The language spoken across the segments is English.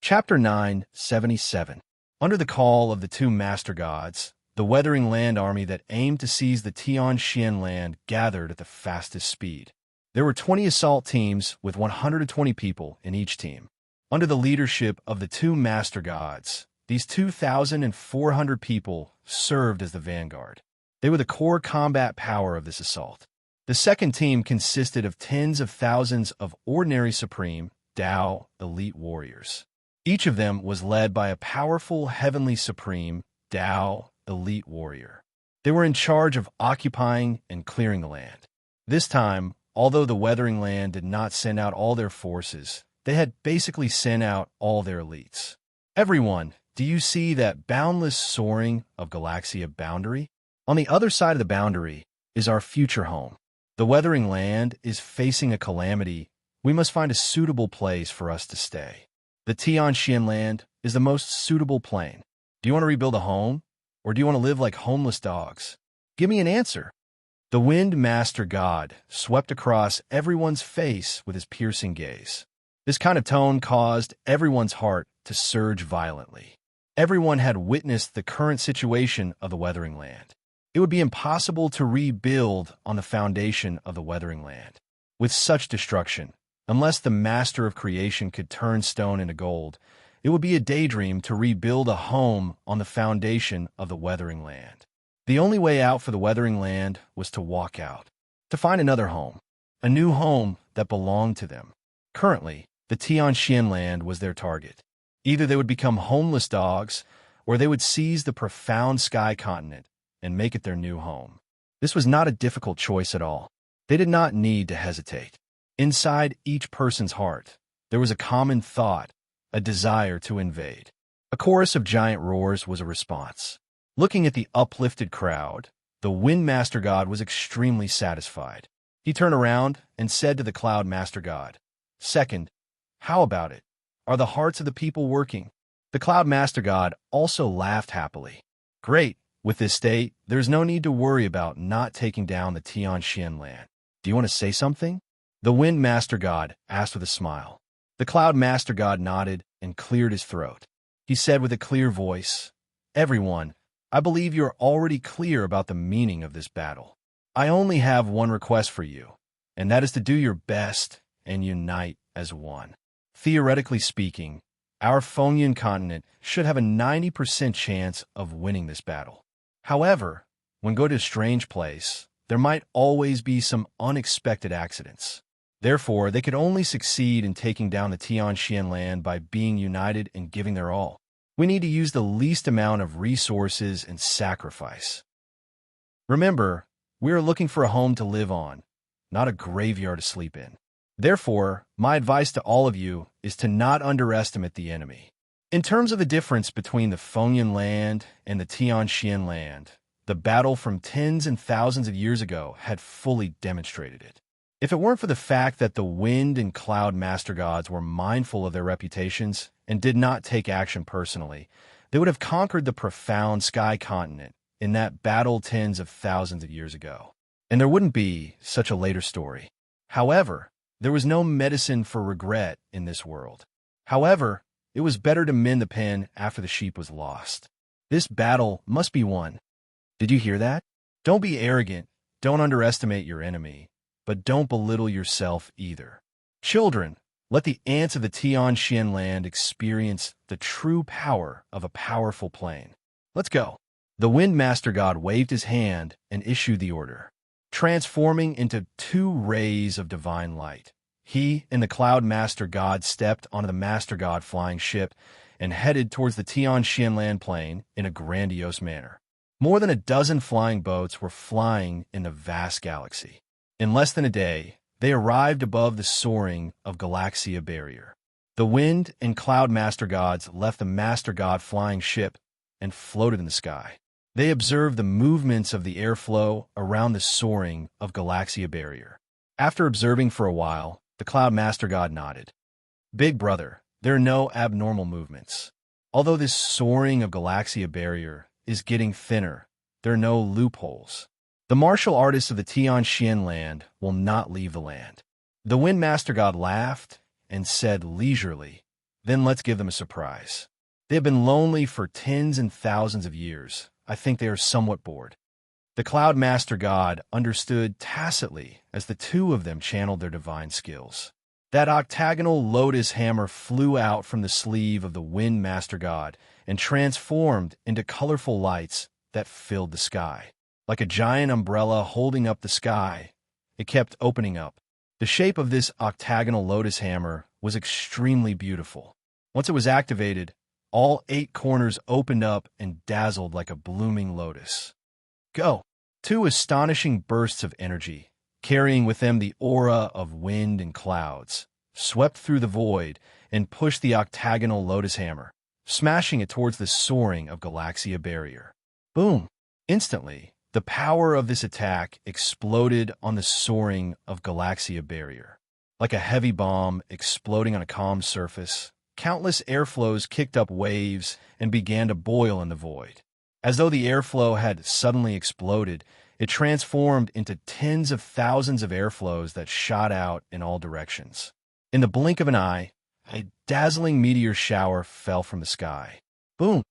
Chapter 977. Under the call of the two master gods, the Weathering Land army that aimed to seize the Tian land gathered at the fastest speed. There were 20 assault teams with 120 people in each team. Under the leadership of the two master gods, these 2,400 people served as the vanguard. They were the core combat power of this assault. The second team consisted of tens of thousands of ordinary supreme, Tao, elite warriors. Each of them was led by a powerful heavenly supreme, Tao, elite warrior. They were in charge of occupying and clearing the land. This time, although the Weathering Land did not send out all their forces, they had basically sent out all their elites. Everyone, do you see that boundless soaring of Galaxia boundary? On the other side of the boundary is our future home. The Weathering Land is facing a calamity. We must find a suitable place for us to stay. The Tian land is the most suitable plane. Do you want to rebuild a home? Or do you want to live like homeless dogs? Give me an answer. The Wind Master God swept across everyone's face with his piercing gaze. This kind of tone caused everyone's heart to surge violently. Everyone had witnessed the current situation of the Weathering Land. It would be impossible to rebuild on the foundation of the Weathering Land. With such destruction, unless the Master of Creation could turn stone into gold, it would be a daydream to rebuild a home on the foundation of the Weathering Land. The only way out for the Weathering Land was to walk out, to find another home, a new home that belonged to them. Currently, the Tian land was their target. Either they would become homeless dogs, or they would seize the profound sky continent and make it their new home. This was not a difficult choice at all. They did not need to hesitate. Inside each person's heart, there was a common thought, a desire to invade. A chorus of giant roars was a response. Looking at the uplifted crowd, the Wind Master God was extremely satisfied. He turned around and said to the Cloud Master God, "Second, how about it? Are the hearts of the people working?" The Cloud Master God also laughed happily. "Great. With this state, there's no need to worry about not taking down the Tian land. Do you want to say something?" The Wind Master God asked with a smile. The Cloud Master God nodded and cleared his throat. He said with a clear voice, "Everyone, I believe you're already clear about the meaning of this battle. I only have one request for you, and that is to do your best and unite as one. Theoretically speaking, our Phonian continent should have a 90% chance of winning this battle. However, when go to a strange place, there might always be some unexpected accidents. Therefore, they could only succeed in taking down the Tian land by being united and giving their all. We need to use the least amount of resources and sacrifice. Remember, we are looking for a home to live on, not a graveyard to sleep in. Therefore, my advice to all of you is to not underestimate the enemy. In terms of the difference between the Phonian land and the Tian land, the battle from tens and thousands of years ago had fully demonstrated it. If it weren't for the fact that the Wind and Cloud Master Gods were mindful of their reputations and did not take action personally, they would have conquered the profound sky continent in that battle tens of thousands of years ago. And there wouldn't be such a later story. However, there was no medicine for regret in this world. However, it was better to mend the pen after the sheep was lost. This battle must be won. Did you hear that? Don't be arrogant, don't underestimate your enemy, but don't belittle yourself either. Children, let the ants of the Tian land experience the true power of a powerful plane. Let's go." The Wind Master God waved his hand and issued the order. Transforming into two rays of divine light, he and the Cloud Master God stepped onto the Master God flying ship and headed towards the Tian land plane in a grandiose manner. More than a dozen flying boats were flying in the vast galaxy. In less than a day, they arrived above the soaring of Galaxia barrier. The Wind and Cloud Master Gods left the Master God flying ship and floated in the sky. They observed the movements of the airflow around the soaring of Galaxia barrier. After observing for a while, the Cloud Master God nodded. "Big brother, there are no abnormal movements. Although this soaring of Galaxia barrier is getting thinner, there are no loopholes. The martial artists of the Tian land will not leave the land." The Wind Master God laughed and said leisurely, Then let's give them a surprise. They have been lonely for tens and thousands of years. I think they are somewhat bored. The Cloud Master God understood tacitly as the two of them channeled their divine skills. That octagonal lotus hammer flew out from the sleeve of the Wind Master God and transformed into colorful lights that filled the sky. Like a giant umbrella holding up the sky, it kept opening up. The shape of this octagonal lotus hammer was extremely beautiful. Once it was activated, all 8 corners opened up and dazzled like a blooming lotus. Go! 2 astonishing bursts of energy, carrying with them the aura of wind and clouds, swept through the void and pushed the octagonal lotus hammer, smashing it towards the soaring of Galaxia barrier. Boom! Instantly, the power of this attack exploded on the soaring of Galaxia barrier. Like a heavy bomb exploding on a calm surface, countless airflows kicked up waves and began to boil in the void. As though the airflow had suddenly exploded, it transformed into tens of thousands of airflows that shot out in all directions. In the blink of an eye, a dazzling meteor shower fell from the sky. Boom!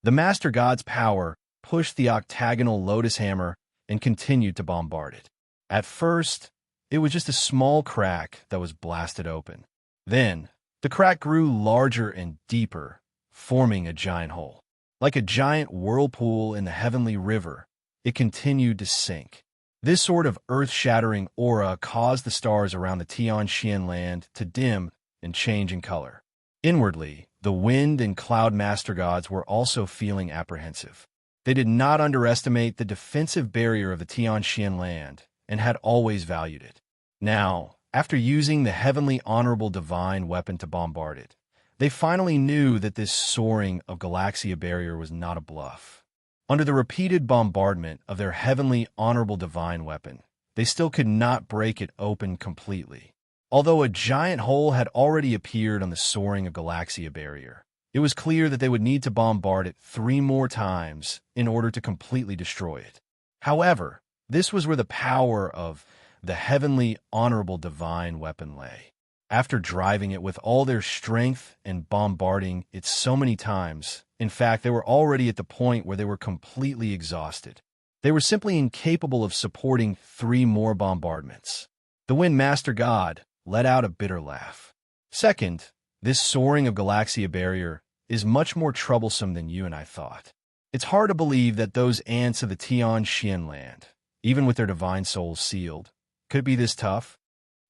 The Master God's power pushed the octagonal lotus hammer and continued to bombard it. At first, it was just a small crack that was blasted open. Then, the crack grew larger and deeper, forming a giant hole. Like a giant whirlpool in the heavenly river, it continued to sink. This sort of earth-shattering aura caused the stars around the Tianxian land to dim and change in color. Inwardly, the Wind and Cloud Master Gods were also feeling apprehensive. They did not underestimate the defensive barrier of the Tianxian land and had always valued it. Now, after using the heavenly honorable divine weapon to bombard it, they finally knew that this soaring of Galaxia barrier was not a bluff. Under the repeated bombardment of their heavenly honorable divine weapon, they still could not break it open completely. Although a giant hole had already appeared on the soaring of Galaxia barrier, it was clear that they would need to bombard it 3 more times in order to completely destroy it. However, this was where the power of the heavenly honorable divine weapon lay. After driving it with all their strength and bombarding it so many times, in fact, they were already at the point where they were completely exhausted. They were simply incapable of supporting 3 more bombardments. The Wind Master God let out a bitter laugh. Second, this soaring of Galaxia barrier is much more troublesome than you and I thought. It's hard to believe that those ants of the Tianxian land, even with their divine souls sealed, could be this tough.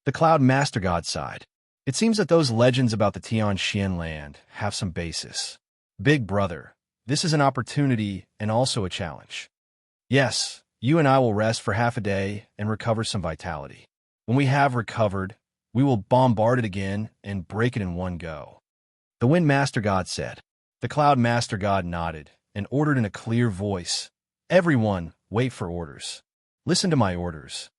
The Cloud Master God sighed. It seems that those legends about the Tianxian land have some basis. Big brother, this is an opportunity and also a challenge. Yes, you and I will rest for half a day and recover some vitality. When we have recovered, we will bombard it again and break it in one go. The Wind Master God said. The Cloud Master God nodded and ordered in a clear voice, "Everyone, wait for orders. Listen to my orders."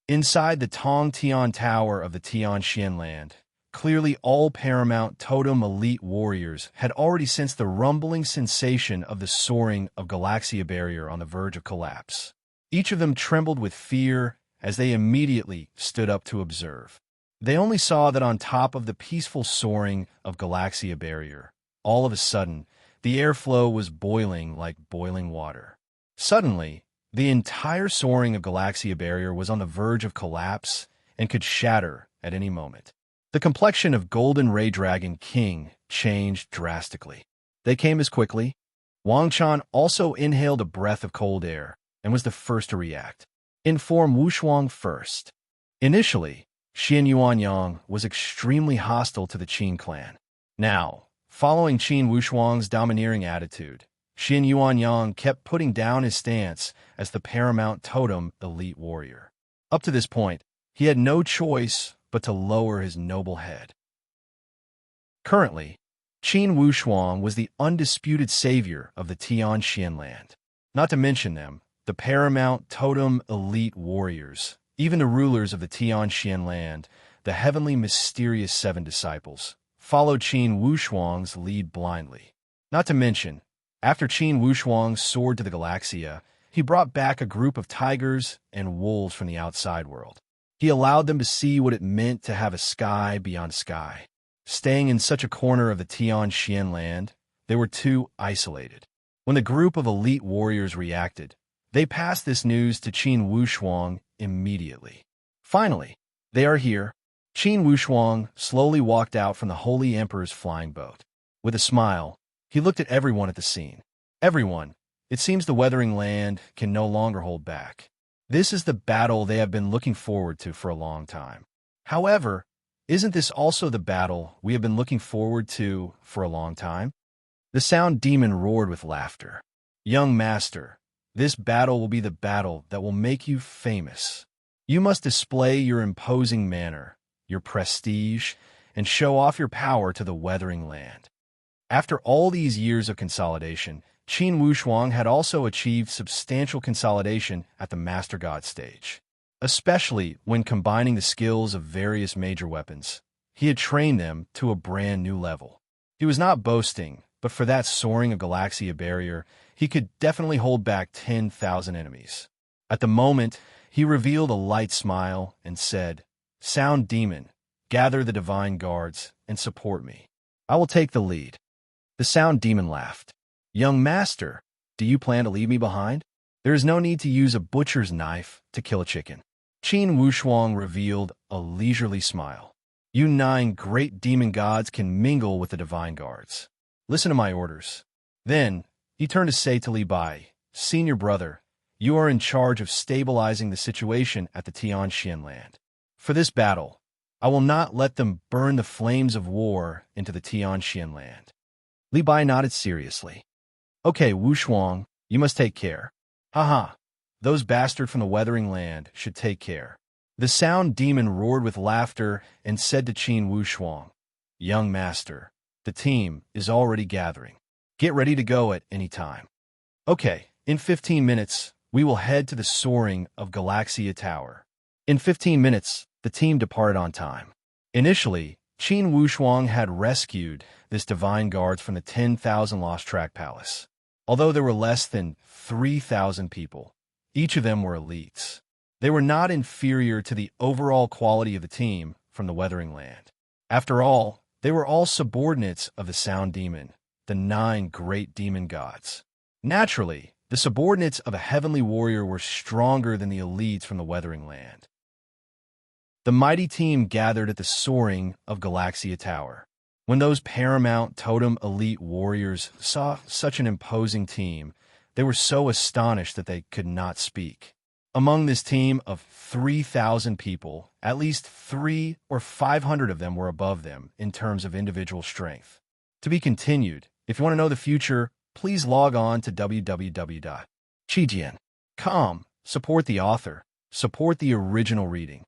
Inside the Tong Tian Tower of the Tianxian land, clearly all paramount totem elite warriors had already sensed the rumbling sensation of the soaring of Galaxia barrier on the verge of collapse. Each of them trembled with fear as they immediately stood up to observe. They only saw that on top of the peaceful soaring of Galaxia barrier, all of a sudden, the airflow was boiling like boiling water. Suddenly, the entire soaring of Galaxia barrier was on the verge of collapse and could shatter at any moment. The complexion of Golden Ray Dragon King changed drastically. They came as quickly. Wang Chan also inhaled a breath of cold air and was the first to react. Inform Wushuang first. Initially, Xian Yuanyang was extremely hostile to the Qin clan. Now, following Qin Wushuang's domineering attitude, Xian Yuanyang kept putting down his stance as the paramount totem elite warrior. Up to this point, he had no choice but to lower his noble head. Currently, Qin Wushuang was the undisputed savior of the Tianxian land. Not to mention them, the paramount totem elite warriors, even the rulers of the Tianxian land, the heavenly mysterious 7 disciples, followed Qin Wushuang's lead blindly. Not to mention, after Qin Wushuang soared to the Galaxia, he brought back a group of tigers and wolves from the outside world. He allowed them to see what it meant to have a sky beyond sky. Staying in such a corner of the Tian land, they were too isolated. When the group of elite warriors reacted, they passed this news to Qin Wushuang immediately. Finally, they are here. Qin Wushuang slowly walked out from the Holy Emperor's flying boat. With a smile, he looked at everyone at the scene. Everyone, it seems the Weathering Land can no longer hold back. This is the battle they have been looking forward to for a long time. However, isn't this also the battle we have been looking forward to for a long time? The Sound Demon roared with laughter. Young master, this battle will be the battle that will make you famous. You must display your imposing manner, your prestige, and show off your power to the Weathering Land. After all these years of consolidation, Qin Wushuang had also achieved substantial consolidation at the Master God stage. Especially when combining the skills of various major weapons, he had trained them to a brand new level. He was not boasting, but for that soaring of Galaxia barrier, he could definitely hold back 10,000 enemies. At the moment, he revealed a light smile and said, "Sound Demon, gather the divine guards and support me. I will take the lead." The Sound Demon laughed. "Young master, do you plan to leave me behind? There is no need to use a butcher's knife to kill a chicken." Qin Wushuang revealed a leisurely smile. "You 9 great demon gods can mingle with the divine guards. Listen to my orders." Then, he turned to say to Li Bai, "Senior brother, you are in charge of stabilizing the situation at the Tian land. For this battle, I will not let them burn the flames of war into the Tian land." Li Bai nodded seriously. "Okay, Wushuang, you must take care. Haha. Those bastards from the Weathering Land should take care." The Sound Demon roared with laughter and said to Qin Wushuang, "Young master, the team is already gathering. Get ready to go at any time." "Okay, in 15 minutes, we will head to the soaring of Galaxia Tower." In 15 minutes, the team departed on time. Initially, Qin Wushuang had rescued this divine guards from the 10,000 Lost Track Palace. Although there were less than 3,000 people, each of them were elites. They were not inferior to the overall quality of the team from the Weathering Land. After all, they were all subordinates of the Sound Demon, the 9 great demon gods. Naturally, the subordinates of a heavenly warrior were stronger than the elites from the Weathering Land. The mighty team gathered at the soaring of Galaxia Tower. When those paramount totem elite warriors saw such an imposing team, they were so astonished that they could not speak. Among this team of 3,000 people, at least 300 or 500 of them were above them in terms of individual strength. To be continued. If you want to know the future, please log on to www.chijian.com. Support the author. Support the original reading.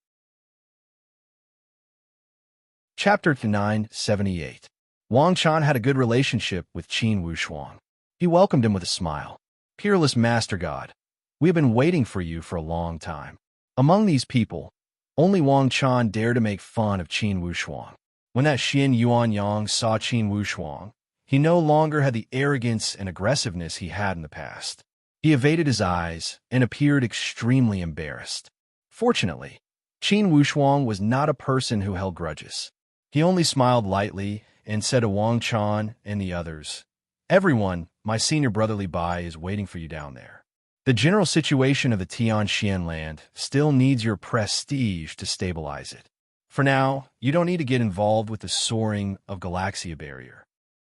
Chapter 978. Wang Chan had a good relationship with Qin Wushuang. He welcomed him with a smile. "Peerless Master God, we have been waiting for you for a long time." Among these people, only Wang Chan dared to make fun of Qin Wushuang. When that Xin Yuanyang saw Qin Wushuang, he no longer had the arrogance and aggressiveness he had in the past. He evaded his eyes and appeared extremely embarrassed. Fortunately, Qin Wushuang was not a person who held grudges. He only smiled lightly and said to Wang Chan and the others, "Everyone, my senior brother Li Bai is waiting for you down there. The general situation of the Tian land still needs your prestige to stabilize it. For now, you don't need to get involved with the soaring of Galaxia barrier."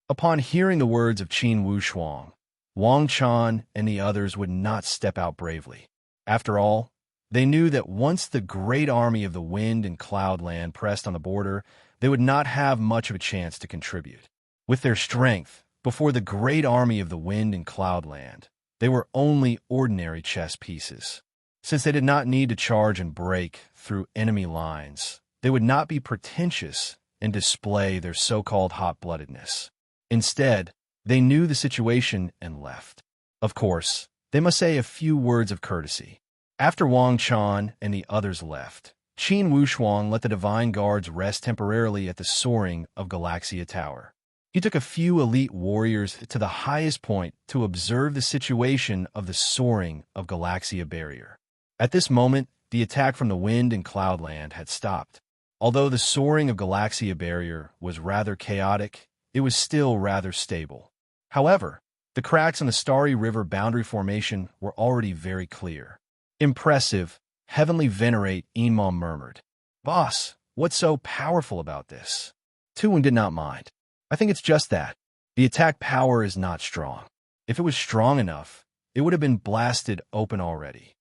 Upon hearing the words of Qin Wushuang, Wang Chan and the others would not step out bravely. After all, they knew that once the great army of the wind and cloud land pressed on the border, they would not have much of a chance to contribute. With their strength, before the great army of the wind and cloud land, they were only ordinary chess pieces. Since they did not need to charge and break through enemy lines, they would not be pretentious and display their so-called hot-bloodedness. Instead, they knew the situation and left. Of course, they must say a few words of courtesy. After Wang Chan and the others left, Qin Wushuang let the divine guards rest temporarily at the soaring of Galaxia Tower. He took a few elite warriors to the highest point to observe the situation of the soaring of Galaxia barrier. At this moment, the attack from the wind and cloud land had stopped. Although the soaring of Galaxia barrier was rather chaotic, it was still rather stable. However, the cracks in the Starry River boundary formation were already very clear. Impressive, heavenly venerate, Enma murmured. Boss, what's so powerful about this? Tuwin did not mind. I think it's just that. The attack power is not strong. If it was strong enough, it would have been blasted open already.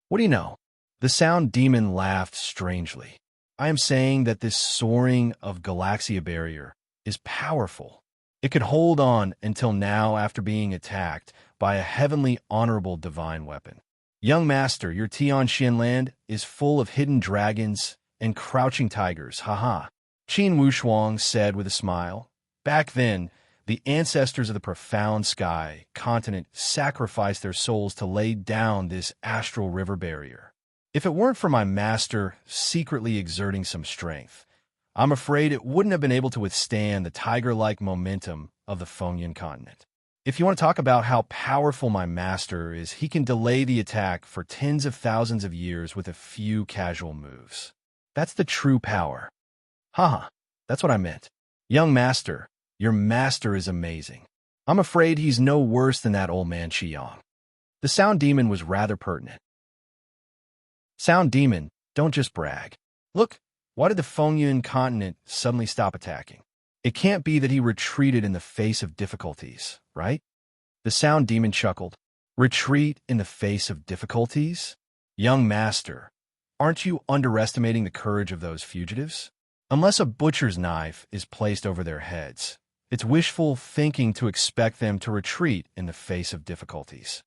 What do you know? The sound demon laughed strangely. I am saying that this soaring of Galaxia barrier is powerful. It could hold on until now after being attacked by a heavenly honorable divine weapon. Young master, your Tianxian land is full of hidden dragons and crouching tigers, haha. Qin Wushuang said with a smile. Back then, the ancestors of the profound sky continent sacrificed their souls to lay down this astral river barrier. If it weren't for my master secretly exerting some strength, I'm afraid it wouldn't have been able to withstand the tiger-like momentum of the Fengyan continent. If you want to talk about how powerful my master is, he can delay the attack for tens of thousands of years with a few casual moves. That's the true power. Haha, that's what I meant. Young master, your master is amazing. I'm afraid he's no worse than that old man Qiyang. The sound demon was rather pertinent. Sound demon, don't just brag. Look, why did the Fengyan continent suddenly stop attacking? It can't be that he retreated in the face of difficulties, right? The sound demon chuckled. Retreat in the face of difficulties? Young master, aren't you underestimating the courage of those fugitives? Unless a butcher's knife is placed over their heads, it's wishful thinking to expect them to retreat in the face of difficulties.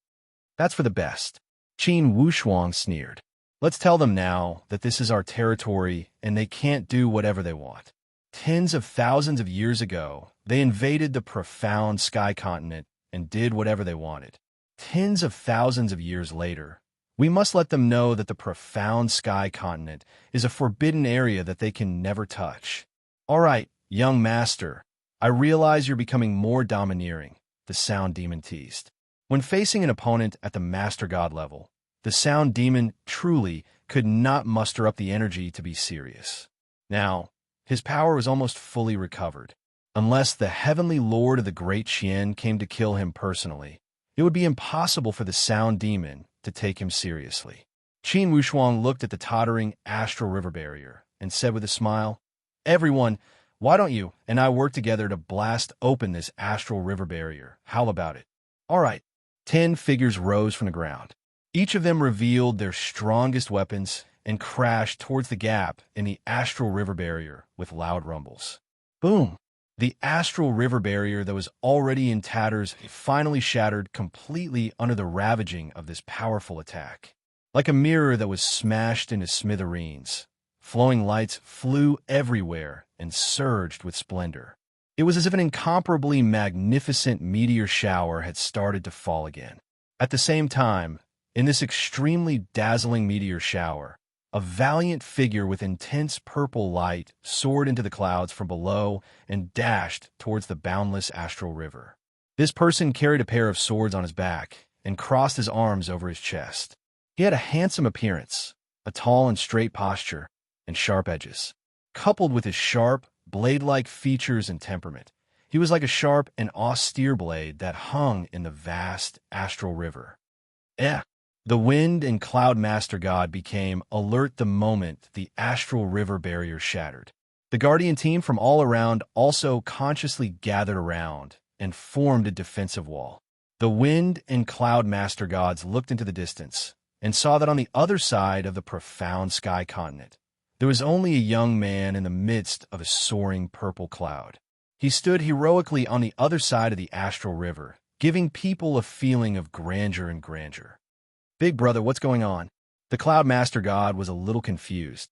That's for the best. Qin Wushuang sneered. Let's tell them now that this is our territory and they can't do whatever they want. Tens of thousands of years ago, they invaded the profound sky continent and did whatever they wanted. Tens of thousands of years later, we must let them know that the profound sky continent is a forbidden area that they can never touch. All right, young master, I realize you're becoming more domineering, the sound demon teased. When facing an opponent at the master god level, the sound demon truly could not muster up the energy to be serious. Now, his power was almost fully recovered. Unless the heavenly lord of the great Qian came to kill him personally, it would be impossible for the sound demon to take him seriously. Qin Wushuang looked at the tottering astral river barrier and said with a smile, Everyone, why don't you and I work together to blast open this astral river barrier? How about it? All right. 10 figures rose from the ground. Each of them revealed their strongest weapons and crashed towards the gap in the astral river barrier with loud rumbles. Boom! The astral river barrier that was already in tatters finally shattered completely under the ravaging of this powerful attack. Like a mirror that was smashed into smithereens, flowing lights flew everywhere and surged with splendor. It was as if an incomparably magnificent meteor shower had started to fall again. At the same time, in this extremely dazzling meteor shower, a valiant figure with intense purple light soared into the clouds from below and dashed towards the boundless astral river. This person carried a pair of swords on his back and crossed his arms over his chest. He had a handsome appearance, a tall and straight posture, and sharp edges. Coupled with his sharp, blade-like features and temperament, he was like a sharp and austere blade that hung in the vast astral river. The wind and cloud master god became alert the moment the astral river barrier shattered. The guardian team from all around also consciously gathered around and formed a defensive wall. The wind and cloud master gods looked into the distance and saw that on the other side of the profound sky continent, there was only a young man in the midst of a soaring purple cloud. He stood heroically on the other side of the astral river, giving people a feeling of grandeur and grandeur. Big brother, what's going on? The Cloud Master God was a little confused.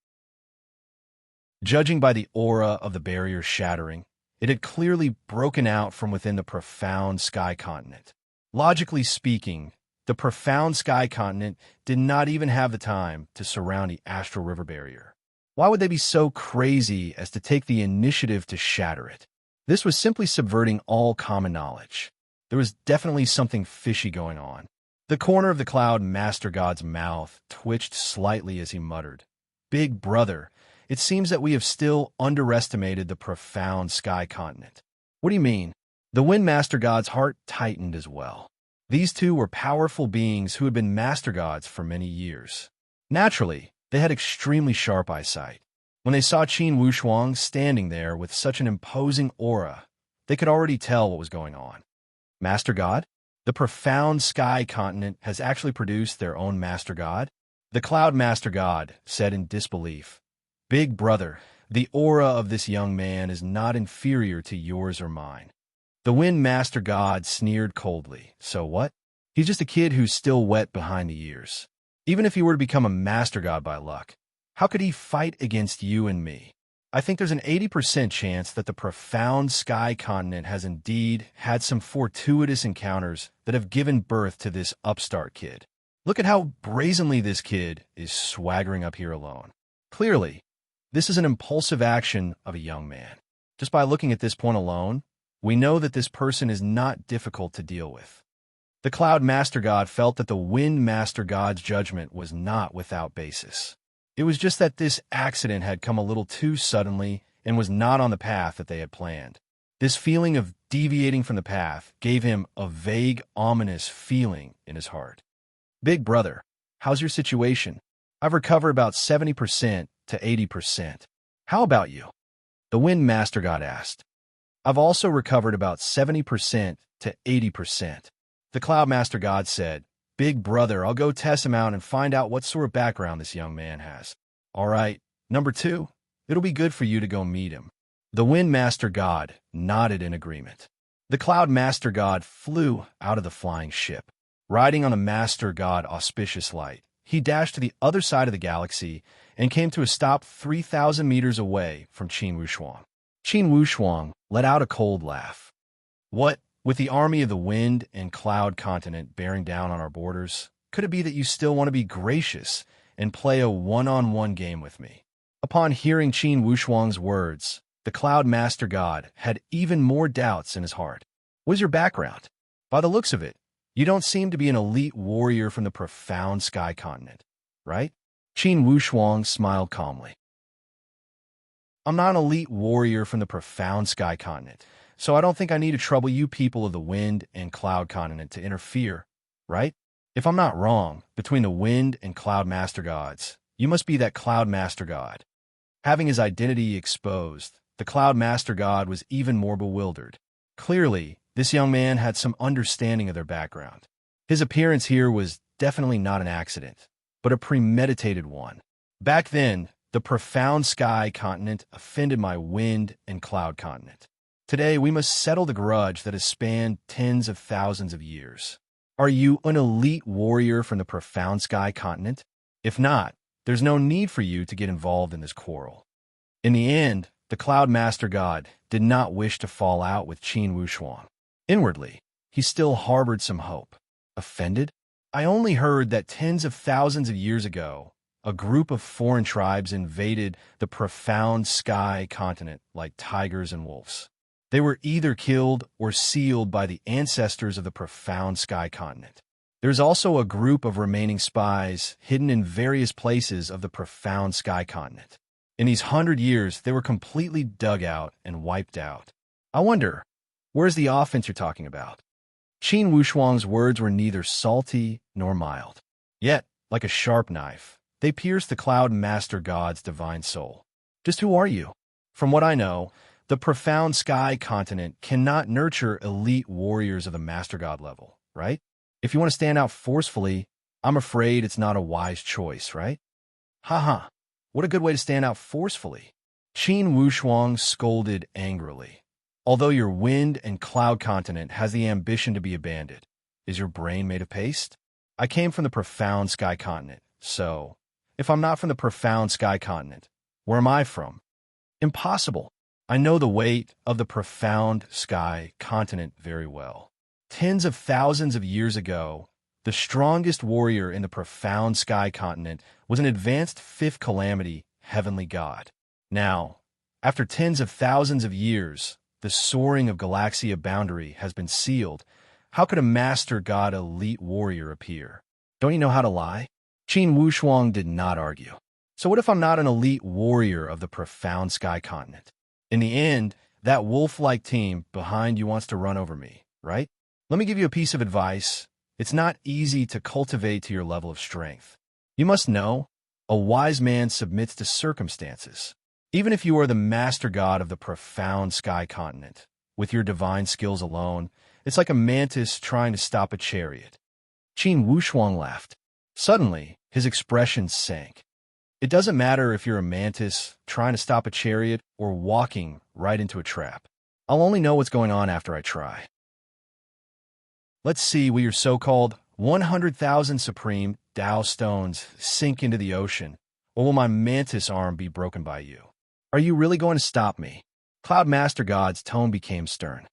Judging by the aura of the barrier shattering, it had clearly broken out from within the profound sky continent. Logically speaking, the profound sky continent did not even have the time to surround the astral river barrier. Why would they be so crazy as to take the initiative to shatter it? This was simply subverting all common knowledge. There was definitely something fishy going on. The corner of the Cloud Master God's mouth twitched slightly as he muttered, Big brother, It seems that we have still underestimated the profound sky continent. What do you mean? The Wind Master God's heart tightened as well. These two were powerful beings who had been Master Gods for many years. Naturally, they had extremely sharp eyesight. When they saw Qin Wushuang standing there with such an imposing aura, they could already tell what was going on. Master God? The profound sky continent has actually produced their own Master God? The Cloud Master God said in disbelief, "Big brother, the aura of this young man is not inferior to yours or mine." The Wind Master God sneered coldly. So what? He's just a kid who's still wet behind the ears. Even if he were to become a Master God by luck, how could he fight against you and me? I think there's an 80% chance that the profound sky continent has indeed had some fortuitous encounters that have given birth to this upstart kid. Look at how brazenly this kid is swaggering up here alone. Clearly, this is an impulsive action of a young man. Just by looking at this point alone, we know that this person is not difficult to deal with. The Cloud Master God felt that the Wind Master God's judgment was not without basis. It was just that this accident had come a little too suddenly and was not on the path that they had planned. This feeling of deviating from the path gave him a vague, ominous feeling in his heart. "Big brother, how's your situation? I've recovered about 70% to 80%. How about you?" The Wind Master God asked. "I've also recovered about 70% to 80%. The Cloud Master God said, "Big brother, I'll go test him out and find out what sort of background this young man has." "All right, number 2, it'll be good for you to go meet him." The Wind Master God nodded in agreement. The Cloud Master God flew out of the flying ship. Riding on a Master God auspicious light, he dashed to the other side of the galaxy and came to a stop 3,000 meters away from Qin Wushuang. Qin Wushuang let out a cold laugh. "What? With the army of the wind and cloud continent bearing down on our borders, could it be that you still want to be gracious and play a one-on-one game with me?" Upon hearing Qin Wushuang's words, the Cloud Master God had even more doubts in his heart. "What is your background? By the looks of it, you don't seem to be an elite warrior from the profound sky continent, right?" Qin Wushuang smiled calmly. "I'm not an elite warrior from the profound sky continent, so I don't think I need to trouble you people of the wind and cloud continent to interfere, right? If I'm not wrong, between the wind and cloud master gods, you must be that Cloud Master God." Having his identity exposed, the Cloud Master God was even more bewildered. Clearly, this young man had some understanding of their background. His appearance here was definitely not an accident, but a premeditated one. Back then, the profound sky continent offended my wind and cloud continent. Today, we must settle the grudge that has spanned tens of thousands of years. Are you an elite warrior from the profound sky continent? If not, there's no need for you to get involved in this quarrel. In the end, the Cloud Master God did not wish to fall out with Qin Wushuang. Inwardly, he still harbored some hope. Offended? I only heard that tens of thousands of years ago, a group of foreign tribes invaded the profound sky continent like tigers and wolves. They were either killed or sealed by the ancestors of the profound sky continent. There's also a group of remaining spies hidden in various places of the profound sky continent. In these 100 years, they were completely dug out and wiped out. I wonder, where's the offense you're talking about? Qin Wushuang's words were neither salty nor mild. Yet, like a sharp knife, they pierced the Cloud Master God's divine soul. Just who are you? From what I know, the profound sky continent cannot nurture elite warriors of the Master God level, right? If you want to stand out forcefully, I'm afraid it's not a wise choice, right? Haha, what a good way to stand out forcefully. Qin Wushuang scolded angrily. Although your wind and cloud continent has the ambition to be abandoned, is your brain made of paste? I came from the profound sky continent, so if I'm not from the profound sky continent, where am I from? Impossible. I know the weight of the profound sky continent very well. Tens of thousands of years ago, the strongest warrior in the profound sky continent was an advanced fifth calamity, heavenly god. Now, after tens of thousands of years, the soaring of Galaxia boundary has been sealed. How could a master god elite warrior appear? Don't you know how to lie? Qin Wushuang did not argue. So what if I'm not an elite warrior of the profound sky continent? In the end, that wolf-like team behind you wants to run over me, right? Let me give you a piece of advice. It's not easy to cultivate to your level of strength. You must know, a wise man submits to circumstances. Even if you are the master god of the profound sky continent, with your divine skills alone, it's like a mantis trying to stop a chariot. Qin Wushuang laughed. Suddenly, his expression sank. It doesn't matter if you're a mantis trying to stop a chariot or walking right into a trap. I'll only know what's going on after I try. Let's see, will your so-called 100,000 supreme Tao stones sink into the ocean, or will my mantis arm be broken by you? Are you really going to stop me? Cloud Master God's tone became stern.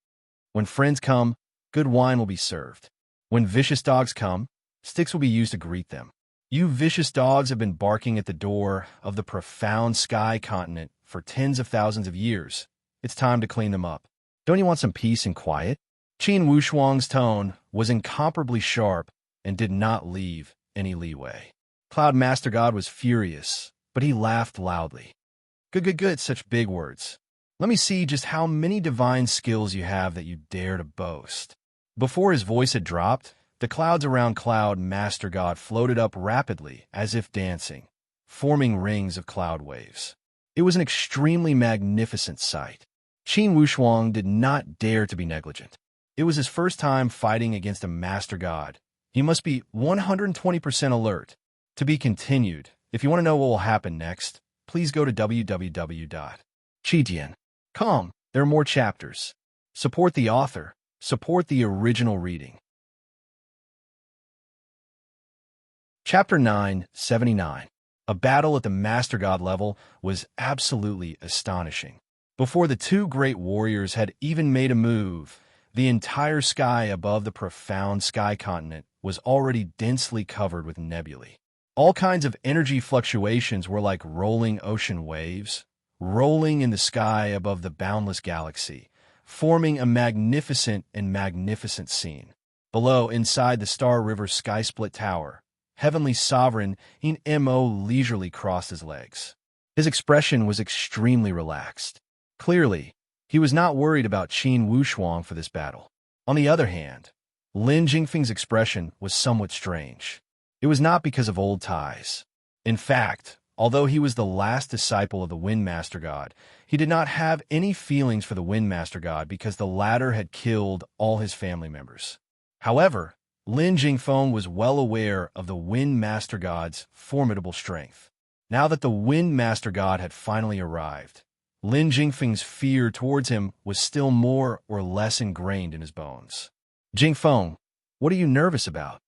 When friends come, good wine will be served. When vicious dogs come, sticks will be used to greet them. You vicious dogs have been barking at the door of the profound sky continent for tens of thousands of years. It's time to clean them up. Don't you want some peace and quiet? Qin Wushuang's tone was incomparably sharp and did not leave any leeway. Cloud Master God was furious, but he laughed loudly. Good, such big words. Let me see just how many divine skills you have that you dare to boast. Before his voice had dropped, the clouds around Cloud Master God floated up rapidly, as if dancing, forming rings of cloud waves. It was an extremely magnificent sight. Qin Wushuang did not dare to be negligent. It was his first time fighting against a master god. He must be 120% alert. To be continued. If you want to know what will happen next, please go to www.chidian.com. There are more chapters. Support the author. Support the original reading. Chapter 979. A battle at the Master God level was absolutely astonishing. Before the two great warriors had even made a move, the entire sky above the profound sky continent was already densely covered with nebulae. All kinds of energy fluctuations were like rolling ocean waves, rolling in the sky above the boundless galaxy, forming a magnificent scene. Below, inside the Star River sky-split tower, Heavenly Sovereign in Mo leisurely crossed his legs. His expression was extremely relaxed. Clearly, he was not worried about Qin Wushuang for this battle. On the other hand, Lin Jingfeng's expression was somewhat strange. It was not because of old ties. In fact, although he was the last disciple of the Wind Master God, he did not have any feelings for the Wind Master God because the latter had killed all his family members. However, Lin Jingfeng was well aware of the Wind Master God's formidable strength. Now that the Wind Master God had finally arrived, Lin Jingfeng's fear towards him was still more or less ingrained in his bones. Jingfeng, what are you nervous about?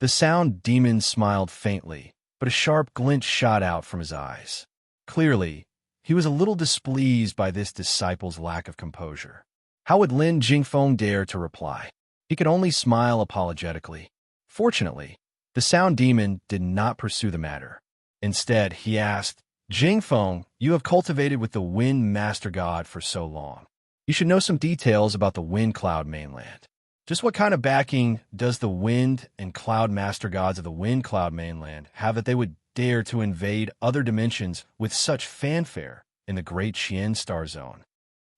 The sound demon smiled faintly, but a sharp glint shot out from his eyes. Clearly, he was a little displeased by this disciple's lack of composure. How would Lin Jingfeng dare to reply? He could only smile apologetically. Fortunately, the sound demon did not pursue the matter. Instead, he asked, Jingfeng, you have cultivated with the Wind Master God for so long. You should know some details about the Wind Cloud mainland. Just what kind of backing does the Wind and Cloud Master Gods of the Wind Cloud mainland have that they would dare to invade other dimensions with such fanfare in the Great Qian Star Zone?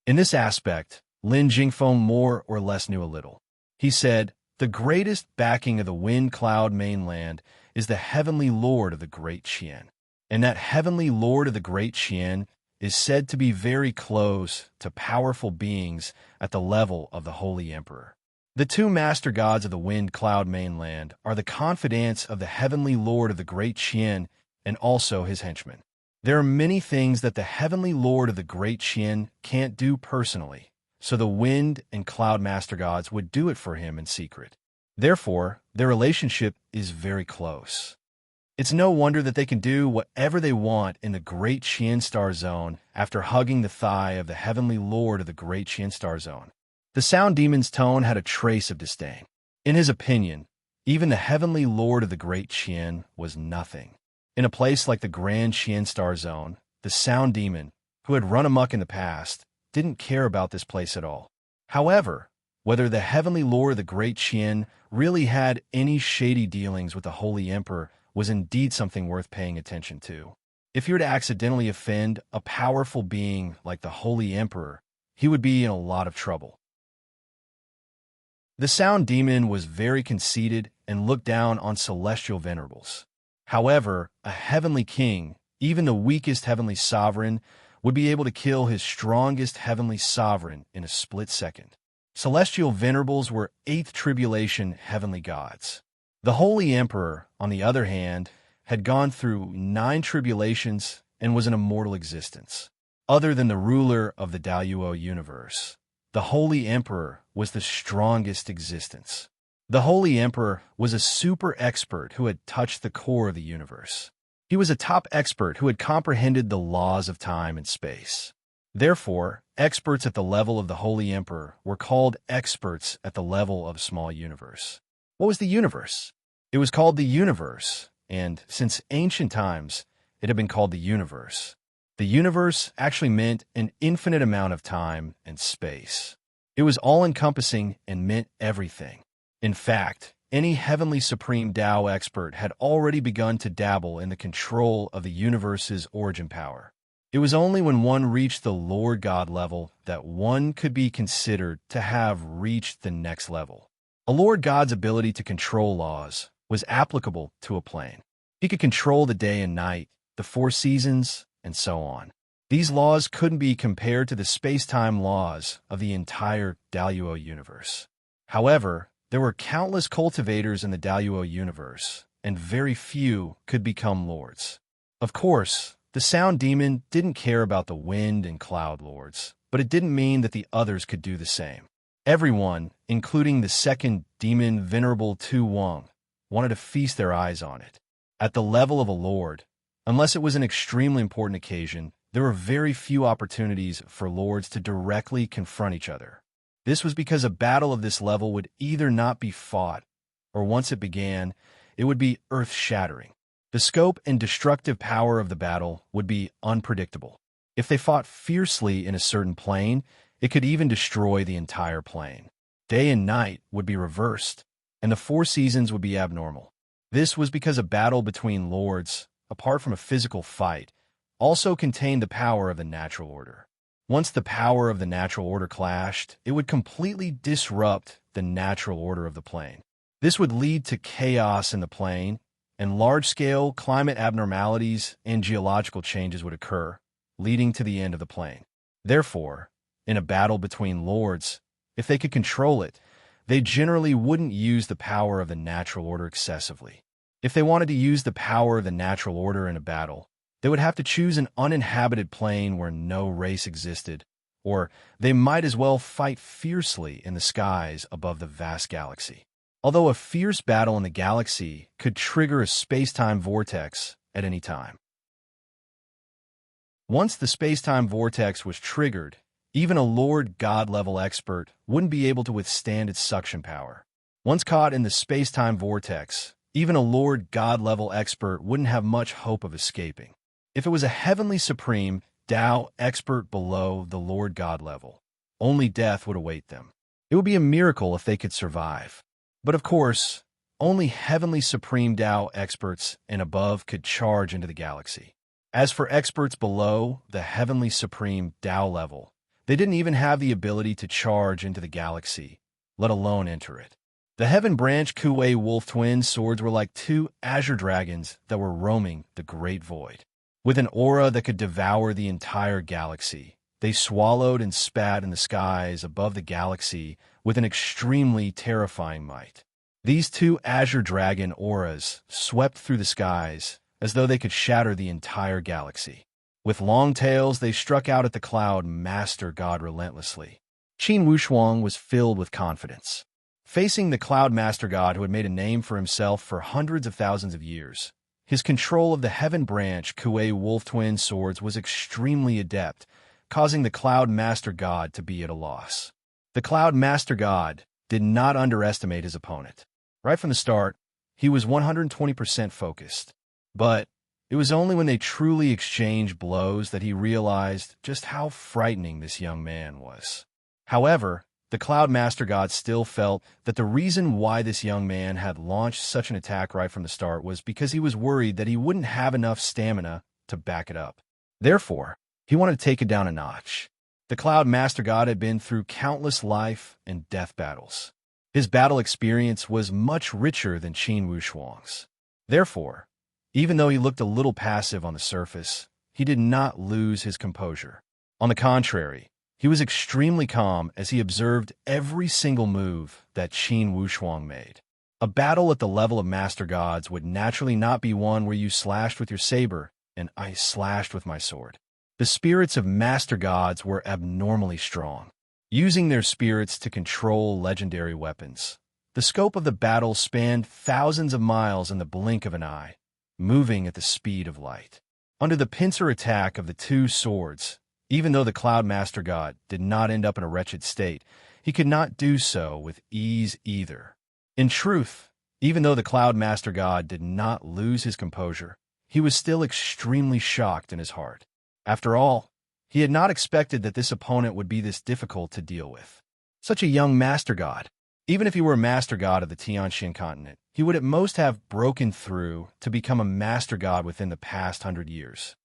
In this aspect, Lin Jingfeng more or less knew a little. He said, the greatest backing of the Wind Cloud mainland is the Heavenly Lord of the Great Qian. And that Heavenly Lord of the Great Qian is said to be very close to powerful beings at the level of the Holy Emperor. The two master gods of the Wind Cloud mainland are the confidants of the Heavenly Lord of the Great Qian and also his henchmen. There are many things that the Heavenly Lord of the Great Qian can't do personally, so the Wind and Cloud Master Gods would do it for him in secret. Therefore, their relationship is very close. It's no wonder that they can do whatever they want in the Great Qian Star Zone after hugging the thigh of the Heavenly Lord of the Great Qian Star Zone. The sound demon's tone had a trace of disdain. In his opinion, even the Heavenly Lord of the Great Qian was nothing. In a place like the Grand Qian Star Zone, the sound demon, who had run amok in the past, didn't care about this place at all. However, whether the Heavenly Lord of the Great Qian really had any shady dealings with the Holy Emperor was indeed something worth paying attention to. If you were to accidentally offend a powerful being like the Holy Emperor, he would be in a lot of trouble. The Sound Demon was very conceited and looked down on celestial venerables. However, a heavenly king, even the weakest heavenly sovereign, would be able to kill his strongest heavenly sovereign in a split second. Celestial venerables were eighth tribulation heavenly gods. The Holy Emperor, on the other hand, had gone through 9 tribulations and was an immortal existence. Other than the ruler of the Daluo universe, the Holy Emperor was the strongest existence. The Holy Emperor was a super expert who had touched the core of the universe. He was a top expert who had comprehended the laws of time and space. Therefore, experts at the level of the Holy Emperor were called experts at the level of a small universe. What was the universe? It was called the universe, and since ancient times, it had been called the universe. The universe actually meant an infinite amount of time and space. It was all-encompassing and meant everything. In fact, any heavenly supreme Tao expert had already begun to dabble in the control of the universe's origin power. It was only when one reached the Lord God level that one could be considered to have reached the next level. A Lord God's ability to control laws was applicable to a plane. He could control the day and night, the 4 seasons, and so on. These laws couldn't be compared to the space-time laws of the entire Daluo universe. However, there were countless cultivators in the Daluo universe, and very few could become lords. Of course, the Sound Demon didn't care about the wind and cloud lords, but it didn't mean that the others could do the same. Everyone, including the second demon Venerable Tu Wang, wanted to feast their eyes on it. At the level of a lord, unless it was an extremely important occasion, there were very few opportunities for lords to directly confront each other. This was because a battle of this level would either not be fought, or once it began, it would be earth-shattering. The scope and destructive power of the battle would be unpredictable. If they fought fiercely in a certain plane, it could even destroy the entire plane. Day and night would be reversed, and the 4 seasons would be abnormal. This was because a battle between lords, apart from a physical fight, also contained the power of the natural order. Once the power of the natural order clashed, it would completely disrupt the natural order of the plane. This would lead to chaos in the plane, and large-scale climate abnormalities and geological changes would occur, leading to the end of the plane. Therefore, in a battle between lords, if they could control it, they generally wouldn't use the power of the natural order excessively. If they wanted to use the power of the natural order in a battle, they would have to choose an uninhabited plane where no race existed, or they might as well fight fiercely in the skies above the vast galaxy. Although a fierce battle in the galaxy could trigger a space-time vortex at any time. Once the space-time vortex was triggered, even a Lord God-level expert wouldn't be able to withstand its suction power. Once caught in the space-time vortex, even a Lord God-level expert wouldn't have much hope of escaping. If it was a heavenly supreme Tao expert below the Lord God level, only death would await them. It would be a miracle if they could survive. But of course, only heavenly supreme Tao experts and above could charge into the galaxy. As for experts below the heavenly supreme Tao level, they didn't even have the ability to charge into the galaxy, let alone enter it. The Heaven Branch Kuei Wolf Twin swords were like 2 azure dragons that were roaming the great void. With an aura that could devour the entire galaxy, they swallowed and spat in the skies above the galaxy with an extremely terrifying might. These 2 azure dragon auras swept through the skies as though they could shatter the entire galaxy. With long tails, they struck out at the Cloud Master God relentlessly. Qin Wushuang was filled with confidence. Facing the Cloud Master God who had made a name for himself for hundreds of thousands of years, his control of the Heaven Branch Kuei Wolf Twin swords was extremely adept, causing the Cloud Master God to be at a loss. The Cloud Master God did not underestimate his opponent. Right from the start, he was 120% focused. But it was only when they truly exchanged blows that he realized just how frightening this young man was. However, the Cloud Master God still felt that the reason why this young man had launched such an attack right from the start was because he was worried that he wouldn't have enough stamina to back it up. Therefore, he wanted to take it down a notch. The Cloud Master God had been through countless life and death battles. His battle experience was much richer than Qin Wushuang's. Therefore, even though he looked a little passive on the surface, he did not lose his composure. On the contrary, he was extremely calm as he observed every single move that Qin Wushuang made. A battle at the level of Master Gods would naturally not be one where you slashed with your saber and I slashed with my sword. The spirits of Master Gods were abnormally strong, using their spirits to control legendary weapons. The scope of the battle spanned thousands of miles in the blink of an eye, moving at the speed of light. Under the pincer attack of the two swords, even though the Cloud Master God did not end up in a wretched state, he could not do so with ease either. In truth, even though the Cloud Master God did not lose his composure, he was still extremely shocked in his heart. After all, he had not expected that this opponent would be this difficult to deal with. Such a young Master God. Even if he were a Master God of the Tianxian continent, he would at most have broken through to become a Master God within the past 100 years.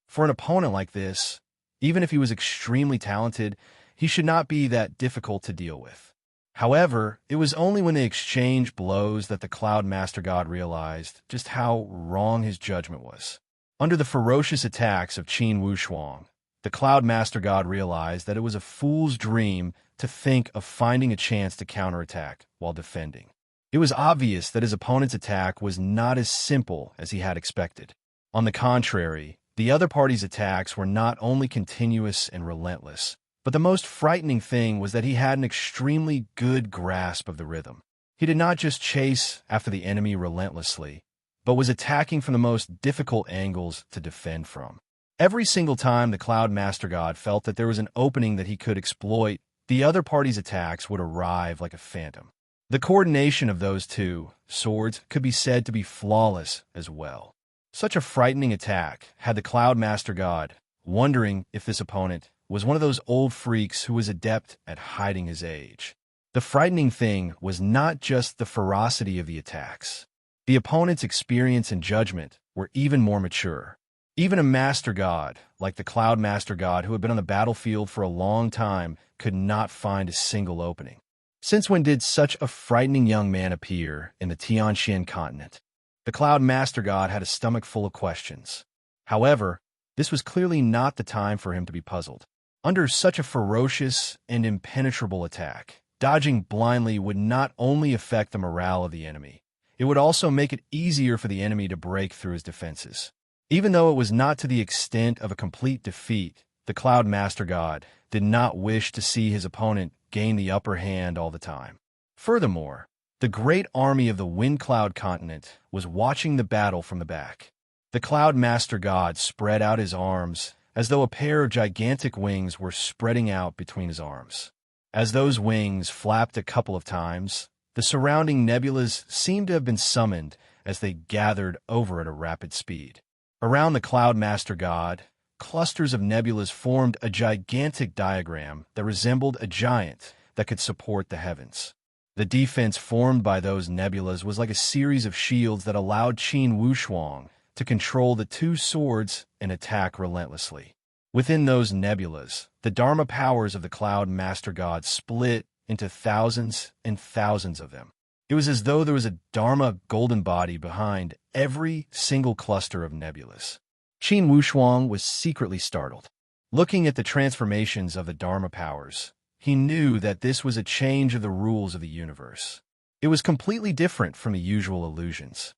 For an opponent like this, even if he was extremely talented, he should not be that difficult to deal with. However, it was only when they exchanged blows that the Cloud Master God realized just how wrong his judgment was. Under the ferocious attacks of Qin Wushuang, the Cloud Master God realized that it was a fool's dream to think of finding a chance to counterattack while defending. It was obvious that his opponent's attack was not as simple as he had expected. On the contrary, the other party's attacks were not only continuous and relentless, but the most frightening thing was that he had an extremely good grasp of the rhythm. He did not just chase after the enemy relentlessly, but was attacking from the most difficult angles to defend from. Every single time the Cloud Master God felt that there was an opening that he could exploit, the other party's attacks would arrive like a phantom. The coordination of those two swords could be said to be flawless as well. Such a frightening attack had the Cloud Master God, wondering if this opponent was one of those old freaks who was adept at hiding his age. The frightening thing was not just the ferocity of the attacks. The opponent's experience and judgment were even more mature. Even a Master God, like the Cloud Master God who had been on the battlefield for a long time, could not find a single opening. Since when did such a frightening young man appear in the Tianxian continent? The Cloud Master God had a stomach full of questions. However, this was clearly not the time for him to be puzzled. Under such a ferocious and impenetrable attack, dodging blindly would not only affect the morale of the enemy, it would also make it easier for the enemy to break through his defenses. Even though it was not to the extent of a complete defeat, the Cloud Master God did not wish to see his opponent gain the upper hand all the time. Furthermore, the great army of the Wind Cloud continent was watching the battle from the back. The Cloud Master God spread out his arms as though a pair of gigantic wings were spreading out between his arms. As those wings flapped a couple of times, the surrounding nebulas seemed to have been summoned as they gathered over at a rapid speed. Around the Cloud Master God, clusters of nebulas formed a gigantic diagram that resembled a giant that could support the heavens. The defense formed by those nebulas was like a series of shields that allowed Qin Wushuang to control the two swords and attack relentlessly. Within those nebulas, the Dharma powers of the Cloud Master God split into thousands and thousands of them. It was as though there was a Dharma golden body behind every single cluster of nebulas. Qin Wushuang was secretly startled. Looking at the transformations of the Dharma powers, he knew that this was a change of the rules of the universe. It was completely different from the usual illusions.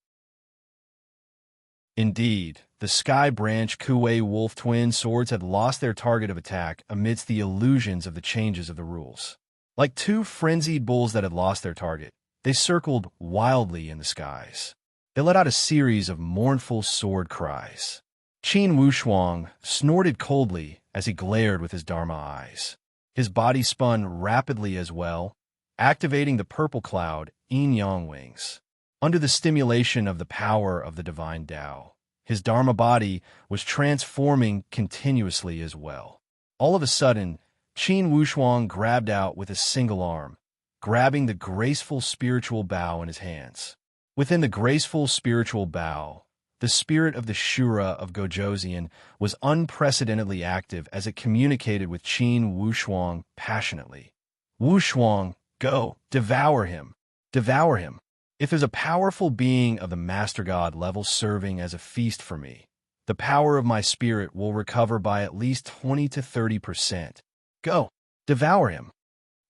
Indeed, the Sky Branch Kuei Wolf twin swords had lost their target of attack amidst the illusions of the changes of the rules. Like two frenzied bulls that had lost their target, they circled wildly in the skies. They let out a series of mournful sword cries. Qin Wushuang snorted coldly as he glared with his Dharma eyes. His body spun rapidly as well, activating the purple cloud yin-yang wings. Under the stimulation of the power of the divine Tao, his Dharma body was transforming continuously as well. All of a sudden, Qin Wushuang grabbed out with a single arm, grabbing the graceful spiritual bow in his hands. Within the graceful spiritual bow the spirit of the Shura of Gojosian was unprecedentedly active as it communicated with Qin Wushuang passionately. Wushuang, go, devour him. Devour him. If there's a powerful being of the Master God level serving as a feast for me, the power of my spirit will recover by at least 20 to 30%. Go, devour him.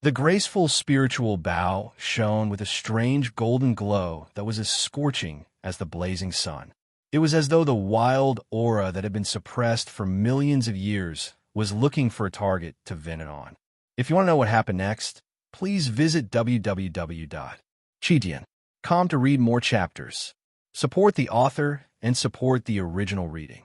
The graceful spiritual bow shone with a strange golden glow that was as scorching as the blazing sun. It was as though the wild aura that had been suppressed for millions of years was looking for a target to vent it on. If you want to know what happened next, please visit www.chidian.com to read more chapters. Support the author and support the original reading.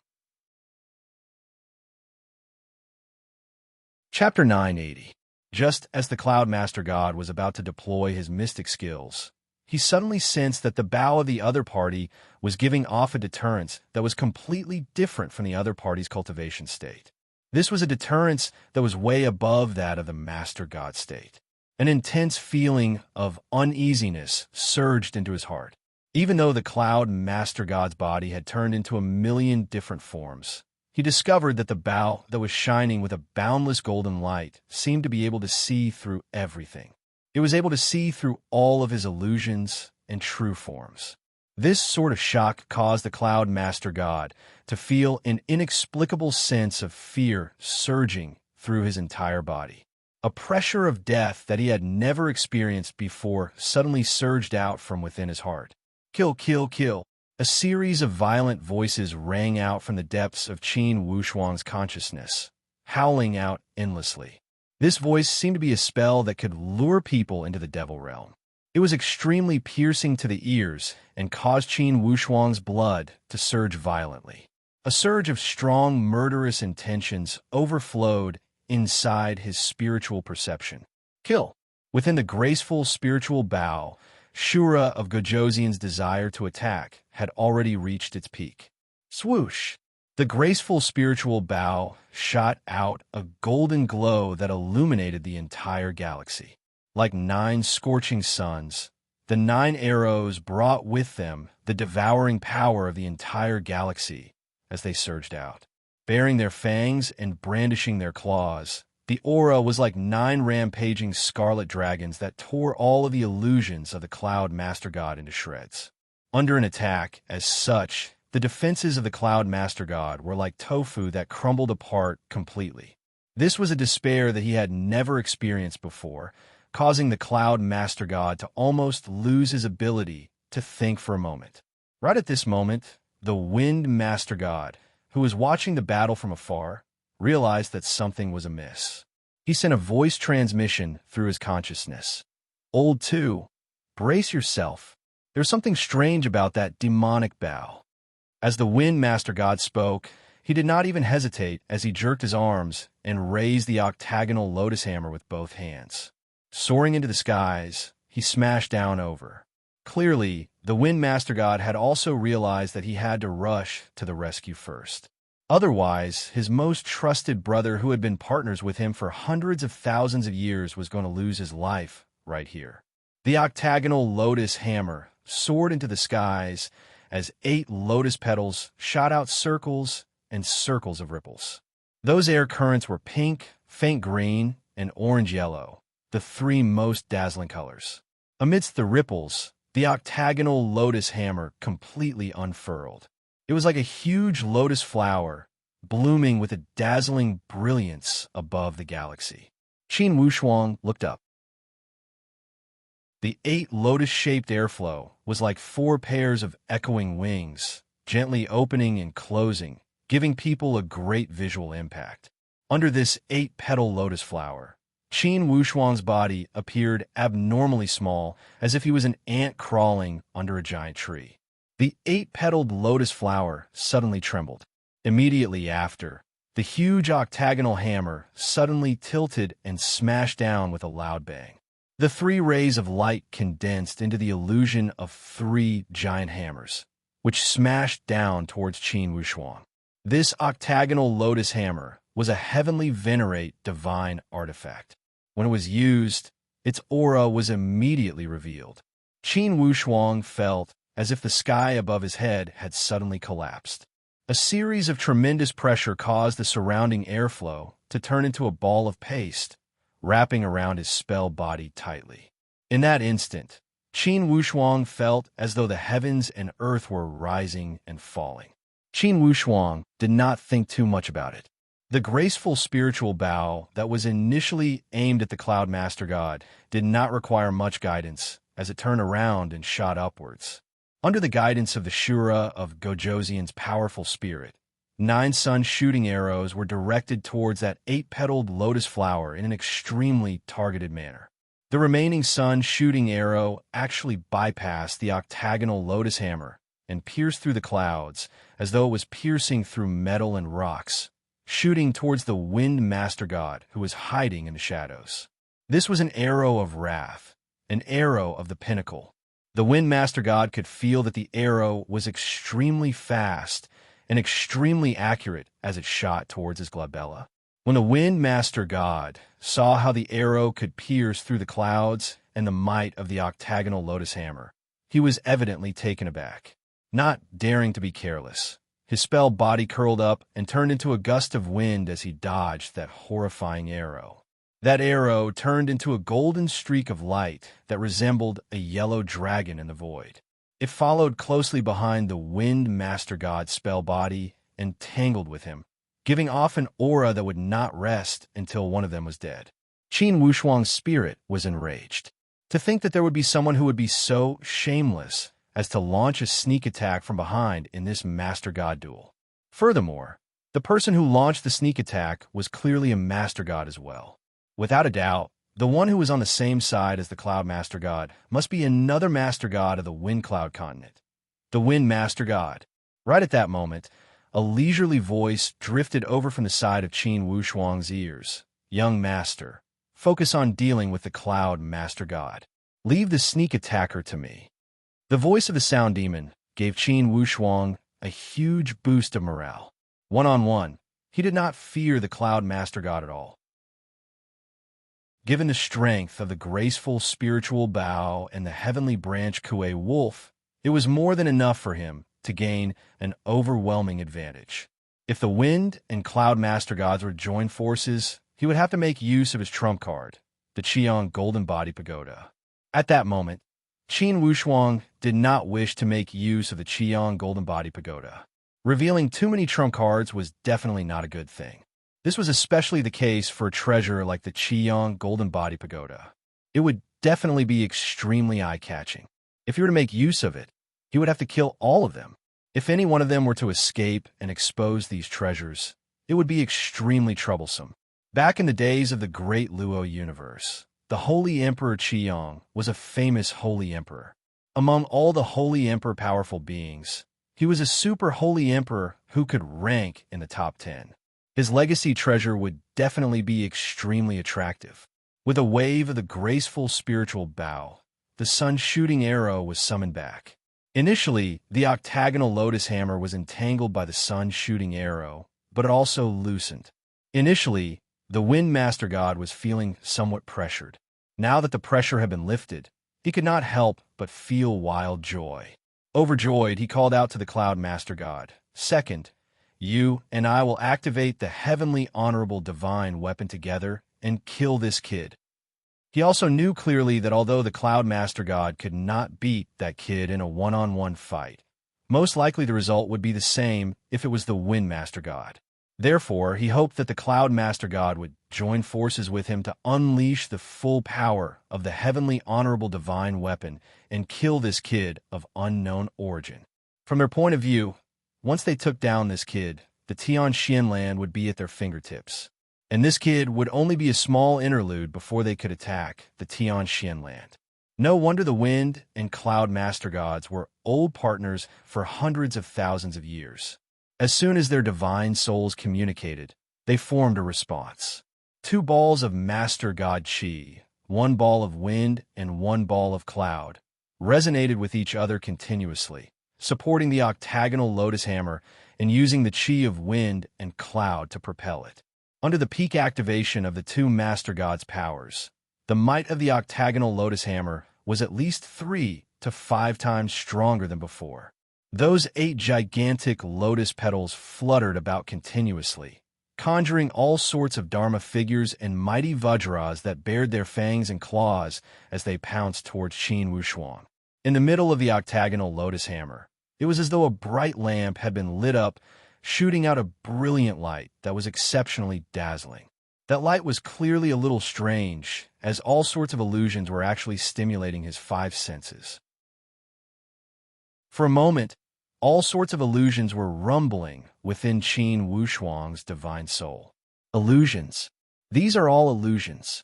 Chapter 980. Just as the Cloud Master God was about to deploy his mystic skills, he suddenly sensed that the bow of the other party was giving off a deterrence that was completely different from the other party's cultivation state. This was a deterrence that was way above that of the Master God state. An intense feeling of uneasiness surged into his heart. Even though the Cloud Master God's body had turned into a million different forms, he discovered that the bow that was shining with a boundless golden light seemed to be able to see through everything. It was able to see through all of his illusions and true forms. This sort of shock caused the Cloud Master God to feel an inexplicable sense of fear surging through his entire body. A pressure of death that he had never experienced before suddenly surged out from within his heart. Kill, kill, kill. A series of violent voices rang out from the depths of Qin Wushuang's consciousness, howling out endlessly. This voice seemed to be a spell that could lure people into the devil realm. It was extremely piercing to the ears and caused Qin Wushuang's blood to surge violently. A surge of strong, murderous intentions overflowed inside his spiritual perception. Kill. Within the graceful spiritual bow, Shura of Gojosian's desire to attack had already reached its peak. Swoosh! The graceful spiritual bow shot out a golden glow that illuminated the entire galaxy. Like 9 scorching suns, the 9 arrows brought with them the devouring power of the entire galaxy as they surged out. Bearing their fangs and brandishing their claws, the aura was like 9 rampaging scarlet dragons that tore all of the illusions of the Cloud Master God into shreds. Under an attack, as such, the defenses of the Cloud Master God were like tofu that crumbled apart completely. This was a despair that he had never experienced before, causing the Cloud Master God to almost lose his ability to think for a moment. Right at this moment, the Wind Master God, who was watching the battle from afar, realized that something was amiss. He sent a voice transmission through his consciousness. Old 2, brace yourself. There's something strange about that demonic bow. As the Wind Master God spoke, he did not even hesitate as he jerked his arms and raised the octagonal lotus hammer with both hands. Soaring into the skies, he smashed down over. Clearly, the Wind Master God had also realized that he had to rush to the rescue first. Otherwise, his most trusted brother who had been partners with him for hundreds of thousands of years was going to lose his life right here. The octagonal lotus hammer soared into the skies as 8 lotus petals shot out circles and circles of ripples. Those air currents were pink, faint green, and orange-yellow, the 3 most dazzling colors. Amidst the ripples, the octagonal lotus hammer completely unfurled. It was like a huge lotus flower, blooming with a dazzling brilliance above the galaxy. Qin Wushuang looked up. The 8 lotus-shaped airflow was like 4 pairs of echoing wings, gently opening and closing, giving people a great visual impact. Under this 8-petal lotus flower, Qin Wushuang's body appeared abnormally small, as if he was an ant crawling under a giant tree. The 8-petaled lotus flower suddenly trembled. Immediately after, the huge octagonal hammer suddenly tilted and smashed down with a loud bang. The 3 rays of light condensed into the illusion of 3 giant hammers, which smashed down towards Qin Wushuang. This octagonal lotus hammer was a heavenly venerate divine artifact. When it was used, its aura was immediately revealed. Qin Wushuang felt as if the sky above his head had suddenly collapsed. A series of tremendous pressure caused the surrounding airflow to turn into a ball of paste, wrapping around his spell body tightly. In that instant, Qin Wushuang felt as though the heavens and earth were rising and falling. Qin Wushuang did not think too much about it. The graceful spiritual bow that was initially aimed at the Cloud Master God did not require much guidance as it turned around and shot upwards. Under the guidance of the Shura of Gojoseon's powerful spirit, 9 sun shooting arrows were directed towards that 8-petaled lotus flower in an extremely targeted manner. The remaining sun shooting arrow actually bypassed the octagonal lotus hammer and pierced through the clouds as though it was piercing through metal and rocks, shooting towards the Wind Master God who was hiding in the shadows. This was an arrow of wrath, an arrow of the pinnacle. The Wind Master God could feel that the arrow was extremely fast and extremely accurate as it shot towards his glabella. When the Wind Master God saw how the arrow could pierce through the clouds and the might of the octagonal lotus hammer, he was evidently taken aback. Not daring to be careless, his spell body curled up and turned into a gust of wind as he dodged that horrifying arrow. That arrow turned into a golden streak of light that resembled a yellow dragon in the void. It followed closely behind the Wind Master God's spell body and tangled with him, giving off an aura that would not rest until one of them was dead. Qin Wushuang's spirit was enraged. To think that there would be someone who would be so shameless as to launch a sneak attack from behind in this Master God duel. Furthermore, the person who launched the sneak attack was clearly a Master God as well. Without a doubt, the one who was on the same side as the Cloud Master God must be another Master God of the Wind Cloud continent, the Wind Master God. Right at that moment, a leisurely voice drifted over from the side of Qin Wushuang's ears. Young Master, focus on dealing with the Cloud Master God. Leave the sneak attacker to me. The voice of the Sound Demon gave Qin Wushuang a huge boost of morale. One-on-one, he did not fear the Cloud Master God at all. Given the strength of the graceful spiritual bow and the heavenly branch Kue Wolf, it was more than enough for him to gain an overwhelming advantage. If the Wind and Cloud Master Gods were to join forces, he would have to make use of his trump card, the Qiang Golden Body Pagoda. At that moment, Qin Wushuang did not wish to make use of the Qiang Golden Body Pagoda. Revealing too many trump cards was definitely not a good thing. This was especially the case for a treasure like the Qiang Golden Body Pagoda. It would definitely be extremely eye-catching. If he were to make use of it, he would have to kill all of them. If any one of them were to escape and expose these treasures, it would be extremely troublesome. Back in the days of the Great Luo universe, the Holy Emperor Qiang was a famous Holy Emperor. Among all the Holy Emperor powerful beings, he was a super Holy Emperor who could rank in the top 10. His legacy treasure would definitely be extremely attractive. With a wave of the graceful spiritual bow, the sun-shooting arrow was summoned back. Initially, the octagonal lotus hammer was entangled by the sun-shooting arrow, but it also loosened. Initially, the Wind Master God was feeling somewhat pressured. Now that the pressure had been lifted, he could not help but feel wild joy. Overjoyed, he called out to the Cloud Master God, "Second, you and I will activate the heavenly honorable divine weapon together and kill this kid." He also knew clearly that although the Cloud Master God could not beat that kid in a one-on-one fight, most likely the result would be the same if it was the Wind Master God. Therefore, he hoped that the Cloud Master God would join forces with him to unleash the full power of the heavenly honorable divine weapon and kill this kid of unknown origin. From their point of view, once they took down this kid, the Tianxian land would be at their fingertips. And this kid would only be a small interlude before they could attack the Tianxian land. No wonder the Wind and Cloud Master Gods were old partners for hundreds of thousands of years. As soon as their divine souls communicated, they formed a response. 2 balls of Master God Qi, 1 ball of wind and 1 ball of cloud, resonated with each other continuously, supporting the octagonal lotus hammer and using the Qi of wind and cloud to propel it. Under the peak activation of the 2 Master Gods' powers, the might of the octagonal lotus hammer was at least 3 to 5 times stronger than before. Those 8 gigantic lotus petals fluttered about continuously, conjuring all sorts of Dharma figures and mighty Vajras that bared their fangs and claws as they pounced towards Qin Wushuang. In the middle of the octagonal lotus hammer, it was as though a bright lamp had been lit up, shooting out a brilliant light that was exceptionally dazzling. That light was clearly a little strange, as all sorts of illusions were actually stimulating his 5 senses. For a moment, all sorts of illusions were rumbling within Qin Wushuang's divine soul. Illusions. These are all illusions.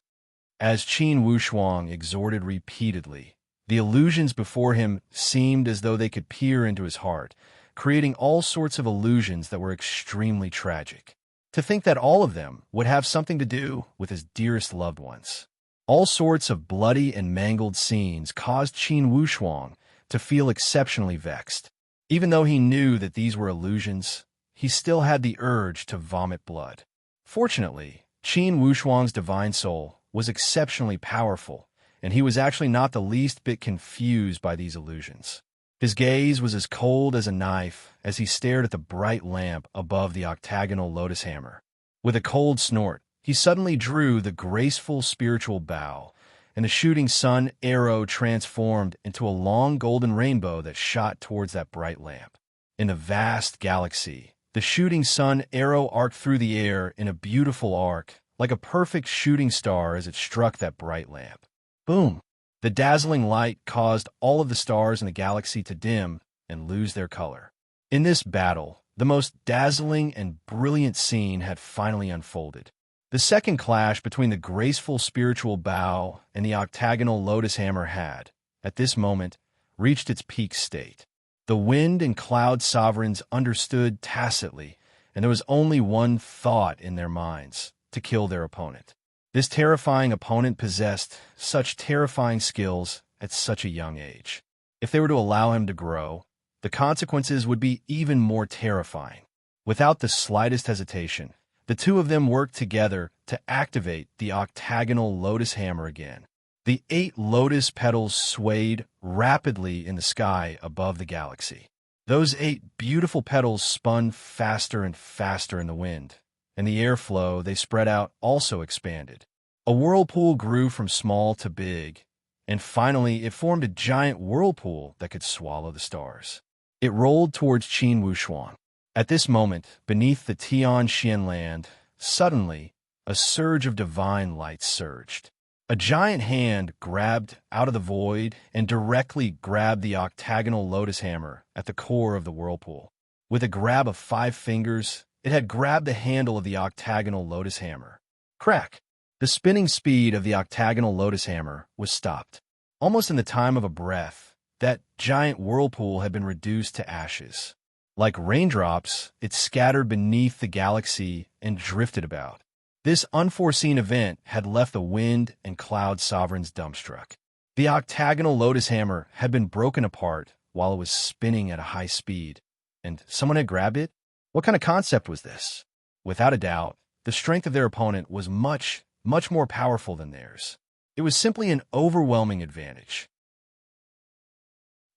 As Qin Wushuang exhorted repeatedly, the illusions before him seemed as though they could peer into his heart, creating all sorts of illusions that were extremely tragic. To think that all of them would have something to do with his dearest loved ones. All sorts of bloody and mangled scenes caused Qin Wushuang to feel exceptionally vexed. Even though he knew that these were illusions, he still had the urge to vomit blood. Fortunately, Qin Wushuang's divine soul was exceptionally powerful, and he was actually not the least bit confused by these illusions. His gaze was as cold as a knife as he stared at the bright lamp above the octagonal lotus hammer. With a cold snort, he suddenly drew the graceful spiritual bow, and the shooting sun arrow transformed into a long golden rainbow that shot towards that bright lamp. In the vast galaxy, the shooting sun arrow arced through the air in a beautiful arc, like a perfect shooting star as it struck that bright lamp. Boom! The dazzling light caused all of the stars in the galaxy to dim and lose their color. In this battle, the most dazzling and brilliant scene had finally unfolded. The second clash between the graceful spiritual bow and the octagonal lotus hammer had, at this moment, reached its peak state. The wind and cloud sovereigns understood tacitly, and there was only one thought in their minds: to kill their opponent. This terrifying opponent possessed such terrifying skills at such a young age. If they were to allow him to grow, the consequences would be even more terrifying. Without the slightest hesitation, the two of them worked together to activate the octagonal lotus hammer again. The 8 lotus petals swayed rapidly in the sky above the galaxy. Those 8 beautiful petals spun faster and faster in the wind, and the airflow they spread out also expanded. A whirlpool grew from small to big, and finally it formed a giant whirlpool that could swallow the stars. It rolled towards Qin Wushuang. At this moment, beneath the Tianxian land, suddenly, a surge of divine light surged. A giant hand grabbed out of the void and directly grabbed the octagonal lotus hammer at the core of the whirlpool. With a grab of 5 fingers, it had grabbed the handle of the octagonal lotus hammer. Crack! The spinning speed of the octagonal lotus hammer was stopped. Almost in the time of a breath, that giant whirlpool had been reduced to ashes. Like raindrops, it scattered beneath the galaxy and drifted about. This unforeseen event had left the wind and cloud sovereigns dumbstruck. The octagonal lotus hammer had been broken apart while it was spinning at a high speed, and someone had grabbed it? What kind of concept was this? Without a doubt, the strength of their opponent was much, much more powerful than theirs. It was simply an overwhelming advantage.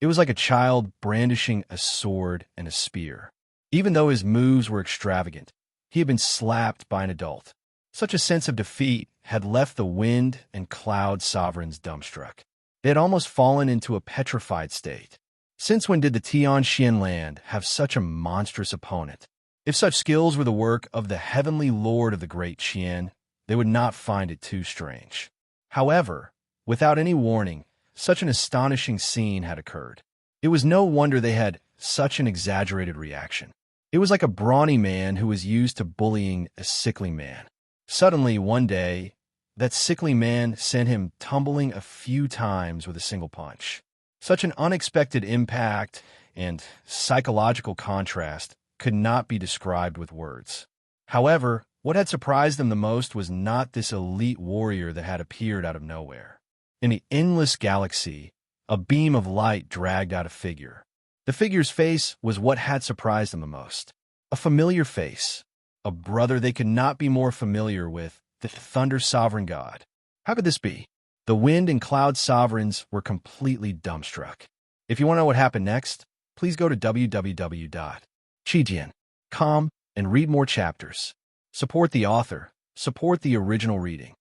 It was like a child brandishing a sword and a spear. Even though his moves were extravagant, he had been slapped by an adult. Such a sense of defeat had left the wind and cloud sovereigns dumbstruck. They had almost fallen into a petrified state. Since when did the Tianxian land have such a monstrous opponent? If such skills were the work of the heavenly lord of the great Qian, they would not find it too strange. However, without any warning, such an astonishing scene had occurred. It was no wonder they had such an exaggerated reaction. It was like a brawny man who was used to bullying a sickly man. Suddenly, one day, that sickly man sent him tumbling a few times with a single punch. Such an unexpected impact and psychological contrast could not be described with words. However, what had surprised them the most was not this elite warrior that had appeared out of nowhere. In the endless galaxy, a beam of light dragged out a figure. The figure's face was what had surprised them the most. A familiar face. A brother they could not be more familiar with, the Thunder Sovereign God. How could this be? The wind and cloud sovereigns were completely dumbstruck. If you want to know what happened next, please go to www.chijian.com and read more chapters. Support the author. Support the original reading.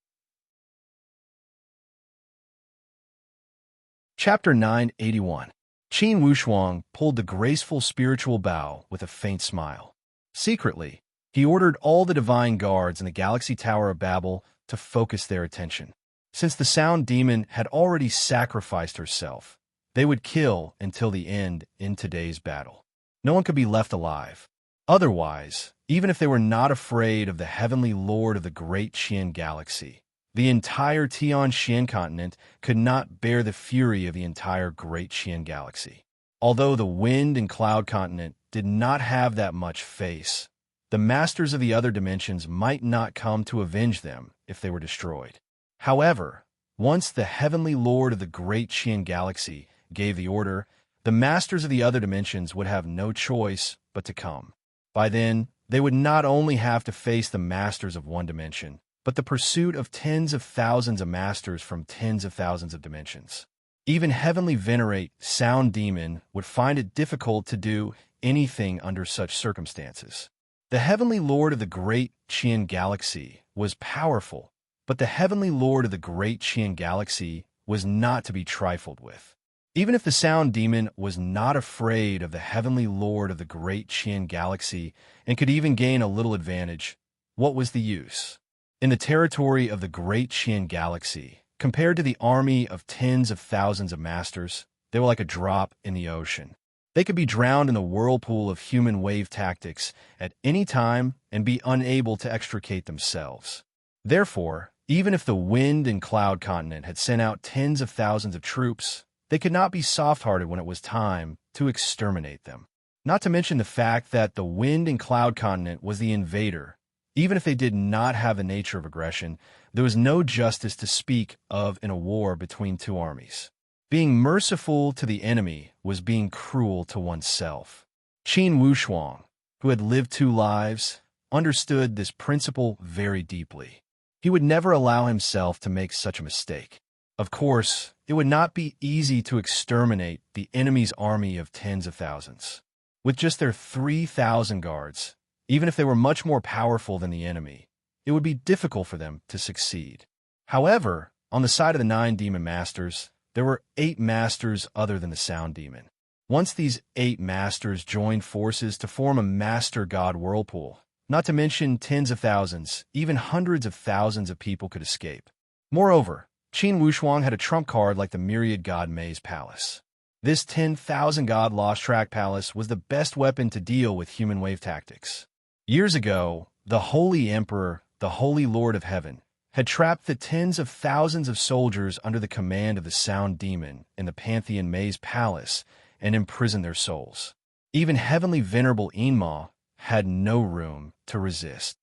Chapter 981. Qin Wushuang pulled the graceful spiritual bow with a faint smile. Secretly, he ordered all the divine guards in the Galaxy Tower of Babel to focus their attention. Since the sound demon had already sacrificed herself, they would kill until the end in today's battle. No one could be left alive. Otherwise, even if they were not afraid of the heavenly lord of the great Qian galaxy, the entire Tianxian continent could not bear the fury of the entire great Qian galaxy. Although the wind and cloud continent did not have that much face, the masters of the other dimensions might not come to avenge them if they were destroyed. However, once the heavenly lord of the great Qian galaxy gave the order, the masters of the other dimensions would have no choice but to come. By then, they would not only have to face the masters of one dimension, but the pursuit of tens of thousands of masters from tens of thousands of dimensions. Even heavenly venerate Sound Demon would find it difficult to do anything under such circumstances. The heavenly lord of the great Qian galaxy was powerful, but the heavenly lord of the great Qian galaxy was not to be trifled with. Even if the Sound Demon was not afraid of the heavenly lord of the great Qian galaxy and could even gain a little advantage, what was the use? In the territory of the great Qian galaxy, compared to the army of tens of thousands of masters, they were like a drop in the ocean. They could be drowned in the whirlpool of human wave tactics at any time and be unable to extricate themselves. Therefore, even if the wind and cloud continent had sent out tens of thousands of troops, they could not be soft-hearted when it was time to exterminate them. Not to mention the fact that the wind and cloud continent was the invader. Even if they did not have the nature of aggression, there was no justice to speak of in a war between two armies. Being merciful to the enemy was being cruel to oneself. Qin Wushuang, who had lived two lives, understood this principle very deeply. He would never allow himself to make such a mistake. Of course, it would not be easy to exterminate the enemy's army of tens of thousands. With just their 3,000 guards, even if they were much more powerful than the enemy, it would be difficult for them to succeed. However, on the side of the 9 demon masters, there were 8 masters other than the Sound Demon. Once these 8 masters joined forces to form a master god whirlpool, not to mention tens of thousands, even hundreds of thousands of people could escape. Moreover, Qin Wushuang had a trump card like the myriad god maze palace. This 10,000 god lost track palace was the best weapon to deal with human wave tactics. Years ago, the Holy Emperor, the Holy Lord of Heaven, had trapped the tens of thousands of soldiers under the command of the Sound Demon in the Pantheon Maze Palace and imprisoned their souls. Even heavenly venerable Enma had no room to resist.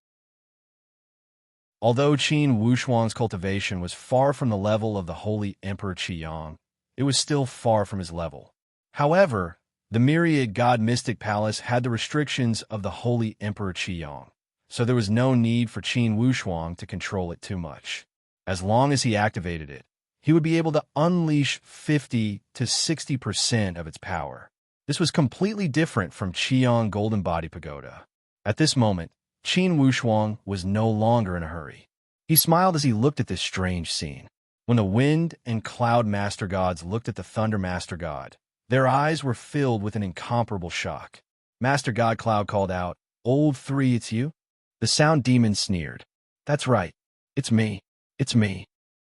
Although Qin Wushuang's cultivation was far from the level of the Holy Emperor Qiyang, it was still far from his level. However, the myriad god mystic palace had the restrictions of the Holy Emperor Qiyang, so there was no need for Qin Wushuang to control it too much. As long as he activated it, he would be able to unleash 50 to 60% of its power. This was completely different from Qiyang Golden Body Pagoda. At this moment, Qin Wushuang was no longer in a hurry. He smiled as he looked at this strange scene. When the Wind and Cloud Master Gods looked at the Thunder Master God, their eyes were filled with an incomparable shock. Master God Cloud called out, "Old 3, it's you?" The Sound Demon sneered. "That's right. It's me. It's me."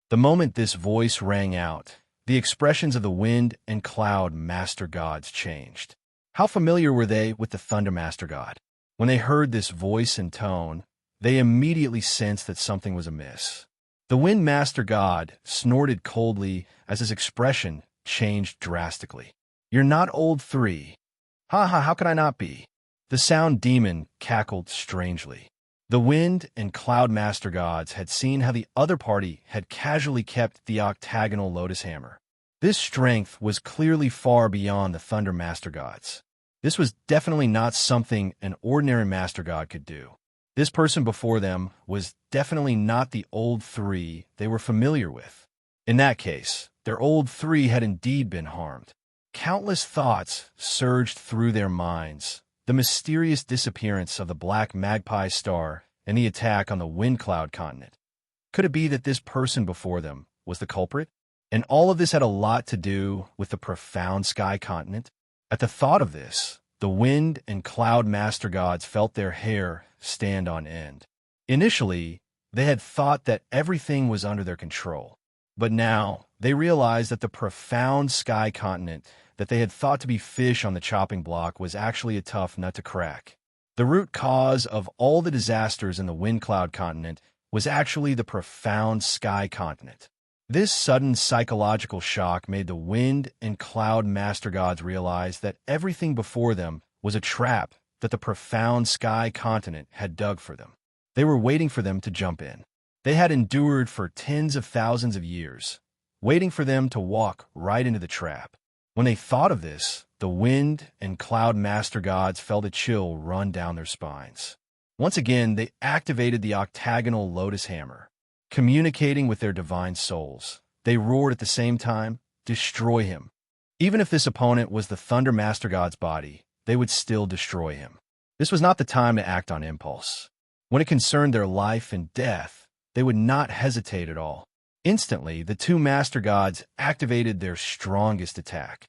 The moment this voice rang out, the expressions of the Wind and Cloud Master Gods changed. How familiar were they with the Thunder Master God? When they heard this voice and tone, they immediately sensed that something was amiss. The Wind Master God snorted coldly as his expression changed drastically. "You're not old 3. Ha ha, how could I not be?" The Sound Demon cackled strangely. The Wind and Cloud Master Gods had seen how the other party had casually kept the octagonal Lotus Hammer. This strength was clearly far beyond the Thunder Master Gods. This was definitely not something an ordinary Master God could do. This person before them was definitely not the old 3 they were familiar with. In that case, their old three had indeed been harmed. Countless thoughts surged through their minds. The mysterious disappearance of the Black Magpie star and the attack on the Wind Cloud continent. Could it be that this person before them was the culprit? And all of this had a lot to do with the profound sky continent? At the thought of this, the wind and cloud master gods felt their hair stand on end. Initially, they had thought that everything was under their control. But now, they realized that the profound sky continent that they had thought to be fish on the chopping block was actually a tough nut to crack. The root cause of all the disasters in the Wind Cloud continent was actually the profound sky continent. This sudden psychological shock made the wind and cloud master gods realize that everything before them was a trap that the profound sky continent had dug for them. They were waiting for them to jump in. They had endured for tens of thousands of years, waiting for them to walk right into the trap. When they thought of this, the wind and cloud master gods felt a chill run down their spines. Once again, they activated the octagonal lotus hammer. Communicating with their divine souls, they roared at the same time, "Destroy him." Even if this opponent was the Thunder Master God's body, they would still destroy him. This was not the time to act on impulse. When it concerned their life and death, they would not hesitate at all. Instantly, the two Master Gods activated their strongest attack.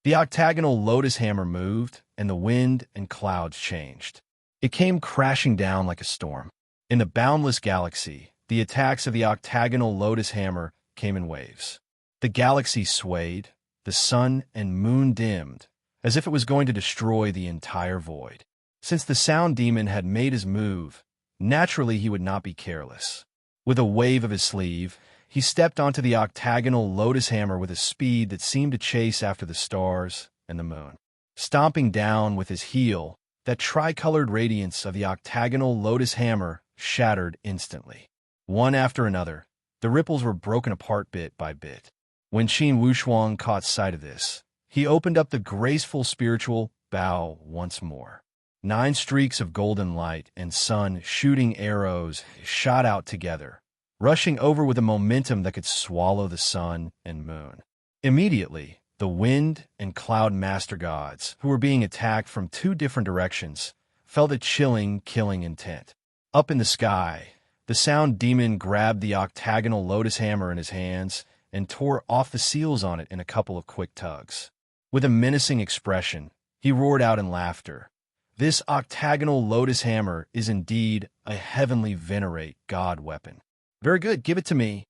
The octagonal lotus hammer moved, and the wind and clouds changed. It came crashing down like a storm. In the boundless galaxy, the attacks of the octagonal lotus hammer came in waves. The galaxy swayed, the sun and moon dimmed, as if it was going to destroy the entire void. Since the sound demon had made his move, naturally he would not be careless. With a wave of his sleeve, he stepped onto the octagonal lotus hammer with a speed that seemed to chase after the stars and the moon. Stomping down with his heel, that tricolored radiance of the octagonal lotus hammer shattered instantly. One after another, the ripples were broken apart bit by bit. When Qin Wushuang caught sight of this, he opened up the graceful spiritual bow once more. 9 streaks of golden light and sun shooting arrows shot out together, rushing over with a momentum that could swallow the sun and moon. Immediately, the wind and cloud master gods, who were being attacked from 2 different directions, felt a chilling, killing intent. Up in the sky, the sound demon grabbed the octagonal lotus hammer in his hands and tore off the seals on it in a couple of quick tugs. With a menacing expression, he roared out in laughter. This octagonal lotus hammer is indeed a heavenly venerate god weapon. Very good, give it to me.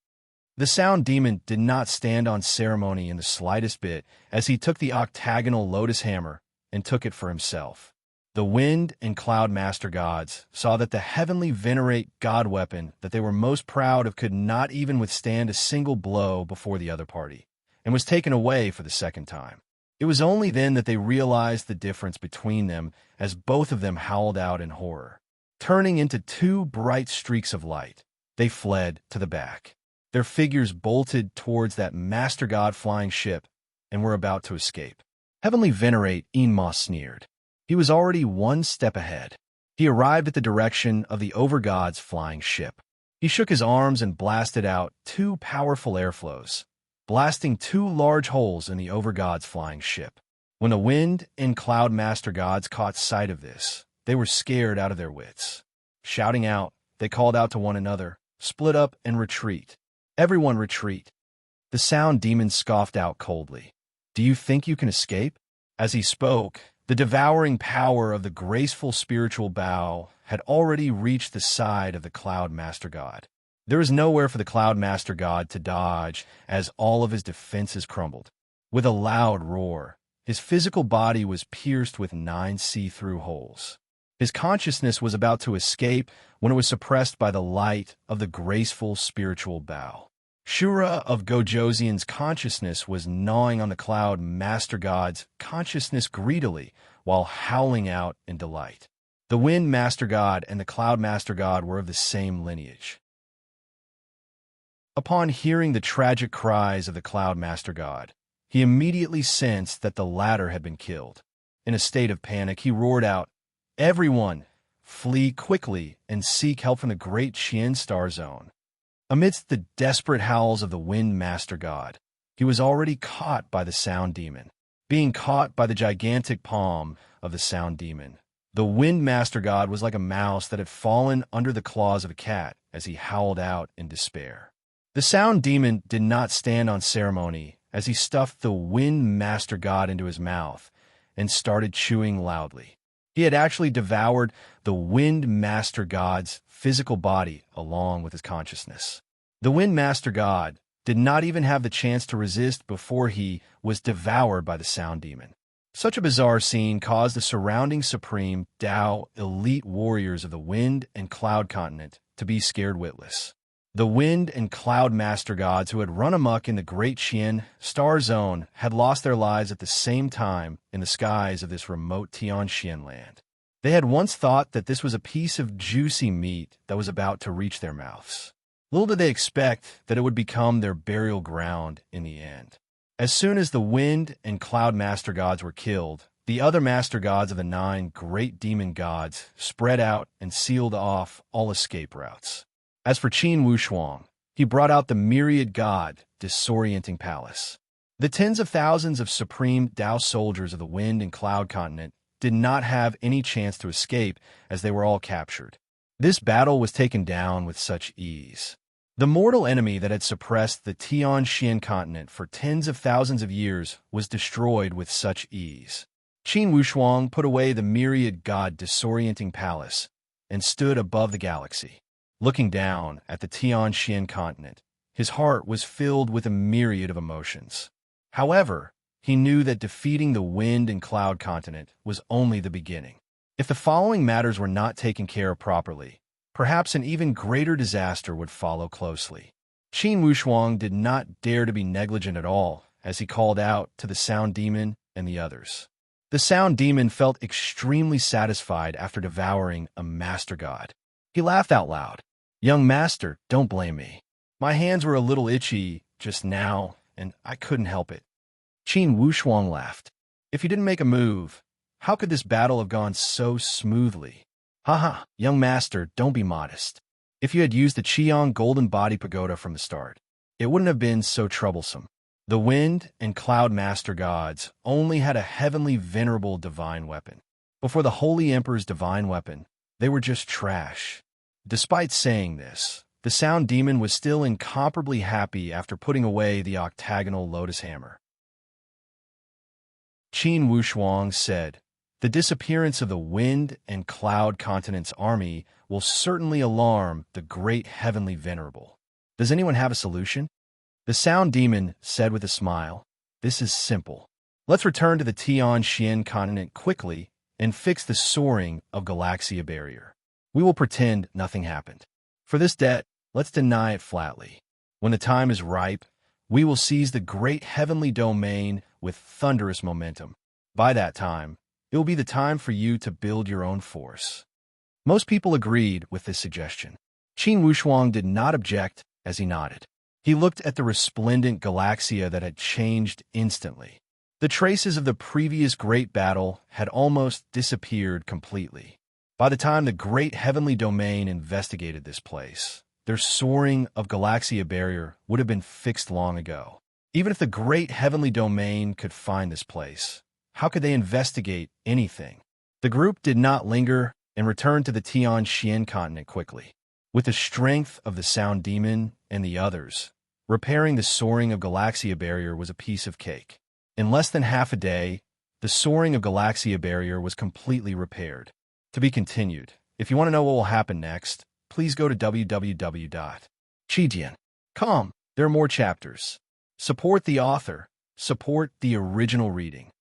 The sound demon did not stand on ceremony in the slightest bit as he took the octagonal lotus hammer and took it for himself. The wind and cloud master gods saw that the heavenly venerate god weapon that they were most proud of could not even withstand a single blow before the other party, and was taken away for the second time. It was only then that they realized the difference between them as both of them howled out in horror. Turning into 2 bright streaks of light, they fled to the back. Their figures bolted towards that master god flying ship and were about to escape. Heavenly venerate Enma sneered. He was already 1 step ahead. He arrived at the direction of the Overgod's flying ship. He shook his arms and blasted out 2 powerful airflows, blasting 2 large holes in the Overgod's flying ship. When the wind and cloud master gods caught sight of this, they were scared out of their wits. Shouting out, they called out to one another, "Split up and retreat. Everyone retreat." The sound demon scoffed out coldly. "Do you think you can escape?" As he spoke, the devouring power of the graceful spiritual bow had already reached the side of the Cloud Master God. There was nowhere for the Cloud Master God to dodge as all of his defenses crumbled. With a loud roar, his physical body was pierced with 9 see-through holes. His consciousness was about to escape when it was suppressed by the light of the graceful spiritual bow. Shura of Gojoseon's consciousness was gnawing on the Cloud Master God's consciousness greedily while howling out in delight. The Wind Master God and the Cloud Master God were of the same lineage. Upon hearing the tragic cries of the Cloud Master God, he immediately sensed that the latter had been killed. In a state of panic, he roared out, "Everyone, flee quickly and seek help from the Great Qian Star Zone." Amidst the desperate howls of the Wind Master God, he was already caught by the Sound Demon. Being caught by the gigantic palm of the Sound Demon, the Wind Master God was like a mouse that had fallen under the claws of a cat as he howled out in despair. The Sound Demon did not stand on ceremony as he stuffed the Wind Master God into his mouth and started chewing loudly. He had actually devoured the Wind Master God's physical body along with his consciousness. The Wind Master God did not even have the chance to resist before he was devoured by the Sound Demon. Such a bizarre scene caused the surrounding supreme Tao elite warriors of the Wind and Cloud continent to be scared witless. The Wind and Cloud Master Gods who had run amok in the Great Qian Star Zone had lost their lives at the same time in the skies of this remote Tianxian land. They had once thought that this was a piece of juicy meat that was about to reach their mouths. Little did they expect that it would become their burial ground in the end. As soon as the Wind and Cloud Master Gods were killed, the other Master Gods of the 9 great demon gods spread out and sealed off all escape routes. As for Qin Wushuang, he brought out the myriad god disorienting palace. The tens of thousands of supreme Tao soldiers of the Wind and Cloud continent did not have any chance to escape as they were all captured. This battle was taken down with such ease. The mortal enemy that had suppressed the Tianxian continent for tens of thousands of years was destroyed with such ease. Qin Wushuang put away the myriad god disorienting palace and stood above the galaxy. Looking down at the Tianxian continent, his heart was filled with a myriad of emotions. However, he knew that defeating the Wind and Cloud continent was only the beginning. If the following matters were not taken care of properly, perhaps an even greater disaster would follow closely. Qin Wushuang did not dare to be negligent at all as he called out to the Sound Demon and the others. The Sound Demon felt extremely satisfied after devouring a Master God. He laughed out loud. "Young Master, don't blame me. My hands were a little itchy just now, and I couldn't help it." Qin Wushuang laughed. "If you didn't make a move, how could this battle have gone so smoothly?" "Haha, young Master, don't be modest. If you had used the Qiang Golden Body Pagoda from the start, it wouldn't have been so troublesome. The Wind and Cloud Master Gods only had a heavenly venerable divine weapon. Before the Holy Emperor's divine weapon, they were just trash." Despite saying this, the Sound Demon was still incomparably happy after putting away the octagonal lotus hammer. Qin Wushuang said, "The disappearance of the Wind and Cloud continent's army will certainly alarm the great heavenly venerable. Does anyone have a solution?" The Sound Demon said with a smile, "This is simple. Let's return to the Tianxian continent quickly and fix the soaring of Galaxia barrier. We will pretend nothing happened. For this debt, let's deny it flatly. When the time is ripe, we will seize the great heavenly domain with thunderous momentum. By that time, it will be the time for you to build your own force." Most people agreed with this suggestion. Qin Wushuang did not object as he nodded. He looked at the resplendent Galaxia that had changed instantly. The traces of the previous great battle had almost disappeared completely. By the time the great heavenly domain investigated this place, their soaring of Galaxia barrier would have been fixed long ago. Even if the great heavenly domain could find this place, how could they investigate anything? The group did not linger and returned to the Tianxian continent quickly. With the strength of the Sound Demon and the others, repairing the soaring of Galaxia barrier was a piece of cake. In less than half a day, the soaring of Galaxia barrier was completely repaired. To be continued. If you want to know what will happen next, please go to www.chijian.com. There are more chapters. Support the author. Support the original reading.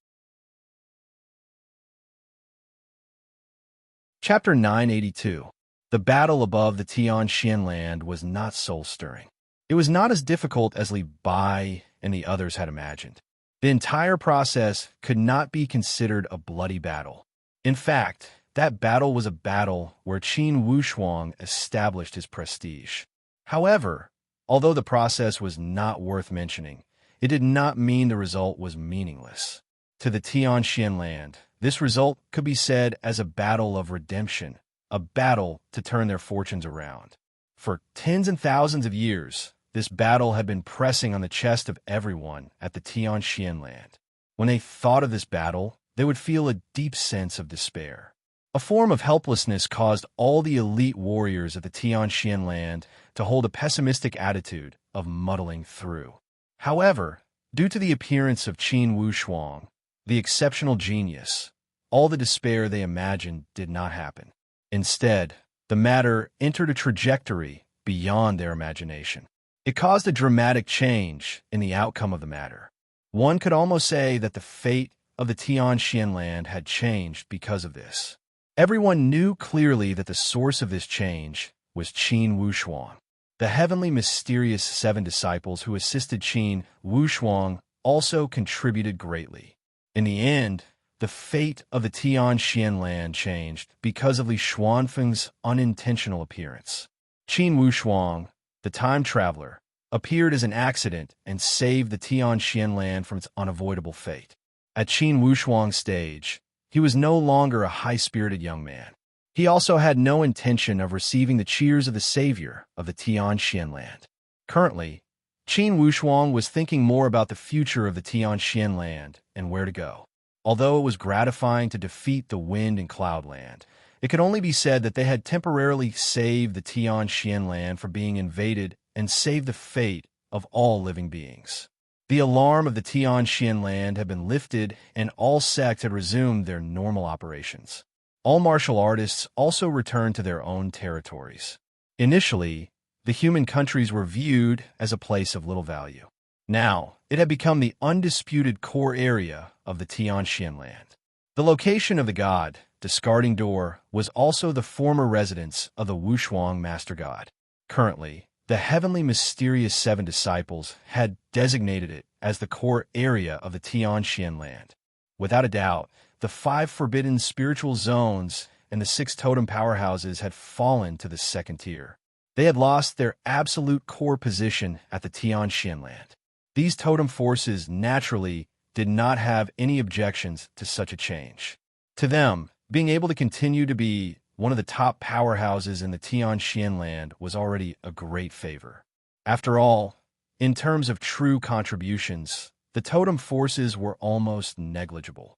Chapter 982. The battle above the Tianxian land was not soul-stirring. It was not as difficult as Li Bai and the others had imagined. The entire process could not be considered a bloody battle. In fact, that battle was a battle where Qin Wushuang established his prestige. However, although the process was not worth mentioning, it did not mean the result was meaningless. To the Tianxian land, this result could be said as a battle of redemption, a battle to turn their fortunes around. For tens and thousands of years, this battle had been pressing on the chest of everyone at the Tianxian land. When they thought of this battle, they would feel a deep sense of despair. A form of helplessness caused all the elite warriors of the Tianxian land to hold a pessimistic attitude of muddling through. However, due to the appearance of Qin Wushuang, the exceptional genius, all the despair they imagined did not happen. Instead, the matter entered a trajectory beyond their imagination. It caused a dramatic change in the outcome of the matter. One could almost say that the fate of the Tianxian land had changed because of this. Everyone knew clearly that the source of this change was Qin Wushuang. The heavenly mysterious 7 disciples who assisted Qin Wushuang also contributed greatly. In the end, the fate of the Tianxian land changed because of Li Xuanfeng's unintentional appearance. Qin Wushuang, the time traveler, appeared as an accident and saved the Tianxian land from its unavoidable fate. At Qin Wushuang's stage, he was no longer a high-spirited young man. He also had no intention of receiving the cheers of the savior of the Tianxian land. Currently, Qin Wushuang was thinking more about the future of the Tianxian land and where to go. Although it was gratifying to defeat the Wind and Cloud land, it could only be said that they had temporarily saved the Tianxian land from being invaded and saved the fate of all living beings. The alarm of the Tianxian land had been lifted and all sects had resumed their normal operations. All martial artists also returned to their own territories. Initially, the human countries were viewed as a place of little value. Now, it had become the undisputed core area of the Tianxian land. The location of the god, discarding door, was also the former residence of the Wushuang Master God. Currently, the heavenly mysterious 7 disciples had designated it as the core area of the Tianxian land. Without a doubt, the 5 forbidden spiritual zones and the 6 totem powerhouses had fallen to the second tier. They had lost their absolute core position at the Tianxian land. These totem forces naturally did not have any objections to such a change. To them, being able to continue to be one of the top powerhouses in the Tianxian land was already a great favor. After all, in terms of true contributions, the totem forces were almost negligible.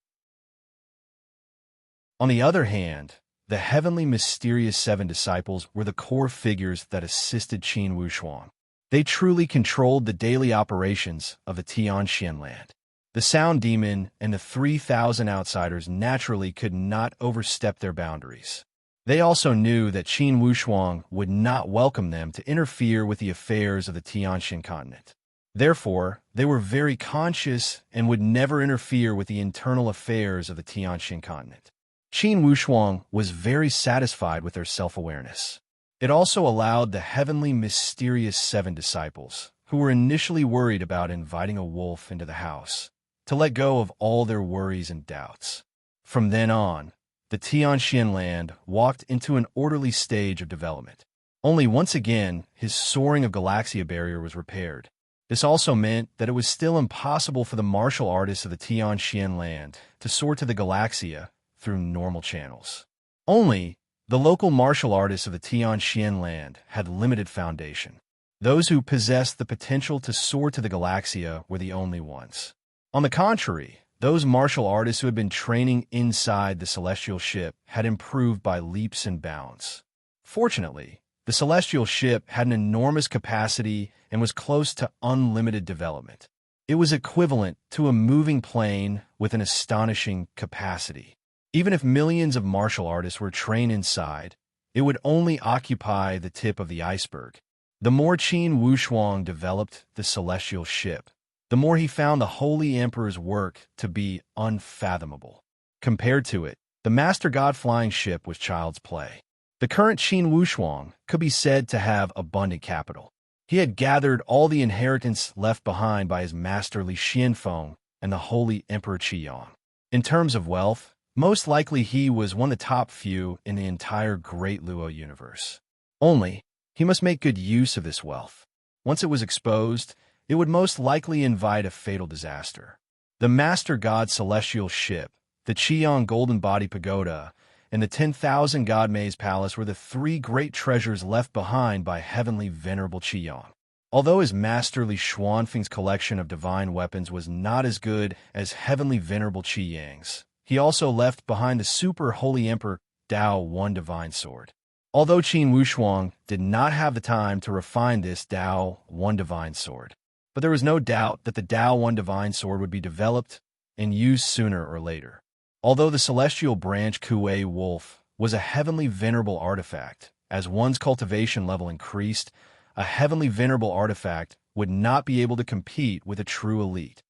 On the other hand, the heavenly mysterious 7 disciples were the core figures that assisted Qin Wushuang. They truly controlled the daily operations of the Tianxian land. The Sound Demon and the 3,000 outsiders naturally could not overstep their boundaries. They also knew that Qin Wushuang would not welcome them to interfere with the affairs of the Tianxian continent. Therefore, they were very conscious and would never interfere with the internal affairs of the Tianxian continent. Qin Wushuang was very satisfied with their self-awareness. It also allowed the heavenly mysterious 7 disciples, who were initially worried about inviting a wolf into the house, to let go of all their worries and doubts. From then on, the Tianxian land walked into an orderly stage of development. Only once again, his soaring of Galaxia barrier was repaired. This also meant that it was still impossible for the martial artists of the Tianxian land to soar to the Galaxia through normal channels. Only the local martial artists of the Tianxian land had limited foundation. Those who possessed the potential to soar to the Galaxia were the only ones. On the contrary, those martial artists who had been training inside the celestial ship had improved by leaps and bounds. Fortunately, the celestial ship had an enormous capacity and was close to unlimited development. It was equivalent to a moving plane with an astonishing capacity. Even if millions of martial artists were trained inside, it would only occupy the tip of the iceberg. The more Qin Wushuang developed the celestial ship, the more he found the Holy Emperor's work to be unfathomable. Compared to it, the Master God flying ship was child's play. The current Qin Wushuang could be said to have abundant capital. He had gathered all the inheritance left behind by his master Li Xianfeng and the Holy Emperor Qiyang. In terms of wealth, most likely he was one of the top few in the entire Great Luo universe. Only, he must make good use of this wealth. Once it was exposed, it would most likely invite a fatal disaster. The Master God's celestial ship, the Qiyang Golden Body Pagoda, and the 10,000 God Maze Palace were the three great treasures left behind by heavenly venerable Qiyang. Although his masterly Xuanfeng's collection of divine weapons was not as good as heavenly venerable Qiyang's, he also left behind the super holy Emperor Dao One Divine Sword. Although Qin Wushuang did not have the time to refine this Dao One Divine Sword, but there was no doubt that the Dao One Divine Sword would be developed and used sooner or later. Although the celestial branch Kuei Wolf was a heavenly venerable artifact, as one's cultivation level increased, a heavenly venerable artifact would not be able to compete with a true elite.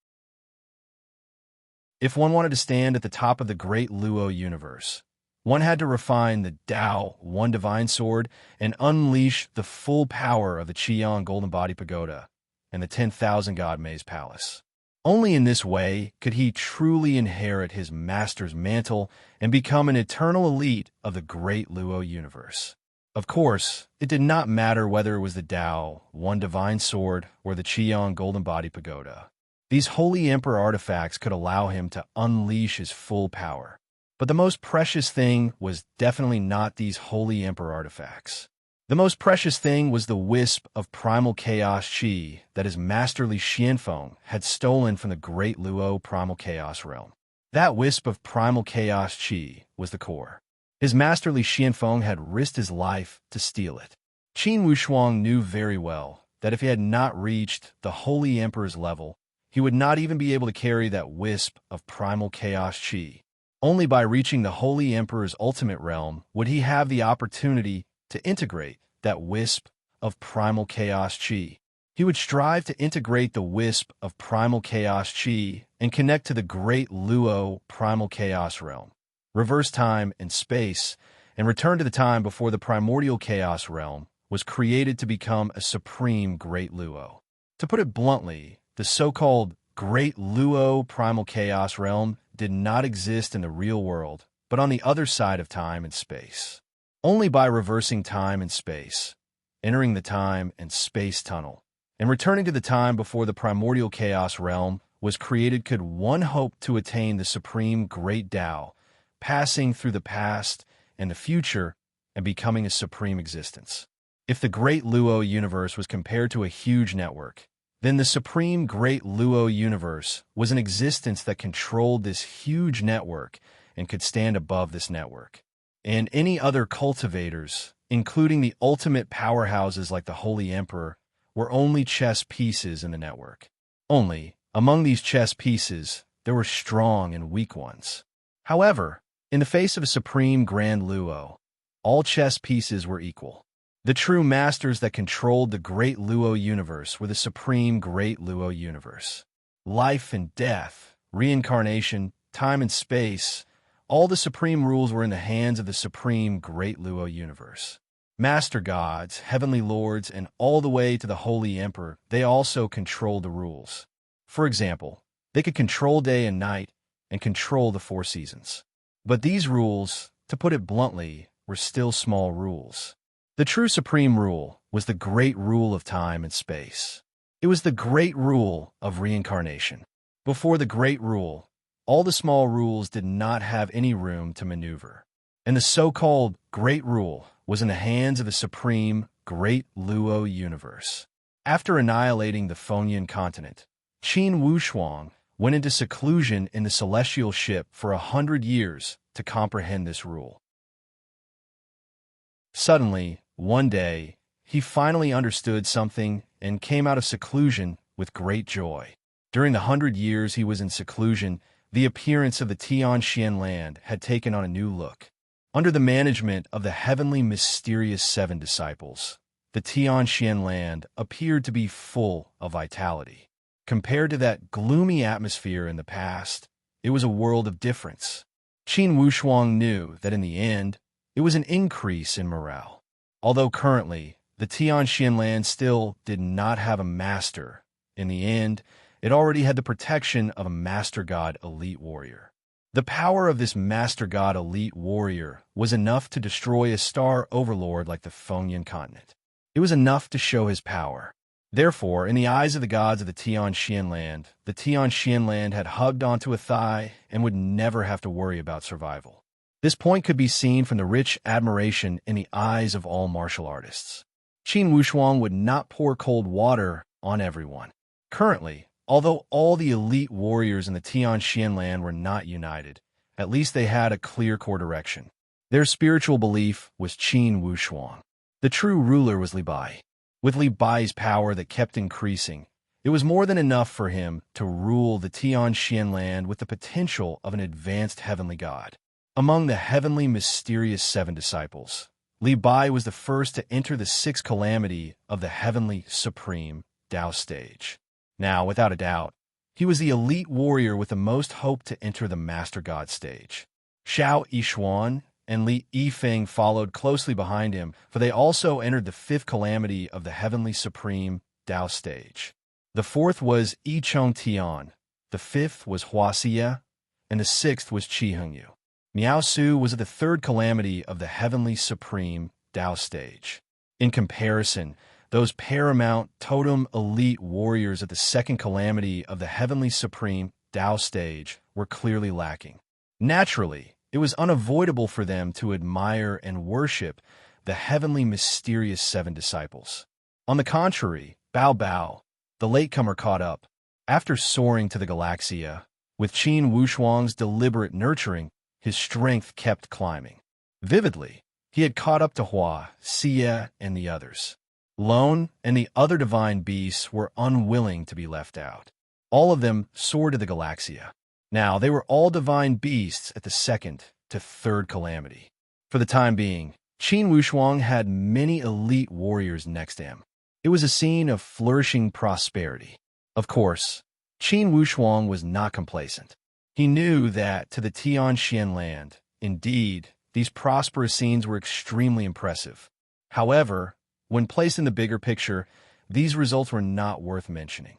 If one wanted to stand at the top of the great Luo universe, one had to refine the Dao One Divine Sword and unleash the full power of the Qiyang Golden Body Pagoda and the 10,000 God Maze Palace. Only in this way could he truly inherit his master's mantle and become an eternal elite of the great Luo universe. Of course, it did not matter whether it was the Dao One Divine Sword or the Qiyang Golden Body Pagoda. These holy emperor artifacts could allow him to unleash his full power. But the most precious thing was definitely not these holy emperor artifacts. The most precious thing was the wisp of primal chaos chi that his masterly Xianfeng had stolen from the great Luo primal chaos realm. That wisp of primal chaos chi was the core. His masterly Xianfeng had risked his life to steal it. Qin Wushuang knew very well that if he had not reached the holy emperor's level, he would not even be able to carry that wisp of primal chaos chi. Only by reaching the holy emperor's ultimate realm would he have the opportunity to integrate that wisp of primal chaos chi. He would strive to integrate the wisp of primal chaos chi and connect to the great Luo primal chaos realm, reverse time and space, and return to the time before the primordial chaos realm was created to become a supreme great Luo. To put it bluntly, the so-called great Luo primal chaos realm did not exist in the real world, but on the other side of time and space. Only by reversing time and space, entering the time and space tunnel, and returning to the time before the primordial chaos realm was created could one hope to attain the supreme great Tao, passing through the past and the future and becoming a supreme existence. If the great Luo universe was compared to a huge network, then the supreme great Luo universe was an existence that controlled this huge network and could stand above this network. And any other cultivators, including the ultimate powerhouses like the Holy Emperor, were only chess pieces in the network. Only, among these chess pieces, there were strong and weak ones. However, in the face of a supreme grand Luo, all chess pieces were equal. The true masters that controlled the great Luo universe were the supreme great Luo universe. Life and death, reincarnation, time and space, all the supreme rules were in the hands of the supreme great Luo universe. Master gods, heavenly lords, and all the way to the Holy Emperor, they also controlled the rules. For example, they could control day and night and control the four seasons. But these rules, to put it bluntly, were still small rules. The true supreme rule was the great rule of time and space. It was the great rule of reincarnation. Before the great rule, all the small rules did not have any room to maneuver. And the so-called great rule was in the hands of the supreme great Luo universe. After annihilating the Fengyan continent, Qin Wushuang went into seclusion in the celestial ship for 100 years to comprehend this rule. Suddenly, one day, he finally understood something and came out of seclusion with great joy. During the 100 years he was in seclusion, the appearance of the Tianxian land had taken on a new look. Under the management of the heavenly mysterious 7 disciples, the Tianxian land appeared to be full of vitality. Compared to that gloomy atmosphere in the past, it was a world of difference. Qin Wushuang knew that in the end, it was an increase in morale. Although currently, the Tianxian land still did not have a master, in the end, it already had the protection of a Master God elite warrior. The power of this Master God elite warrior was enough to destroy a star overlord like the Fengyan continent. It was enough to show his power. Therefore, in the eyes of the gods of the Tianxian land had hugged onto a thigh and would never have to worry about survival. This point could be seen from the rich admiration in the eyes of all martial artists. Qin Wushuang would not pour cold water on everyone. Currently, although all the elite warriors in the Tianxian land were not united, at least they had a clear core direction. Their spiritual belief was Qin Wushuang. The true ruler was Li Bai. With Li Bai's power that kept increasing, it was more than enough for him to rule the Tianxian land with the potential of an advanced heavenly god. Among the heavenly mysterious 7 disciples, Li Bai was the first to enter the 6th calamity of the heavenly supreme Tao stage. Now, without a doubt, he was the elite warrior with the most hope to enter the Master God stage. Xiao Yishuan and Li Yifeng followed closely behind him, for they also entered the 5th calamity of the heavenly supreme Tao stage. The 4th was Yi Chong Tian, the 5th was Hua Xie, and the 6th was Qi Hengyu. Miao Su was at the 3rd calamity of the heavenly supreme Tao stage. In comparison, those paramount totem elite warriors at the 2nd calamity of the heavenly supreme Tao stage were clearly lacking. Naturally, it was unavoidable for them to admire and worship the heavenly mysterious 7 disciples. On the contrary, Bao Bao, the latecomer, caught up. After soaring to the Galaxia, with Qin Wushuang's deliberate nurturing, his strength kept climbing. Vividly, he had caught up to Hua, Xie, and the others. Lone and the other divine beasts were unwilling to be left out. All of them soared to the Galaxia. Now, they were all divine beasts at the 2nd to 3rd calamity. For the time being, Qin Wushuang had many elite warriors next to him. It was a scene of flourishing prosperity. Of course, Qin Wushuang was not complacent. He knew that to the Tianxian land, indeed, these prosperous scenes were extremely impressive. However, when placed in the bigger picture, these results were not worth mentioning.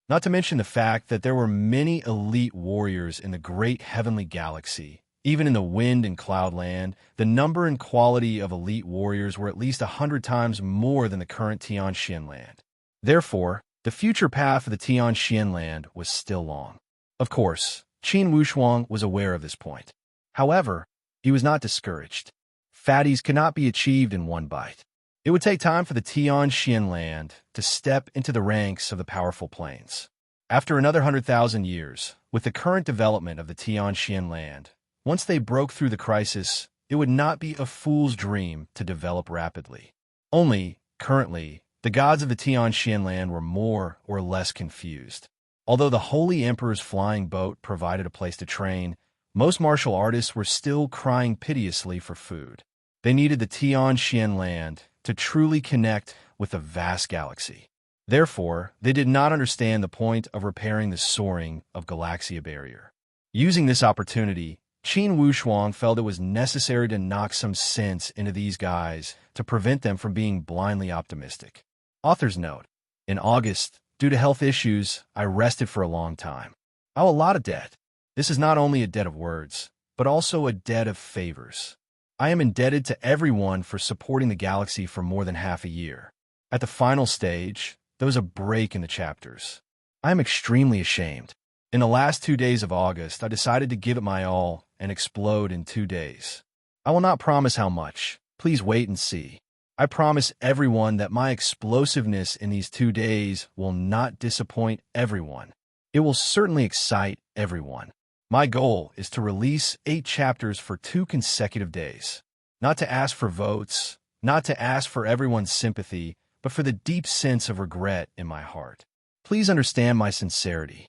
Not to mention the fact that there were many elite warriors in the great heavenly galaxy. Even in the wind and cloud land, the number and quality of elite warriors were at least 100 times more than the current Tianxian land. Therefore, the future path of the Tianxian land was still long. Of course, Qin Wushuang was aware of this point. However, he was not discouraged. Fatties could not be achieved in one bite. It would take time for the Tianxian land to step into the ranks of the powerful plains. After another 100,000 years, with the current development of the Tianxian land, once they broke through the crisis, it would not be a fool's dream to develop rapidly. Only, currently, the gods of the Tianxian land were more or less confused. Although the Holy Emperor's flying boat provided a place to train, most martial artists were still crying piteously for food. They needed the Tianxian land to truly connect with the vast galaxy. Therefore, they did not understand the point of repairing the soaring of Galaxia barrier. Using this opportunity, Qin Wushuang felt it was necessary to knock some sense into these guys to prevent them from being blindly optimistic. Author's note: in August, due to health issues, I rested for a long time. I owe a lot of debt. This is not only a debt of words, but also a debt of favors. I am indebted to everyone for supporting the galaxy for more than half a year. At the final stage, there was a break in the chapters. I am extremely ashamed. In the last 2 days of August, I decided to give it my all and explode in 2 days. I will not promise how much. Please wait and see. I promise everyone that my explosiveness in these 2 days will not disappoint everyone. It will certainly excite everyone. My goal is to release 8 chapters for 2 consecutive days. Not to ask for votes, not to ask for everyone's sympathy, but for the deep sense of regret in my heart. Please understand my sincerity.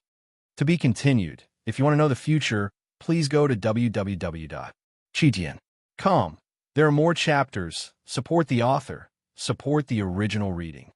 To be continued. If you want to know the future, please go to www.chijian.com. There are more chapters. Support the author. Support the original reading.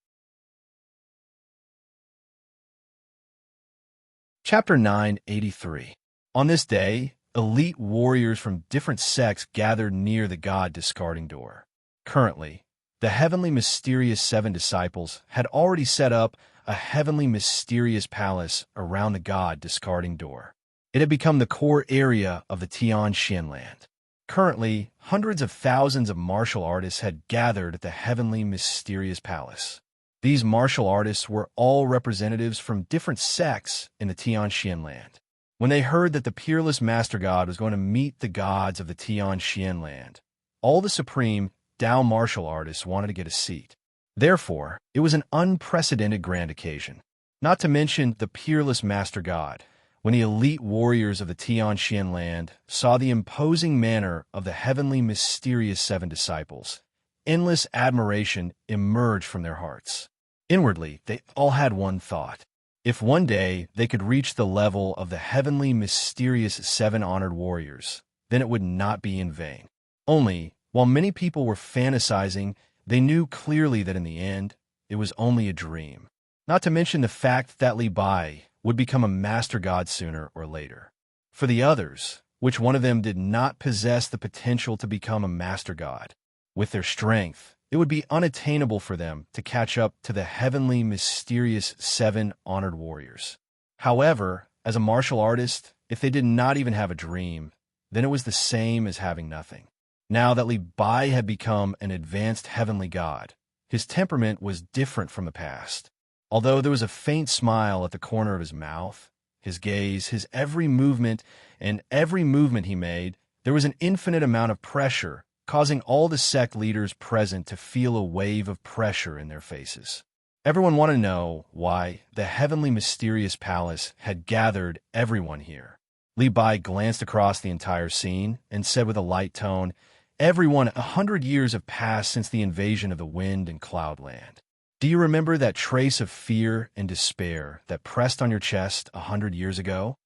Chapter 983. On this day, elite warriors from different sects gathered near the god discarding door. Currently, the heavenly mysterious 7 disciples had already set up a heavenly mysterious palace around the god discarding door. It had become the core area of the Tianxian land. Currently, hundreds of thousands of martial artists had gathered at the heavenly mysterious palace. These martial artists were all representatives from different sects in the Tianxian land. When they heard that the peerless Master God was going to meet the gods of the Tian land, all the supreme Dao martial artists wanted to get a seat. Therefore, it was an unprecedented grand occasion. Not to mention the peerless Master God, when the elite warriors of the Tian land saw the imposing manner of the heavenly mysterious seven disciples, endless admiration emerged from their hearts. Inwardly, they all had one thought. If one day they could reach the level of the heavenly mysterious seven honored warriors, then it would not be in vain. Only, while many people were fantasizing, they knew clearly that in the end, it was only a dream. Not to mention the fact that Li Bai would become a master god sooner or later. For the others, which one of them did not possess the potential to become a master god? With their strength, it would be unattainable for them to catch up to the heavenly, mysterious seven honored warriors. However, as a martial artist, if they did not even have a dream, then it was the same as having nothing. Now that Li Bai had become an advanced heavenly god, his temperament was different from the past. Although there was a faint smile at the corner of his mouth, his gaze, his every movement, and every movement he made, there was an infinite amount of pressure, causing all the sect leaders present to feel a wave of pressure in their faces. Everyone wanted to know why the heavenly mysterious palace had gathered everyone here. Li Bai glanced across the entire scene and said with a light tone, "Everyone, 100 years have passed since the invasion of the wind and cloud land. Do you remember that trace of fear and despair that pressed on your chest 100 years ago?"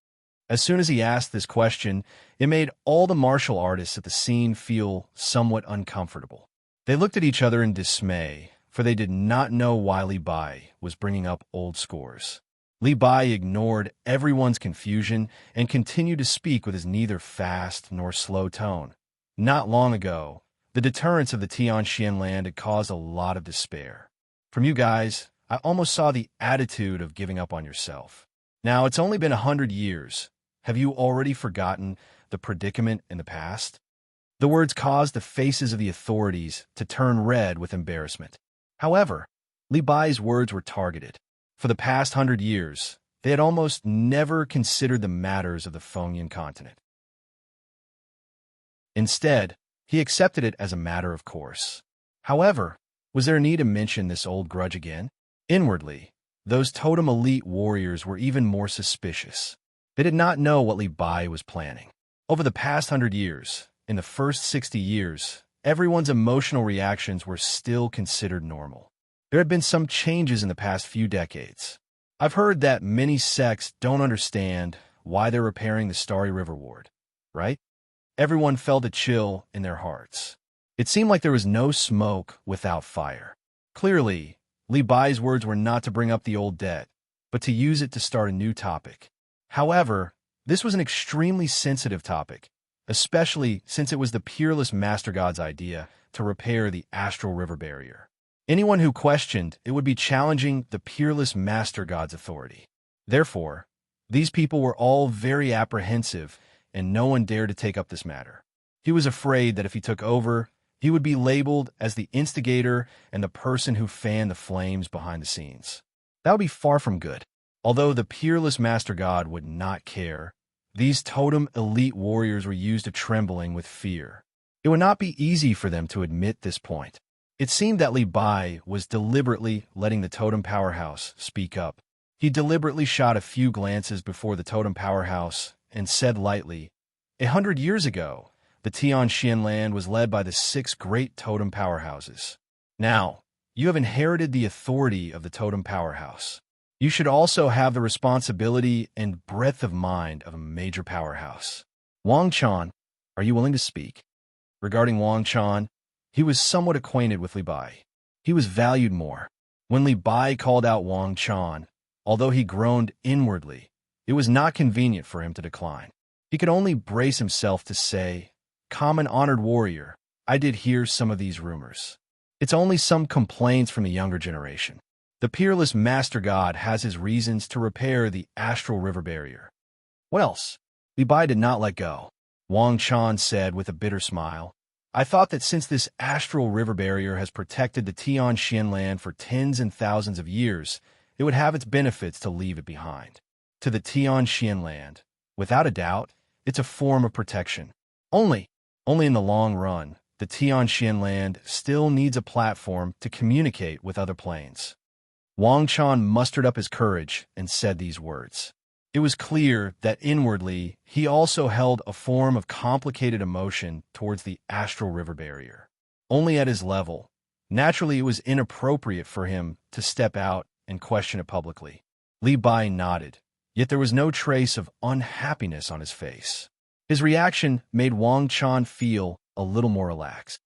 As soon as he asked this question, it made all the martial artists at the scene feel somewhat uncomfortable. They looked at each other in dismay, for they did not know why Li Bai was bringing up old scores. Li Bai ignored everyone's confusion and continued to speak with his neither fast nor slow tone. Not long ago, the deterrence of the Tian land had caused a lot of despair. From you guys, I almost saw the attitude of giving up on yourself. Now, it's only been 100 years. Have you already forgotten the predicament in the past? The words caused the faces of the authorities to turn red with embarrassment. However, Li Bai's words were targeted. For the past 100 years, they had almost never considered the matters of the Fengyan continent. Instead, he accepted it as a matter of course. However, was there a need to mention this old grudge again? Inwardly, those totem elite warriors were even more suspicious. They did not know what Li Bai was planning. Over the past 100 years, in the first 60 years, everyone's emotional reactions were still considered normal. There had been some changes in the past few decades. I've heard that many sects don't understand why they're repairing the Starry River Ward, right? Everyone felt a chill in their hearts. It seemed like there was no smoke without fire. Clearly, Li Bai's words were not to bring up the old debt, but to use it to start a new topic. However, this was an extremely sensitive topic, especially since it was the peerless Master God's idea to repair the astral river barrier. Anyone who questioned it would be challenging the peerless Master God's authority. Therefore, these people were all very apprehensive, and no one dared to take up this matter. He was afraid that if he took over, he would be labeled as the instigator and the person who fanned the flames behind the scenes. That would be far from good. Although the peerless Master God would not care, these totem elite warriors were used to trembling with fear. It would not be easy for them to admit this point. It seemed that Li Bai was deliberately letting the totem powerhouse speak up. He deliberately shot a few glances before the totem powerhouse and said lightly, 100 years ago, the Tian land was led by the 6 great totem powerhouses. Now, you have inherited the authority of the totem powerhouse. You should also have the responsibility and breadth of mind of a major powerhouse. Wang Chan, are you willing to speak? Regarding Wang Chan, he was somewhat acquainted with Li Bai. He was valued more. When Li Bai called out Wang Chan, although he groaned inwardly, it was not convenient for him to decline. He could only brace himself to say, "Common honored warrior, I did hear some of these rumors. It's only some complaints from the younger generation. The peerless Master God has his reasons to repair the astral river barrier." What else? Li Bai did not let go. Wang Chan said with a bitter smile, "I thought that since this astral river barrier has protected the Tian land for tens and thousands of years, it would have its benefits to leave it behind. To the Tian land, Without a doubt, it's a form of protection. Only, only in the long run, the Tianxian land still needs a platform to communicate with other planes. Wang Chan mustered up his courage and said these words. It was clear that inwardly he also held a form of complicated emotion towards the astral river barrier. Only at his level, naturally it was inappropriate for him to step out and question it publicly. Li Bai nodded, yet there was no trace of unhappiness on his face. His reaction made Wang Chan feel a little more relaxed.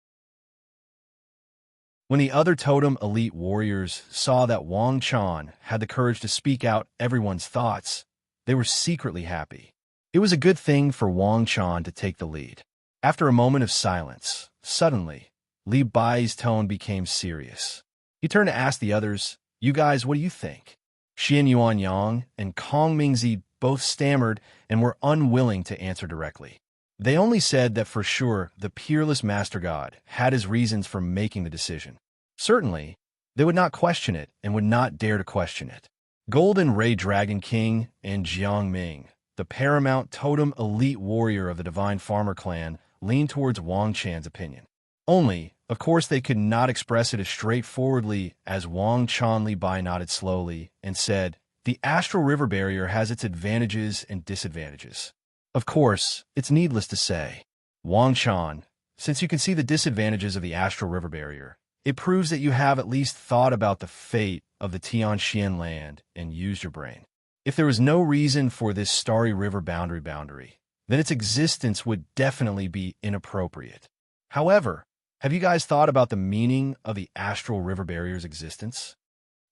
When the other totem elite warriors saw that Wang Chan had the courage to speak out everyone's thoughts, they were secretly happy. It was a good thing for Wang Chan to take the lead. After a moment of silence, suddenly, Li Bai's tone became serious. He turned to ask the others, "You guys, what do you think?" Xian Yuanyang and Kong Mingzi both stammered and were unwilling to answer directly. They only said that for sure the peerless Master God had his reasons for making the decision. Certainly, they would not question it and would not dare to question it. Golden Ray Dragon King and Jiang Ming, the paramount totem elite warrior of the Divine Farmer clan, leaned towards Wang Chan's opinion. Only, of course, they could not express it as straightforwardly as Wang Chan. Li Bai nodded slowly and said, "The astral river barrier has its advantages and disadvantages. Of course, it's needless to say, Wang Chan, since you can see the disadvantages of the astral river barrier, it proves that you have at least thought about the fate of the Tianxian land and used your brain. If there was no reason for this starry river boundary, then its existence would definitely be inappropriate. However, have you guys thought about the meaning of the astral river barrier's existence?"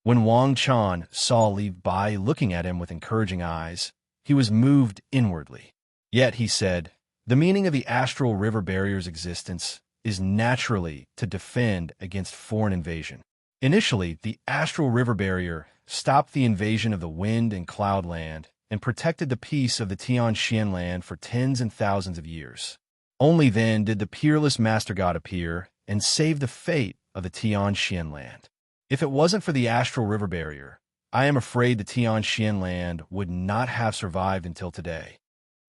When Wang Chan saw Li Bai looking at him with encouraging eyes, he was moved inwardly. Yet, he said, the meaning of the astral river barrier's existence is naturally to defend against foreign invasion. Initially, the astral river barrier stopped the invasion of the wind and cloud land and protected the peace of the Tianxian land for tens and thousands of years. Only then did the peerless Master God appear and save the fate of the Tianxian land. If it wasn't for the astral river barrier, I am afraid the Tianxian land would not have survived until today.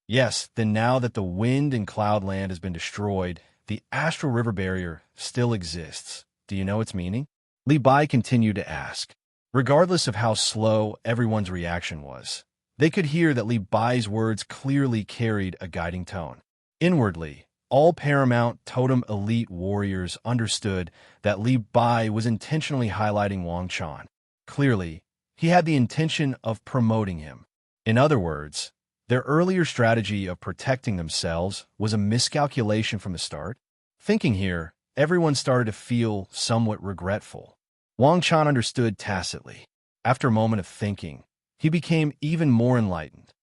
Yes, then now that the wind and cloud land has been destroyed, the astral river barrier still exists. Do you know its meaning? Li Bai continued to ask. Regardless of how slow everyone's reaction was, they could hear that Li Bai's words clearly carried a guiding tone. Inwardly, all paramount totem elite warriors understood that Li Bai was intentionally highlighting Wang Chan. Clearly, he had the intention of promoting him. In other words, their earlier strategy of protecting themselves was a miscalculation from the start. Thinking here, everyone started to feel somewhat regretful. Wang Chan understood tacitly. After a moment of thinking, he became even more enlightened.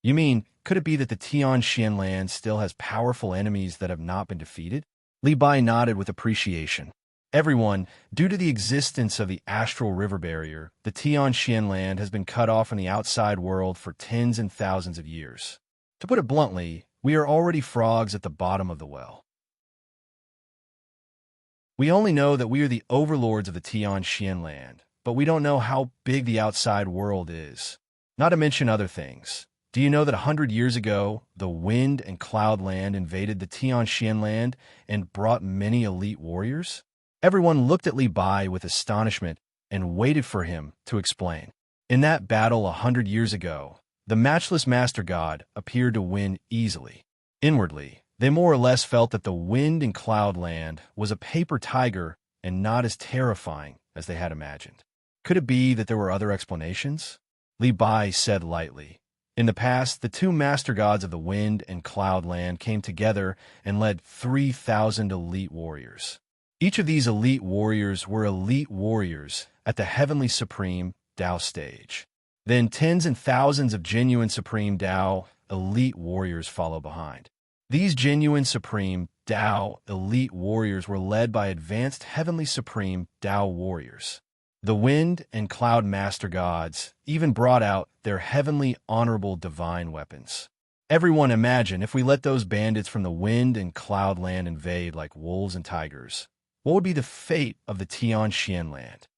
You mean, could it be that the Tianxian land still has powerful enemies that have not been defeated? Li Bai nodded with appreciation. Everyone, due to the existence of the astral river barrier, the Tianxian land has been cut off from the outside world for tens and thousands of years. To put it bluntly, we are already frogs at the bottom of the well. We only know that we are the overlords of the Tianxian land, but we don't know how big the outside world is. Not to mention other things. Do you know that 100 years ago, the wind and cloud land invaded the Tianxian land and brought many elite warriors? Everyone looked at Li Bai with astonishment and waited for him to explain. In that battle 100 years ago, the matchless Master God appeared to win easily. Inwardly, they more or less felt that the wind and cloud land was a paper tiger and not as terrifying as they had imagined. Could it be that there were other explanations? Li Bai said lightly. In the past, the two master gods of the wind and cloud land came together and led 3,000 elite warriors. Each of these elite warriors were elite warriors at the heavenly supreme Tao stage. Then tens and thousands of genuine supreme Tao elite warriors follow behind. These genuine supreme Tao elite warriors were led by advanced heavenly supreme Tao warriors. The wind and cloud master gods even brought out their heavenly honorable divine weapons. Everyone imagine if we let those bandits from the wind and cloud land invade like wolves and tigers, what would be the fate of the Tianxian land?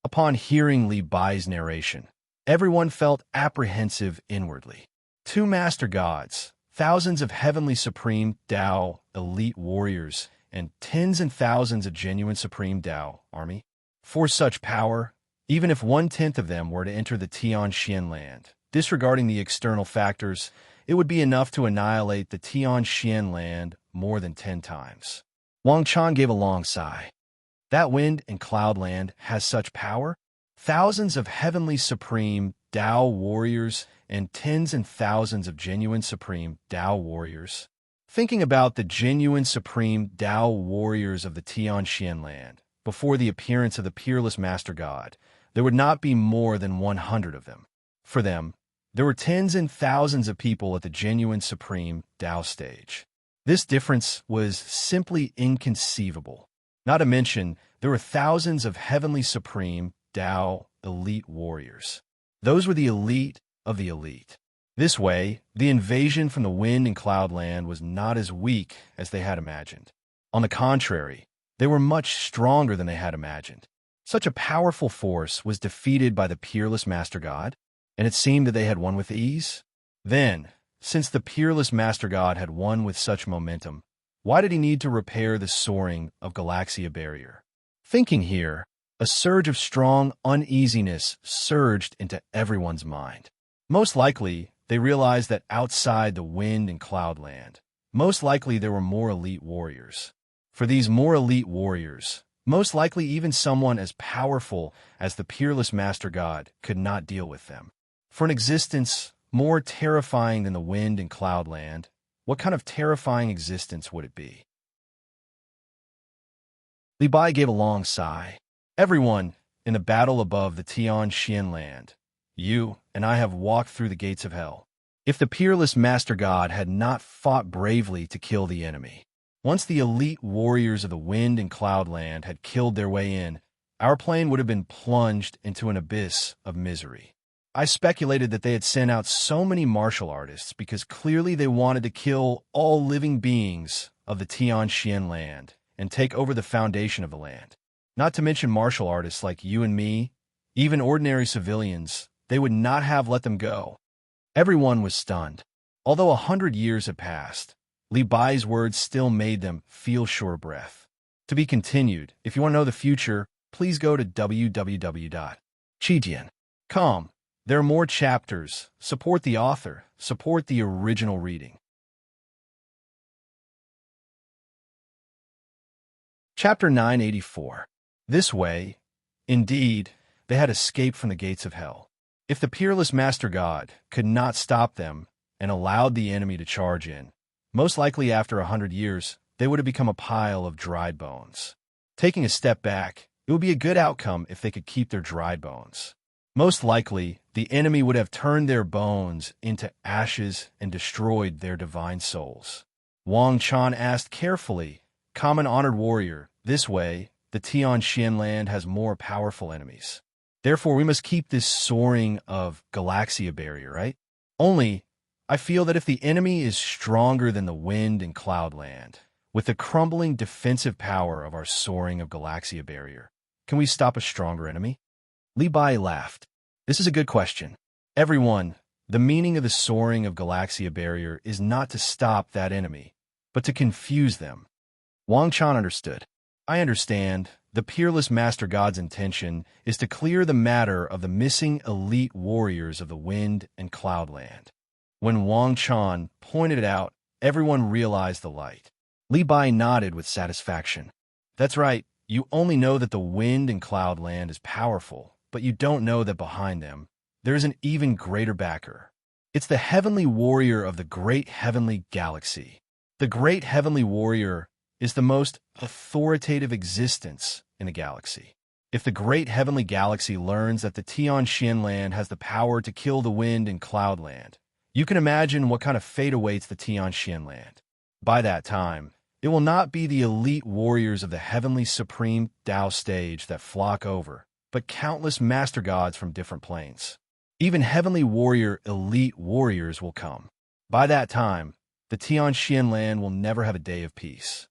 Upon hearing Li Bai's narration, everyone felt apprehensive inwardly. Two master gods, thousands of heavenly supreme Tao elite warriors, and tens and thousands of genuine supreme Tao army. For such power, even if 1/10 of them were to enter the Tianxian land, disregarding the external factors, it would be enough to annihilate the Tianxian land more than 10 times. Wang Chan gave a long sigh. That wind and cloud land has such power? Thousands of heavenly supreme Tao warriors and tens and thousands of genuine supreme Tao warriors. Thinking about the genuine supreme Tao warriors of the Tianxian land, before the appearance of the peerless Master God, there would not be more than 100 of them. For them, there were tens and thousands of people at the genuine supreme Tao stage. This difference was simply inconceivable. Not to mention, there were thousands of heavenly supreme Tao elite warriors. Those were the elite of the elite. This way, the invasion from the wind and cloud land was not as weak as they had imagined. On the contrary, they were much stronger than they had imagined. Such a powerful force was defeated by the peerless Master God, and it seemed that they had won with ease. Then, since the peerless Master God had won with such momentum, why did he need to repair the soaring of Galaxia barrier? Thinking here, a surge of strong uneasiness surged into everyone's mind. Most likely, they realized that outside the wind and cloud land, most likely there were more elite warriors. For these more elite warriors, most likely even someone as powerful as the peerless Master God could not deal with them. For an existence more terrifying than the wind and cloud land, what kind of terrifying existence would it be? Li Bai gave a long sigh. Everyone, in the battle above the Tianxian land, you and I have walked through the gates of hell. If the peerless Master God had not fought bravely to kill the enemy, once the elite warriors of the wind and cloud land had killed their way in, our plane would have been plunged into an abyss of misery. I speculated that they had sent out so many martial artists because clearly they wanted to kill all living beings of the Tianxian land and take over the foundation of the land. Not to mention martial artists like you and me, even ordinary civilians, they would not have let them go. Everyone was stunned. Although 100 years had passed, Li Bai's words still made them feel short of breath. To be continued. If you want to know the future, please go to www.chijian.com. There are more chapters. Support the author. Support the original reading. Chapter 984. This way, indeed, they had escaped from the gates of hell. If the peerless Master God could not stop them and allowed the enemy to charge in, most likely after 100 years, they would have become a pile of dried bones. Taking a step back, it would be a good outcome if they could keep their dried bones. Most likely, the enemy would have turned their bones into ashes and destroyed their divine souls. Wang Chan asked carefully, "Common honored warrior, this way, the Tianxian land has more powerful enemies. Therefore, we must keep this soaring of Galaxia barrier, right? Only, I feel that if the enemy is stronger than the wind and cloud land, with the crumbling defensive power of our soaring of Galaxia barrier, can we stop a stronger enemy?" Li Bai laughed. This is a good question. Everyone, the meaning of the soaring of Galaxia barrier is not to stop that enemy, but to confuse them. Wang Chan understood. I understand. The peerless Master God's intention is to clear the matter of the missing elite warriors of the wind and cloud land. When Wang Chan pointed it out, everyone realized the light. Li Bai nodded with satisfaction. That's right. You only know that the wind and cloud land is powerful, but you don't know that behind them, there is an even greater backer. It's the heavenly warrior of the great heavenly galaxy. The great heavenly warrior is the most authoritative existence in the galaxy. If the great heavenly galaxy learns that the Tianxian land has the power to kill the wind and cloud land, you can imagine what kind of fate awaits the Tianxian land. By that time, it will not be the elite warriors of the heavenly supreme Tao stage that flock over, but countless master gods from different planes. Even heavenly warrior elite warriors will come. By that time, the Tianxian land will never have a day of peace.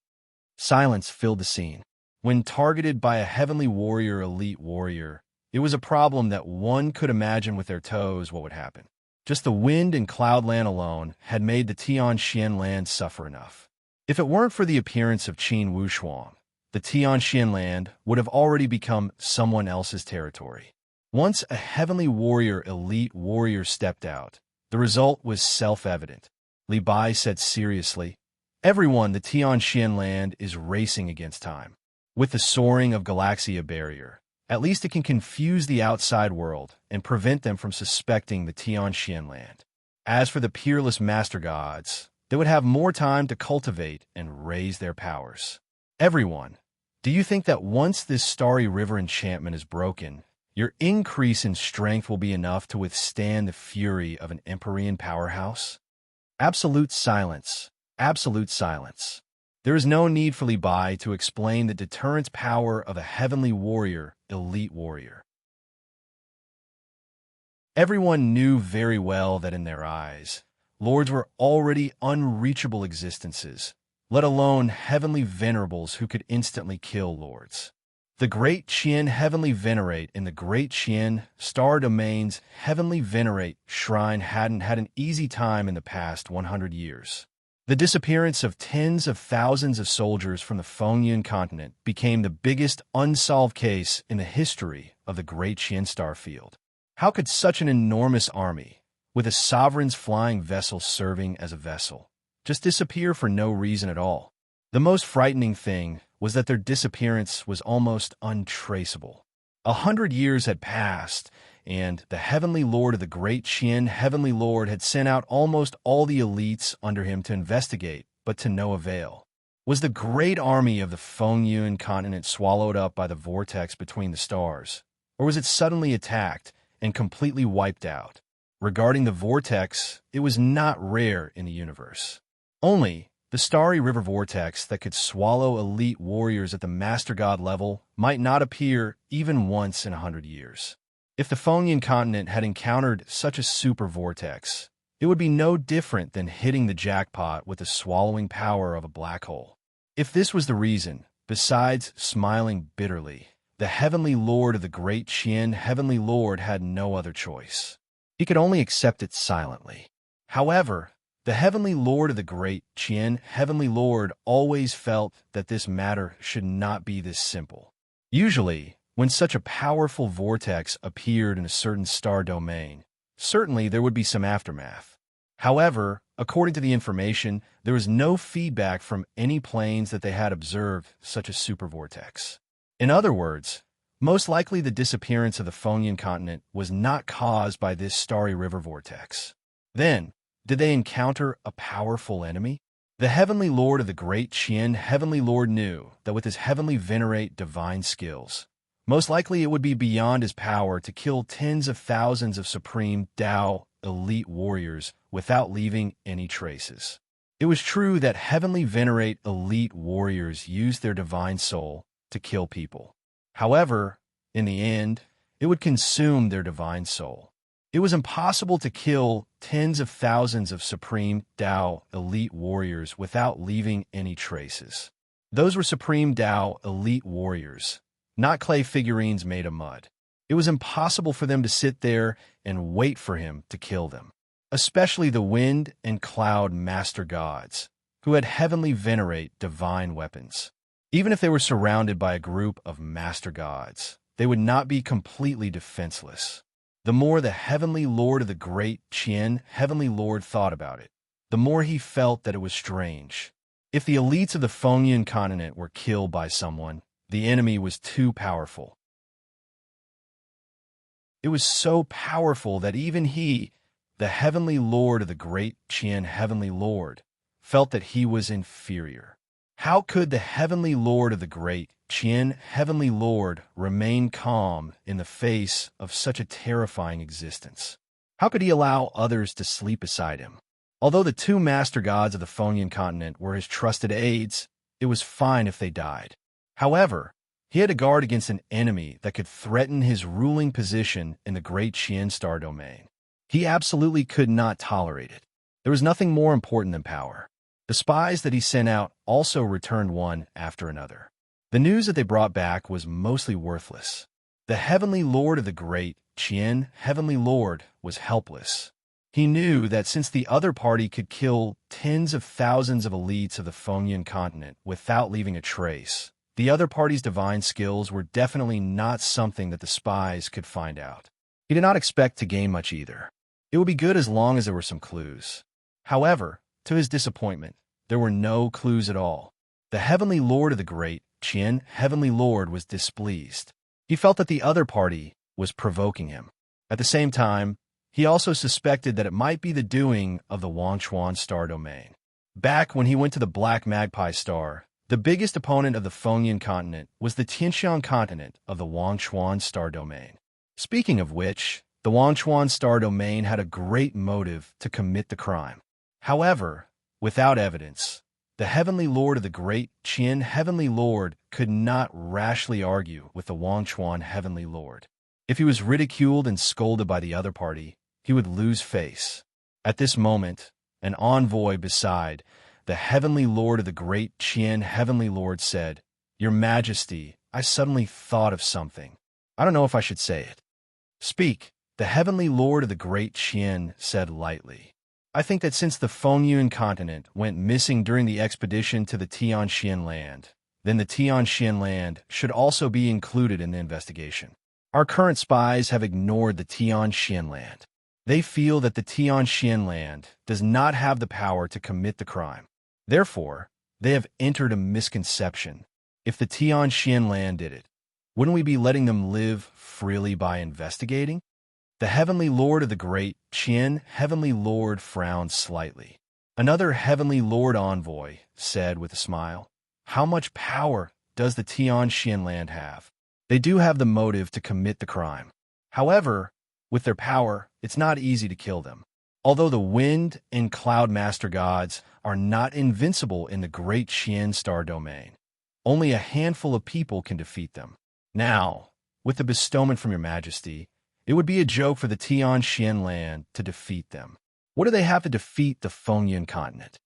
Silence filled the scene. When targeted by a heavenly warrior elite warrior, it was a problem that one could imagine with their toes what would happen. Just the wind and cloud land alone had made the Tianxian land suffer enough. If it weren't for the appearance of Qin Wushuang, the Tianxian land would have already become someone else's territory. Once a heavenly warrior, elite warrior, stepped out, the result was self-evident. Li Bai said seriously, "Everyone, the Tianxian land is racing against time. With the soaring of Galaxia barrier, at least it can confuse the outside world and prevent them from suspecting the Tianxian land. As for the peerless master gods, they would have more time to cultivate and raise their powers. Everyone, do you think that once this starry river enchantment is broken, your increase in strength will be enough to withstand the fury of an Empyrean powerhouse?" Absolute silence. Absolute silence. There is no need for Li Bai to explain the deterrent power of a heavenly warrior, elite warrior. Everyone knew very well that in their eyes, lords were already unreachable existences, let alone heavenly venerables who could instantly kill lords. The Great Qian heavenly venerate in the Great Qian star domain's heavenly venerate shrine hadn't had an easy time in the past 100 years. The disappearance of tens of thousands of soldiers from the Fengyun continent became the biggest unsolved case in the history of the Great Qian star field. How could such an enormous army, with a sovereign's flying vessel serving as a vessel, just disappear for no reason at all? The most frightening thing was that their disappearance was almost untraceable. 100 years had passed, and the Heavenly Lord of the Great Qian Heavenly Lord had sent out almost all the elites under him to investigate, but to no avail. Was the great army of the Fengyun continent swallowed up by the vortex between the stars, or was it suddenly attacked and completely wiped out? Regarding the vortex, it was not rare in the universe. Only the starry river vortex that could swallow elite warriors at the Master God level might not appear even once in 100 years. If the Fengyun continent had encountered such a super vortex, it would be no different than hitting the jackpot with the swallowing power of a black hole. If this was the reason, besides smiling bitterly, the Heavenly Lord of the Great Qian Heavenly Lord had no other choice. He could only accept it silently. However, the Heavenly Lord of the Great Qian Heavenly Lord always felt that this matter should not be this simple. Usually, when such a powerful vortex appeared in a certain star domain, certainly there would be some aftermath. However, according to the information, there was no feedback from any planes that they had observed such a supervortex. In other words, most likely the disappearance of the Fengyun continent was not caused by this starry river vortex. Then, did they encounter a powerful enemy? The Heavenly Lord of the Great Qian Heavenly Lord knew that with his heavenly venerate divine skills, most likely it would be beyond his power to kill tens of thousands of supreme Tao elite warriors without leaving any traces. It was true that heavenly venerate elite warriors used their divine soul to kill people. However, in the end, it would consume their divine soul. It was impossible to kill tens of thousands of supreme Tao elite warriors without leaving any traces. Those were supreme Tao elite warriors, not clay figurines made of mud. It was impossible for them to sit there and wait for him to kill them, especially the wind and cloud master gods, who had heavenly venerate divine weapons. Even if they were surrounded by a group of master gods, they would not be completely defenseless. The more the Heavenly Lord of the Great Qian Heavenly Lord thought about it, the more he felt that it was strange. If the elites of the Fengyun continent were killed by someone, the enemy was too powerful. It was so powerful that even he, the Heavenly Lord of the Great Qian Heavenly Lord, felt that he was inferior. How could the Heavenly Lord of the Great Qian Heavenly Lord remain calm in the face of such a terrifying existence? How could he allow others to sleep beside him? Although the two master gods of the Fengyun continent were his trusted aides, it was fine if they died. However, he had to guard against an enemy that could threaten his ruling position in the Great Qian star domain. He absolutely could not tolerate it. There was nothing more important than power. The spies that he sent out also returned one after another. The news that they brought back was mostly worthless. The Heavenly Lord of the Great Qian Heavenly Lord was helpless. He knew that since the other party could kill tens of thousands of elites of the Phonian continent without leaving a trace, the other party's divine skills were definitely not something that the spies could find out. He did not expect to gain much either. It would be good as long as there were some clues. However, to his disappointment, there were no clues at all. The Heavenly Lord of the Great Qian Heavenly Lord was displeased. He felt that the other party was provoking him. At the same time, he also suspected that it might be the doing of the Wangchuan star domain. Back when he went to the Black Magpie star, the biggest opponent of the Phonian continent was the Tianxiang continent of the Wangchuan star domain. Speaking of which, the Wangchuan star domain had a great motive to commit the crime. However, without evidence, the Heavenly Lord of the Great Qian Heavenly Lord could not rashly argue with the Wangchuan Heavenly Lord. If he was ridiculed and scolded by the other party, he would lose face. At this moment, an envoy beside the Heavenly Lord of the Great Qian Heavenly Lord said, "Your Majesty, I suddenly thought of something. I don't know if I should say it." "Speak," the Heavenly Lord of the Great Qian said lightly. "I think that since the Phonian continent went missing during the expedition to the Tianxian land, then the Tianxian land should also be included in the investigation. Our current spies have ignored the Tianxian land. They feel that the Tianxian land does not have the power to commit the crime. Therefore, they have entered a misconception. If the Tianxian land did it, wouldn't we be letting them live freely by investigating?" The Heavenly Lord of the Great Qian Heavenly Lord frowned slightly. Another Heavenly Lord envoy said with a smile, "How much power does the Tianxian land have? They do have the motive to commit the crime. However, with their power, it's not easy to kill them. Although the Wind and Cloud Master Gods are not invincible in the Great Qian star domain, only a handful of people can defeat them. Now, with the bestowment from your Majesty, it would be a joke for the Tianxian land to defeat them. What do they have to defeat the Phonian continent?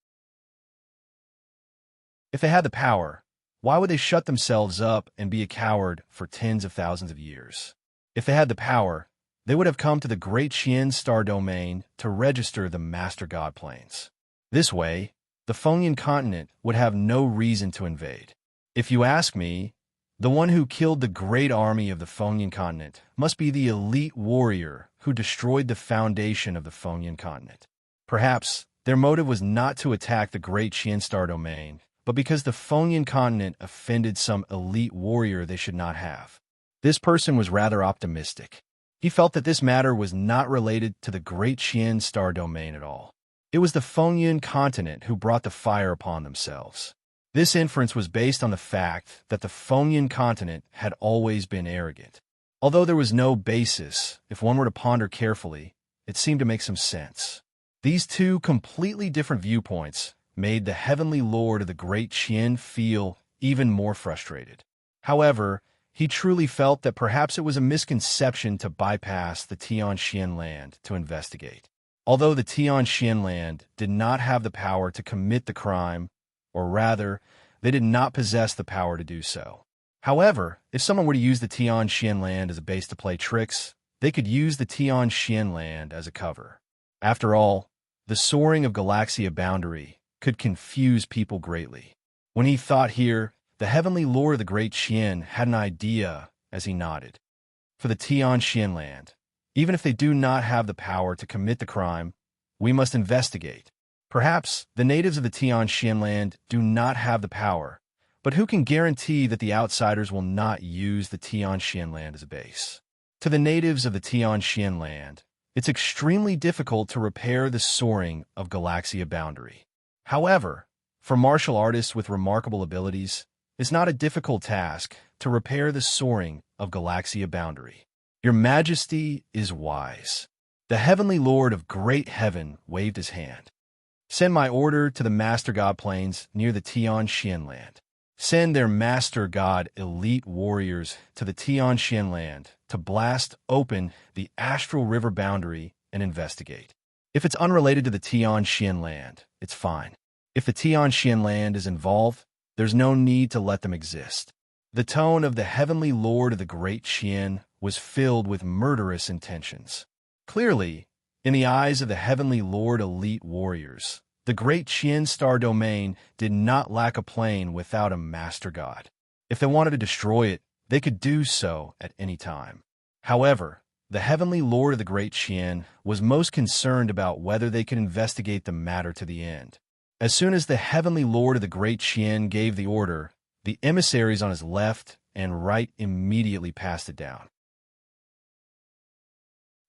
If they had the power, why would they shut themselves up and be a coward for tens of thousands of years? If they had the power, they would have come to the Great Qian star domain to register the Master God planes. This way, the Phonian continent would have no reason to invade. If you ask me, the one who killed the great army of the Phonian continent must be the elite warrior who destroyed the foundation of the Phonian continent. Perhaps their motive was not to attack the Great Qian star domain, but because the Phonian continent offended some elite warrior they should not have. This person was rather optimistic. He felt that this matter was not related to the Great Qian star domain at all. It was the Phonian continent who brought the fire upon themselves. This inference was based on the fact that the Phonian continent had always been arrogant. Although there was no basis, if one were to ponder carefully, it seemed to make some sense. These two completely different viewpoints made the Heavenly Lord of the Great Qian feel even more frustrated. However, he truly felt that perhaps it was a misconception to bypass the Tianxian land to investigate. Although the Tianxian land did not have the power to commit the crime, or rather, they did not possess the power to do so. However, if someone were to use the Tianxian land as a base to play tricks, they could use the Tianxian land as a cover. After all, the soaring of Galaxia boundary could confuse people greatly. When he thought here, the Heavenly Lord of the Great Qian had an idea as he nodded. For the Tianxian land, even if they do not have the power to commit the crime, we must investigate. Perhaps the natives of the Tianxian land do not have the power, but who can guarantee that the outsiders will not use the Tianxian land as a base? To the natives of the Tianxian land, it's extremely difficult to repair the soaring of Galaxia boundary. However, for martial artists with remarkable abilities, it's not a difficult task to repair the soaring of Galaxia boundary. Your Majesty is wise. The Heavenly Lord of Great Heaven waved his hand. Send my order to the Master God plains near the Tianxian land. Send their Master God elite warriors to the Tianxian land to blast open the astral river boundary and investigate. If it's unrelated to the Tianxian land, it's fine. If the Tianxian land is involved, there's no need to let them exist. The tone of the Heavenly Lord of the Great Qian was filled with murderous intentions. Clearly, In the eyes of the Heavenly Lord elite warriors, the great Qian star domain did not lack a plane without a master god. If they wanted to destroy it, they could do so at any time. However, the Heavenly Lord of the Great Qian was most concerned about whether they could investigate the matter to the end. As soon as the Heavenly Lord of the Great Qian gave the order, the emissaries on his left and right immediately passed it down.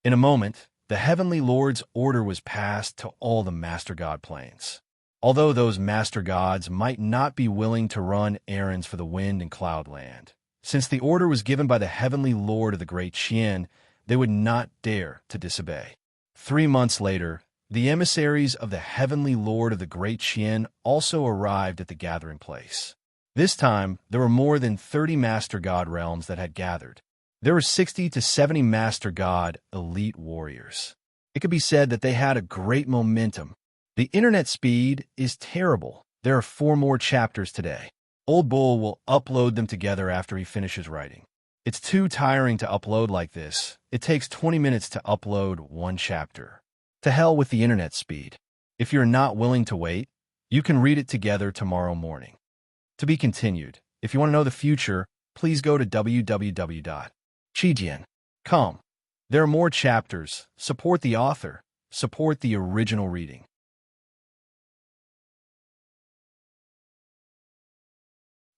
In a moment, the Heavenly Lord's order was passed to all the Master God planes. Although those Master Gods might not be willing to run errands for the Wind and Cloud Land, since the order was given by the Heavenly Lord of the Great Qian, they would not dare to disobey. 3 months later, the emissaries of the Heavenly Lord of the Great Qian also arrived at the gathering place. This time, there were more than 30 Master God realms that had gathered. There were 60 to 70 Master God elite warriors. It could be said that they had a great momentum. The internet speed is terrible. There are 4 more chapters today. Old Bull will upload them together after he finishes writing. It's too tiring to upload like this. It takes 20 minutes to upload 1 chapter. To hell with the internet speed. If you're not willing to wait, you can read it together tomorrow morning. To be continued. If you want to know the future, please go to www.chijian.com. There are more chapters. Support the author. Support the original reading.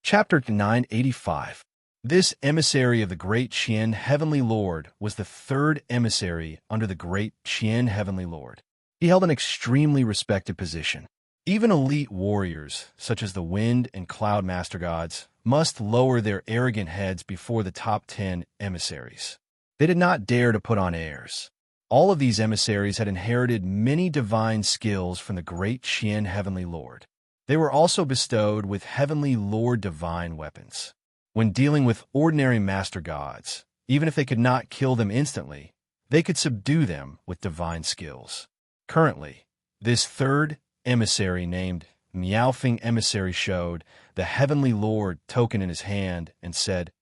Chapter 985. This emissary of the Great Qian Heavenly Lord was the 3rd emissary under the Great Qian Heavenly Lord. He held an extremely respected position. Even elite warriors, such as the Wind and Cloud Master Gods, must lower their arrogant heads before the top 10 emissaries. They did not dare to put on airs. All of these emissaries had inherited many divine skills from the Great Qian Heavenly Lord. They were also bestowed with Heavenly Lord divine weapons. When dealing with ordinary Master Gods, even if they could not kill them instantly, they could subdue them with divine skills. Currently, this 3rd emissary named Miaofeng Emissary showed the Heavenly Lord token in his hand and said,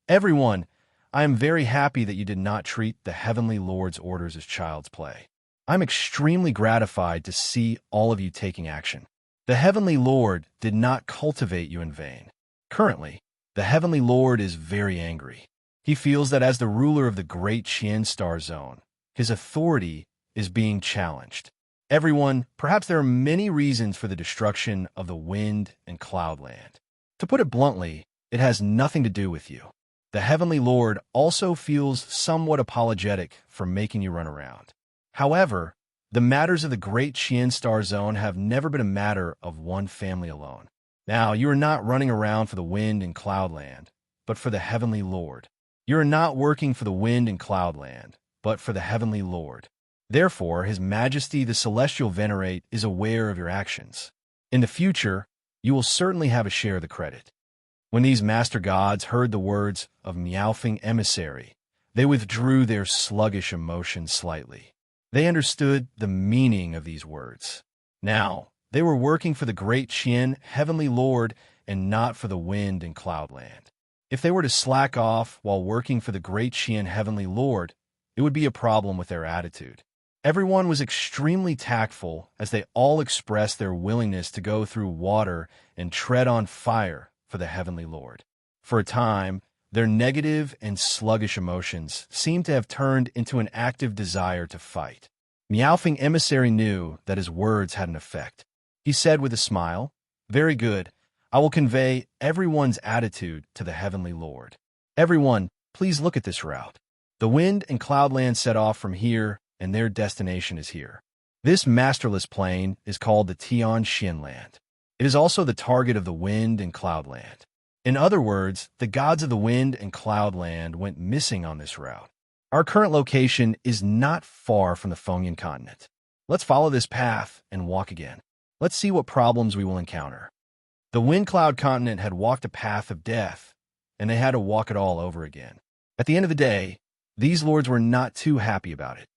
"Everyone, I am very happy that you did not treat the Heavenly Lord's orders as child's play. I'm extremely gratified to see all of you taking action. The Heavenly Lord did not cultivate you in vain. Currently, the Heavenly Lord is very angry. He feels that as the ruler of the Great Qian Star Zone, his authority is being challenged. Everyone, perhaps there are many reasons for the destruction of the Wind and Cloud Land. To put it bluntly, it has nothing to do with you. The Heavenly Lord also feels somewhat apologetic for making you run around. However, the matters of the Great Qian Star Zone have never been a matter of one family alone. Now, you are not running around for the Wind and Cloud Land, but for the Heavenly Lord. You are not working for the Wind and Cloud Land, but for the Heavenly Lord. Therefore, His Majesty the Celestial Venerate is aware of your actions. In the future, you will certainly have a share of the credit." When these Master Gods heard the words of Miaofeng Emissary, they withdrew their sluggish emotions slightly. They understood the meaning of these words. Now, they were working for the Great Qian Heavenly Lord and not for the Wind and Cloud Land. If they were to slack off while working for the Great Qian Heavenly Lord, it would be a problem with their attitude. Everyone was extremely tactful as they all expressed their willingness to go through water and tread on fire for the Heavenly Lord. For a time, their negative and sluggish emotions seemed to have turned into an active desire to fight. Miaofeng Emissary knew that his words had an effect. He said with a smile, "Very good. I will convey everyone's attitude to the Heavenly Lord. Everyone, please look at this route. The Wind and Cloud Land set off from here, and their destination is here. This masterless plane is called the Tianxian Land. It is also the target of the Wind and Cloud Land. In other words, the gods of the Wind and Cloud Land went missing on this route. Our current location is not far from the Fengyan continent. Let's follow this path and walk again. Let's see what problems we will encounter." The Wind Cloud continent had walked a path of death, and they had to walk it all over again. At the end of the day, these lords were not too happy about it.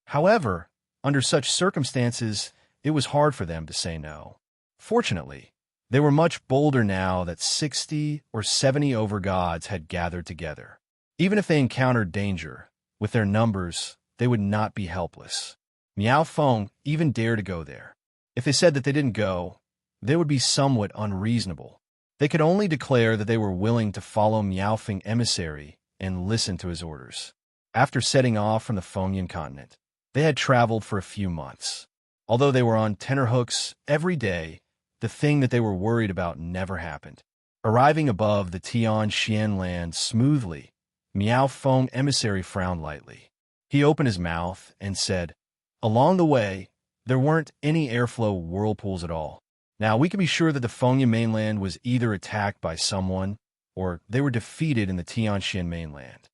However, under such circumstances, it was hard for them to say no. Fortunately, they were much bolder now that 60 or 70 overgods had gathered together. Even if they encountered danger, with their numbers, they would not be helpless. Miao Feng even dared to go there. If they said that they didn't go, they would be somewhat unreasonable. They could only declare that they were willing to follow Miao Feng emissary and listen to his orders. After setting off from the Fengyan continent, they had traveled for a few months. Although they were on tenterhooks every day, the thing that they were worried about never happened. Arriving above the Tianxian land smoothly, Miao Feng emissary frowned lightly. He opened his mouth and said, "Along the way, there weren't any airflow whirlpools at all. Now, we can be sure that the Fengyan mainland was either attacked by someone or they were defeated in the Tianxian mainland."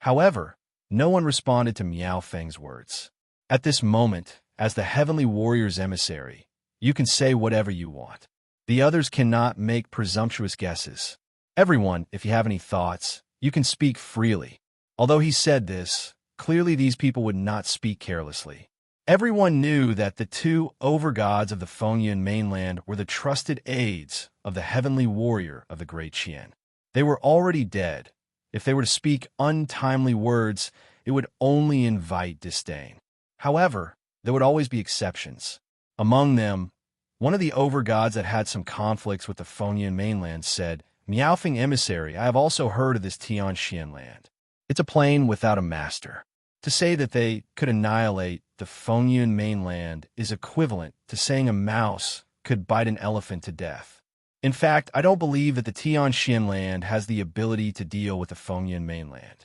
However, no one responded to Miao Feng's words. At this moment, as the Heavenly Warrior's emissary, you can say whatever you want. The others cannot make presumptuous guesses. Everyone, if you have any thoughts, you can speak freely. Although he said this, clearly these people would not speak carelessly. Everyone knew that the two overgods of the Fengyan mainland were the trusted aides of the Heavenly Warrior of the Great Qian. They were already dead. If they were to speak untimely words, it would only invite disdain. However, there would always be exceptions. Among them, one of the overgods that had some conflicts with the Fengyan mainland said, "Miao Feng emissary, I have also heard of this Tianxian land. It's a plane without a master. To say that they could annihilate the Fengyan mainland is equivalent to saying a mouse could bite an elephant to death. In fact, I don't believe that the Tianxian land has the ability to deal with the Fengyan mainland."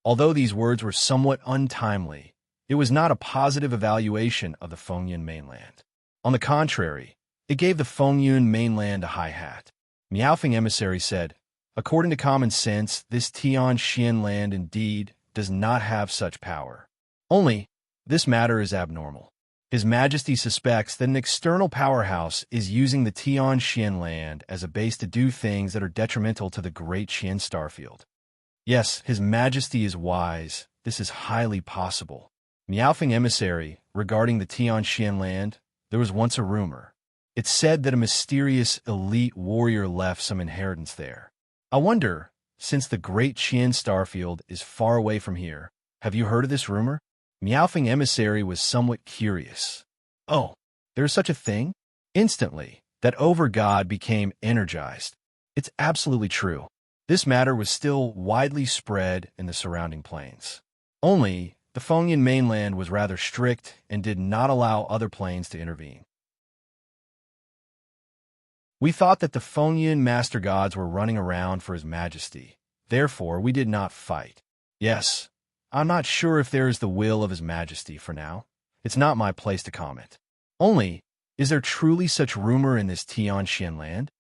Although these words were somewhat untimely, it was not a positive evaluation of the Fengyan mainland. On the contrary, it gave the Fengyan mainland a high hat. Miao Feng emissary said, "According to common sense, this Tianxian land indeed does not have such power. Only, this matter is abnormal. His Majesty suspects that an external powerhouse is using the Tianxian land as a base to do things that are detrimental to the Great Qian starfield. Yes, His Majesty is wise. This is highly possible." Miao Feng emissary, regarding the Tianxian land, there was once a rumor. It said that a mysterious elite warrior left some inheritance there. I wonder, since the Great Qian starfield is far away from here, have you heard of this rumor? Miao Feng emissary was somewhat curious. "Oh, there is such a thing?" Instantly, that overgod became energized. "It's absolutely true." This matter was still widely spread in the surrounding plains. Only, the Fengyan mainland was rather strict and did not allow other planes to intervene. "We thought that the Fengyan master gods were running around for His Majesty. Therefore, we did not fight. Yes, I'm not sure if there is the will of His Majesty for now. It's not my place to comment. Only, is there truly such rumor in this Tianxian land?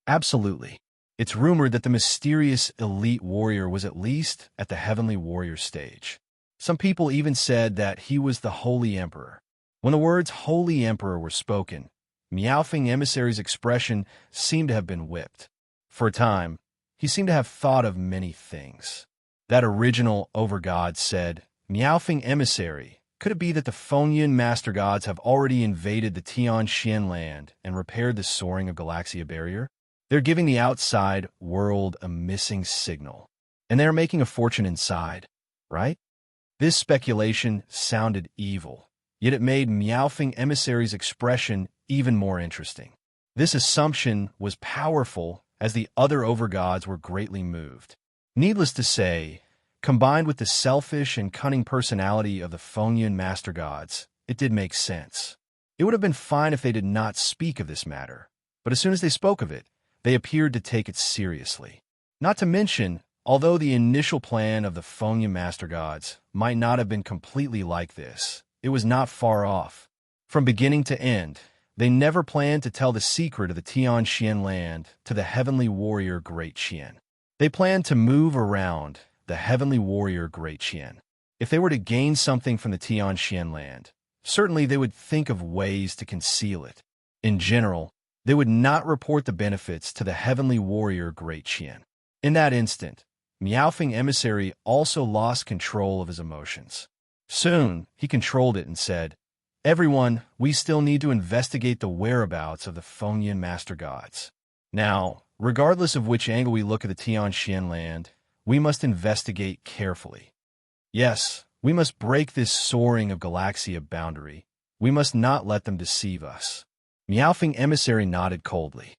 Absolutely. It's rumored that the mysterious elite warrior was at least at the Heavenly Warrior stage. Some people even said that he was the Holy Emperor. When the words Holy Emperor were spoken, Miao Feng emissary's expression seemed to have been whipped. For a time, he seemed to have thought of many things. That original overgod said, "Miao Feng emissary, could it be that the Fengyan master gods have already invaded the Tianxian land and repaired the soaring of Galaxia barrier? They're giving the outside world a missing signal, and they're making a fortune inside, right?" This speculation sounded evil, yet it made Miao Feng emissary's expression even more interesting. This assumption was powerful as the other overgods were greatly moved. Needless to say, combined with the selfish and cunning personality of the Fengyan master gods, it did make sense. It would have been fine if they did not speak of this matter, but as soon as they spoke of it, they appeared to take it seriously. Not to mention, although the initial plan of the Fengyan master gods might not have been completely like this, it was not far off. From beginning to end, they never planned to tell the secret of the Tianxian land to the Heavenly Warrior Great Qian. They planned to move around the Heavenly Warrior Great Qian. If they were to gain something from the Tianxian land, certainly they would think of ways to conceal it. In general, they would not report the benefits to the Heavenly Warrior Great Qian. In that instant, Miao Feng emissary also lost control of his emotions. Soon, he controlled it and said, "Everyone, we still need to investigate the whereabouts of the Fengyan master gods. Now, regardless of which angle we look at the Tianxian land, we must investigate carefully. Yes, We must break this soaring of Galaxia boundary. We must not let them deceive us. Meowthing Emissary nodded coldly.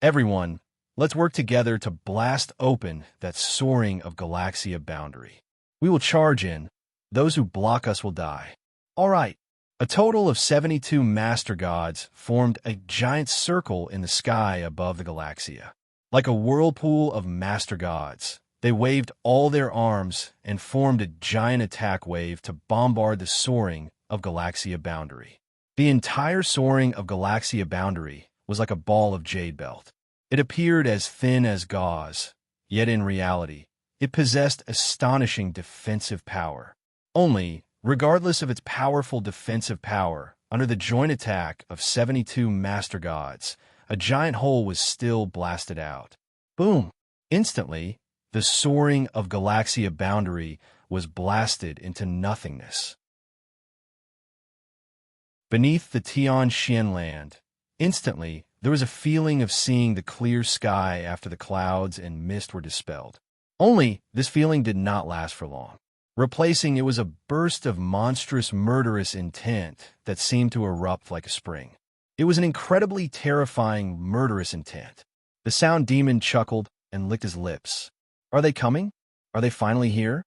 Everyone, let's work together to blast open that soaring of Galaxia boundary. We will charge in. Those who block us will die. All right. A total of 72 Master Gods formed a giant circle in the sky above the Galaxia. Like a whirlpool of Master Gods, they waved all their arms and formed a giant attack wave to bombard the soaring of Galaxia boundary. The entire soaring of Galaxia boundary was like a ball of jade belt. It appeared as thin as gauze, yet in reality, it possessed astonishing defensive power. Only, regardless of its powerful defensive power, under the joint attack of 72 Master Gods, a giant hole was still blasted out. Boom! Instantly, the soaring of Galaxia boundary was blasted into nothingness. Beneath the Tianxian land, instantly, there was a feeling of seeing the clear sky after the clouds and mist were dispelled. Only, this feeling did not last for long. Replacing it was a burst of monstrous murderous intent that seemed to erupt like a spring. It was an incredibly terrifying murderous intent. The sound demon chuckled and licked his lips. Are they coming? Are they finally here?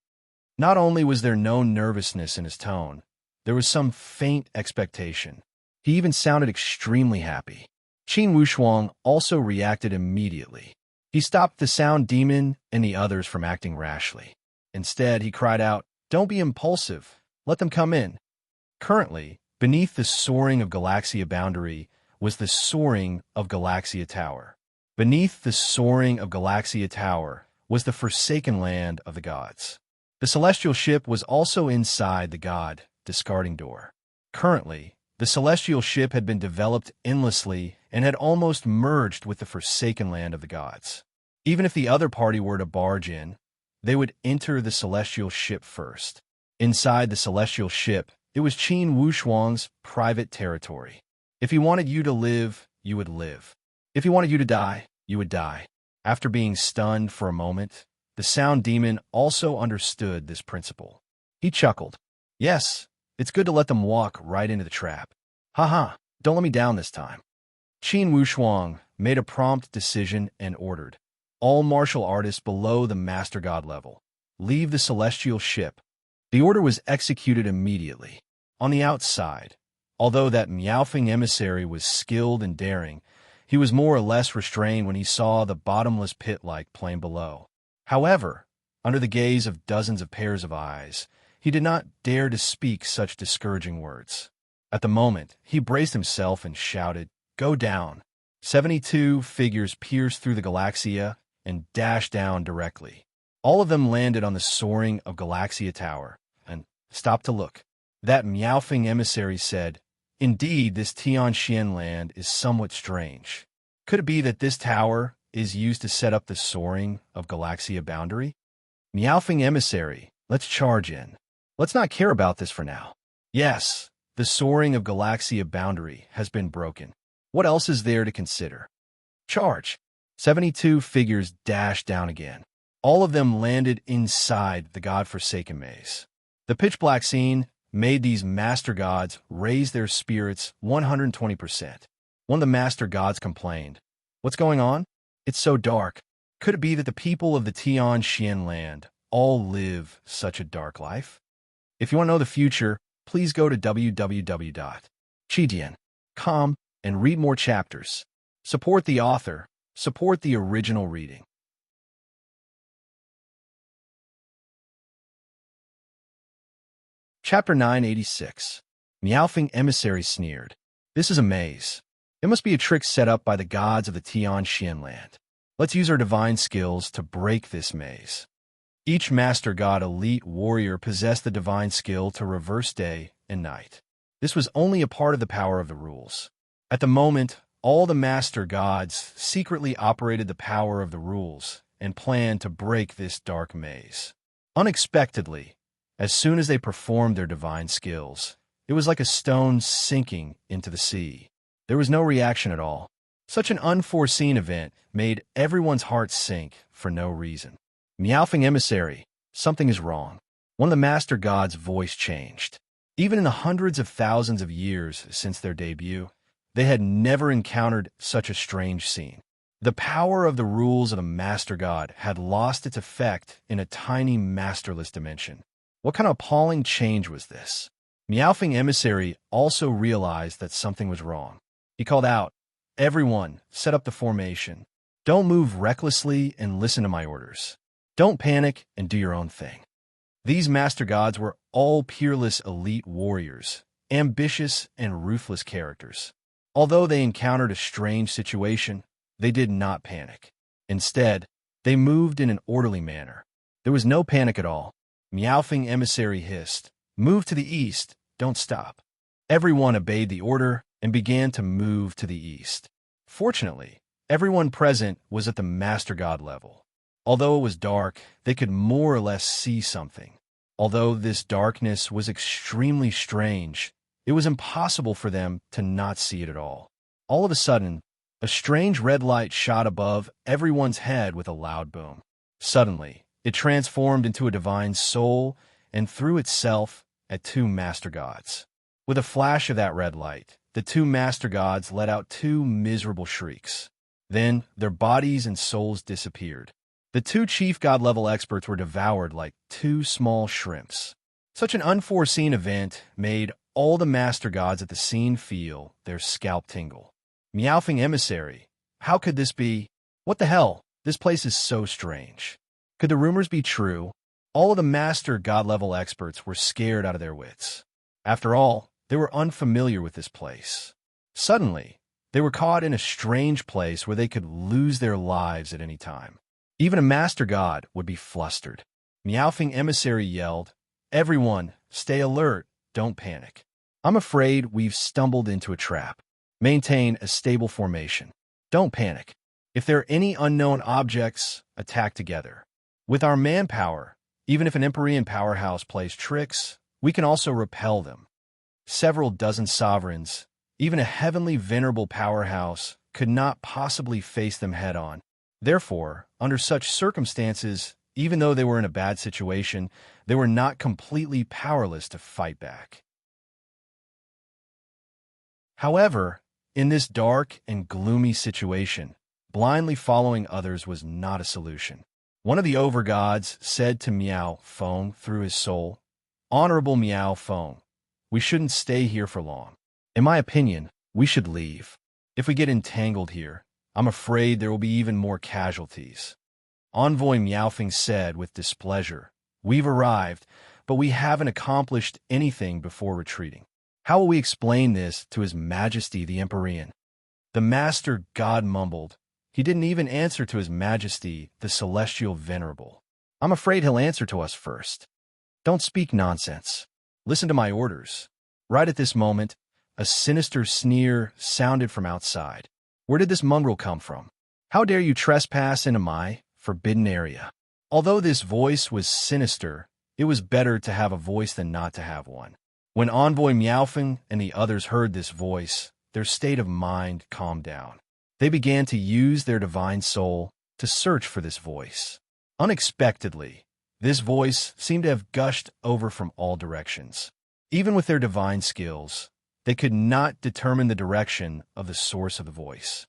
Not only was there no nervousness in his tone, there was some faint expectation. He even sounded extremely happy. Qin Wushuang also reacted immediately. He stopped the sound demon and the others from acting rashly. Instead, he cried out, "Don't be impulsive. Let them come in." Currently, beneath the soaring of Galaxia boundary was the soaring of Galaxia Tower. Beneath the soaring of Galaxia Tower was the forsaken land of the gods. The celestial ship was also inside the god discarding door. Currently, the celestial ship had been developed endlessly and had almost merged with the forsaken land of the gods. Even if the other party were to barge in, they would enter the celestial ship first. Inside the celestial ship, it was Qin Wushuang's private territory. If he wanted you to live, you would live. If he wanted you to die, you would die. After being stunned for a moment, the sound demon also understood this principle. He chuckled. Yes, it's good to let them walk right into the trap. Haha, don't let me down this time. Qin Wushuang made a prompt decision and ordered, all martial artists below the Master God level, leave the celestial ship. The order was executed immediately. On the outside, although that Meowthing emissary was skilled and daring, he was more or less restrained when he saw the bottomless pit-like plain below. However, under the gaze of dozens of pairs of eyes, he did not dare to speak such discouraging words. At the moment, he braced himself and shouted, "Go down." 72 figures pierced through the Galaxia and dashed down directly. All of them landed on the soaring of Galaxia Tower and stopped to look. That Meowthing emissary said, "Indeed, this Tianxian land is somewhat strange. Could it be that this tower is used to set up the soaring of Galaxia boundary? Meowthing emissary, let's charge in. Let's not care about this for now. Yes, the soaring of Galaxia boundary has been broken. What else is there to consider? Charge." 72 figures dashed down again. All of them landed inside the godforsaken maze. The pitch-black scene made these master gods raise their spirits 120%. One of the master gods complained, "What's going on? It's so dark. Could it be that the people of the Tianxian land all live such a dark life?" If you want to know the future, please go to www.chidian.com and read more chapters. Support the author. Support the original reading. Chapter 986. Meowthing emissary sneered. "This is a maze. It must be a trick set up by the gods of the Tianxian land. Let's use our divine skills to break this maze." Each Master God elite warrior possessed the divine skill to reverse day and night. This was only a part of the power of the rules. At the moment, all the Master Gods secretly operated the power of the rules and planned to break this dark maze. Unexpectedly, as soon as they performed their divine skills, it was like a stone sinking into the sea. There was no reaction at all. Such an unforeseen event made everyone's heart sink for no reason. "Meowthing emissary, something is wrong. One of the Master God's voice changed. Even in the hundreds of thousands of years since their debut, they had never encountered such a strange scene. The power of the rules of the Master God had lost its effect in a tiny masterless dimension. What kind of appalling change was this? Meowthing Emissary also realized that something was wrong. He called out, "Everyone, set up the formation. Don't move recklessly and listen to my orders. Don't panic and do your own thing." These Master Gods were all peerless elite warriors, ambitious and ruthless characters. Although they encountered a strange situation, they did not panic. Instead, they moved in an orderly manner. There was no panic at all. Meowthing Emissary hissed, "Move to the east, don't stop." Everyone obeyed the order and began to move to the east. Fortunately, everyone present was at the Master God level. Although it was dark, they could more or less see something. Although this darkness was extremely strange, it was impossible for them to not see it at all. All of a sudden, a strange red light shot above everyone's head with a loud boom. Suddenly, it transformed into a divine soul and threw itself at two Master Gods. With a flash of that red light, the two Master Gods let out two miserable shrieks. Then, their bodies and souls disappeared. The two Chief God-level experts were devoured like two small shrimps. Such an unforeseen event made all the Master Gods at the scene feel their scalp tingle. Meowthing Emissary, how could this be? What the hell? This place is so strange. Could the rumors be true? All of the Master God-level experts were scared out of their wits. After all, they were unfamiliar with this place. Suddenly, they were caught in a strange place where they could lose their lives at any time. Even a Master God would be flustered. Meowthing Emissary yelled, "Everyone, stay alert, don't panic. I'm afraid we've stumbled into a trap. Maintain a stable formation. Don't panic. If there are any unknown objects, attack together. With our manpower, even if an Empyrean powerhouse plays tricks, we can also repel them. Several dozen sovereigns, even a heavenly venerable powerhouse, could not possibly face them head-on. Therefore, under such circumstances, even though they were in a bad situation, they were not completely powerless to fight back." However, in this dark and gloomy situation, blindly following others was not a solution. One of the overgods said to Meowthing through his soul, "Honorable Meowthing, we shouldn't stay here for long. In my opinion, we should leave. If we get entangled here, I'm afraid there will be even more casualties." Envoy Meowthing said with displeasure, "We've arrived, but we haven't accomplished anything before retreating. How will we explain this to His Majesty the Empyrean?" The Master God mumbled. He didn't even answer to His Majesty the Celestial Venerable. "I'm afraid he'll answer to us first. Don't speak nonsense. Listen to my orders." Right at this moment, a sinister sneer sounded from outside. Where did this mongrel come from? How dare you trespass into my forbidden area? Although this voice was sinister, it was better to have a voice than not to have one. When Envoy Meowthing and the others heard this voice, their state of mind calmed down. They began to use their divine soul to search for this voice. Unexpectedly, this voice seemed to have gushed over from all directions. Even with their divine skills, they could not determine the direction of the source of the voice.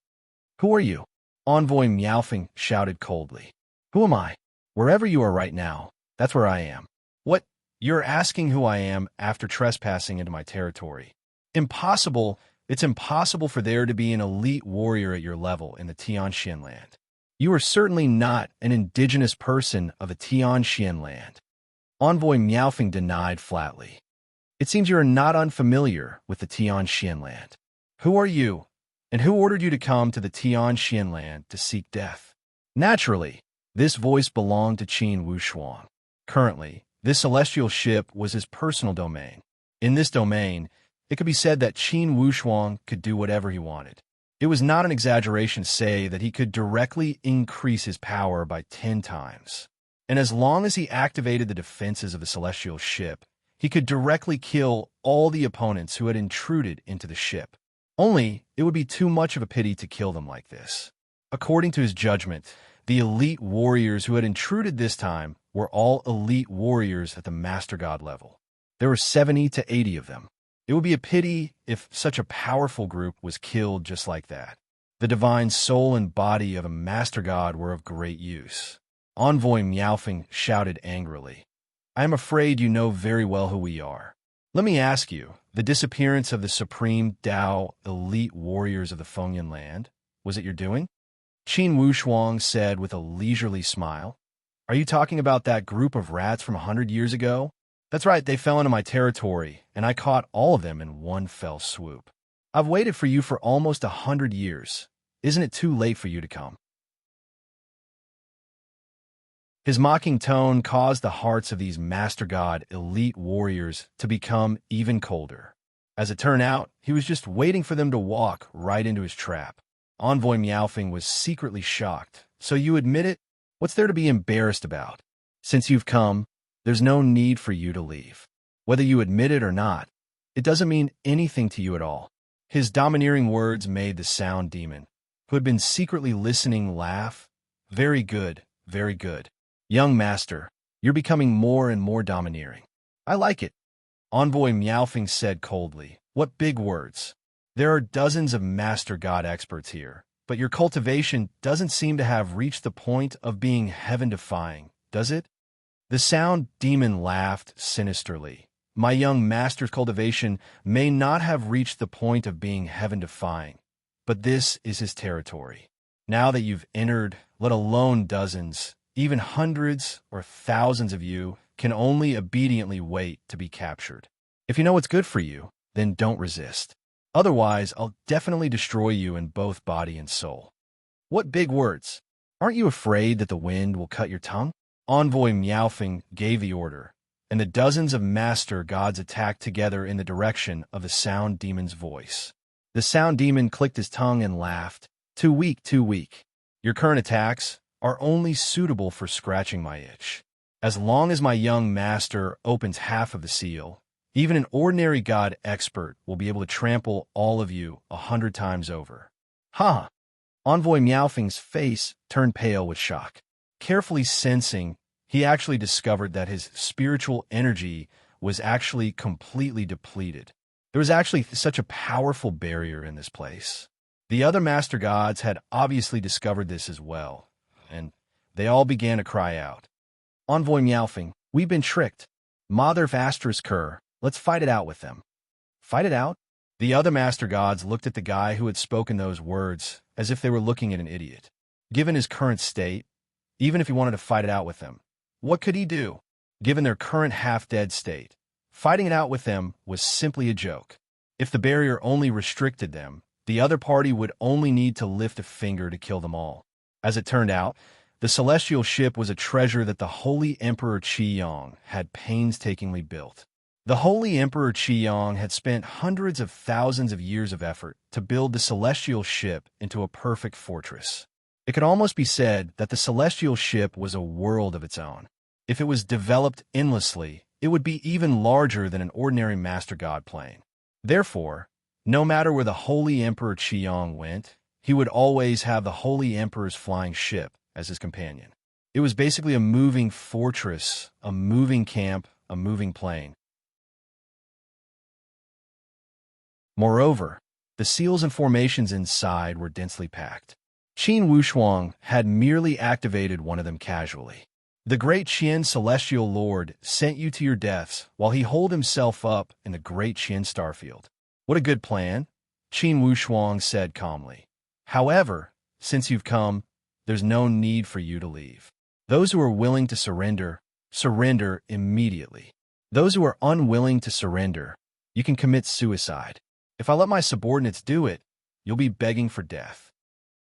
"Who are you?" Envoy Meowthing shouted coldly. "Who am I? Wherever you are right now, that's where I am." "What? You're asking who I am after trespassing into my territory? Impossible. It's impossible for there to be an elite warrior at your level in the Tianxian land. You are certainly not an indigenous person of the Tianxian land." Envoy Meowthing denied flatly. "It seems you are not unfamiliar with the Tianxian land. Who are you, and who ordered you to come to the Tianxian land to seek death?" Naturally, this voice belonged to Qin Wushuang. Currently, this celestial ship was his personal domain. In this domain, it could be said that Qin Wushuang could do whatever he wanted. It was not an exaggeration to say that he could directly increase his power by 10 times. And as long as he activated the defenses of the celestial ship, he could directly kill all the opponents who had intruded into the ship. Only, it would be too much of a pity to kill them like this. According to his judgment, The elite warriors who had intruded this time were all elite warriors at the Master God level. There were 70 to 80 of them. It would be a pity if such a powerful group was killed just like that. The divine soul and body of a Master God were of great use. Envoy Meowfing shouted angrily. I am afraid you know very well who we are. Let me ask you, the disappearance of the supreme Tao elite warriors of the Fengyan land, was it your doing? Qin Wushuang said with a leisurely smile. Are you talking about that group of rats from 100 years ago? That's right, they fell into my territory, and I caught all of them in one fell swoop. I've waited for you for almost 100 years. Isn't it too late for you to come? His mocking tone caused the hearts of these Master God elite warriors to become even colder. As it turned out, he was just waiting for them to walk right into his trap. Envoy Meowfing was secretly shocked. So you admit it? What's there to be embarrassed about? Since you've come, there's no need for you to leave. Whether you admit it or not, it doesn't mean anything to you at all. His domineering words made the sound demon, who had been secretly listening, laugh. Very good, very good. Young master, you're becoming more and more domineering. I like it. Envoy Meowfing said coldly. What big words. There are dozens of Master God experts here, but your cultivation doesn't seem to have reached the point of being heaven-defying, does it? The sound demon laughed sinisterly. My young master's cultivation may not have reached the point of being heaven-defying, but this is his territory. Now that you've entered, let alone dozens, even hundreds or thousands of you can only obediently wait to be captured. If you know what's good for you, then don't resist. Otherwise, I'll definitely destroy you in both body and soul. What big words! Aren't you afraid that the wind will cut your tongue? Envoy Meowfing gave the order, and the dozens of Master Gods attacked together in the direction of the sound demon's voice. The sound demon clicked his tongue and laughed. Too weak, too weak. Your current attacks are only suitable for scratching my itch. As long as my young master opens half of the seal, even an ordinary god expert will be able to trample all of you 100 times over. Ha! Envoy Meowfing's face turned pale with shock. Carefully sensing, he actually discovered that his spiritual energy was actually completely depleted. There was actually such a powerful barrier in this place. The other Master Gods had obviously discovered this as well, and they all began to cry out. Envoy Meowfing, we've been tricked. Mother of Astra's Cur, let's fight it out with them. Fight it out? The other Master Gods looked at the guy who had spoken those words as if they were looking at an idiot. Given his current state, even if he wanted to fight it out with them, what could he do? Given their current half-dead state, fighting it out with them was simply a joke. If the barrier only restricted them, the other party would only need to lift a finger to kill them all. As it turned out, the celestial ship was a treasure that the Holy Emperor Qiyong had painstakingly built. The Holy Emperor Qiyong had spent hundreds of thousands of years of effort to build the celestial ship into a perfect fortress. It could almost be said that the celestial ship was a world of its own. If it was developed endlessly, it would be even larger than an ordinary Master God plane. Therefore, no matter where the Holy Emperor Qiyong went, he would always have the Holy Emperor's flying ship as his companion. It was basically a moving fortress, a moving camp, a moving plane. Moreover, the seals and formations inside were densely packed. Qin Wushuang had merely activated one of them casually. The great Qian Celestial Lord sent you to your deaths while he holed himself up in the great Qian starfield. What a good plan, Qin Wushuang said calmly. However, since you've come, there's no need for you to leave. Those who are willing to surrender, surrender immediately. Those who are unwilling to surrender, you can commit suicide. If I let my subordinates do it, you'll be begging for death.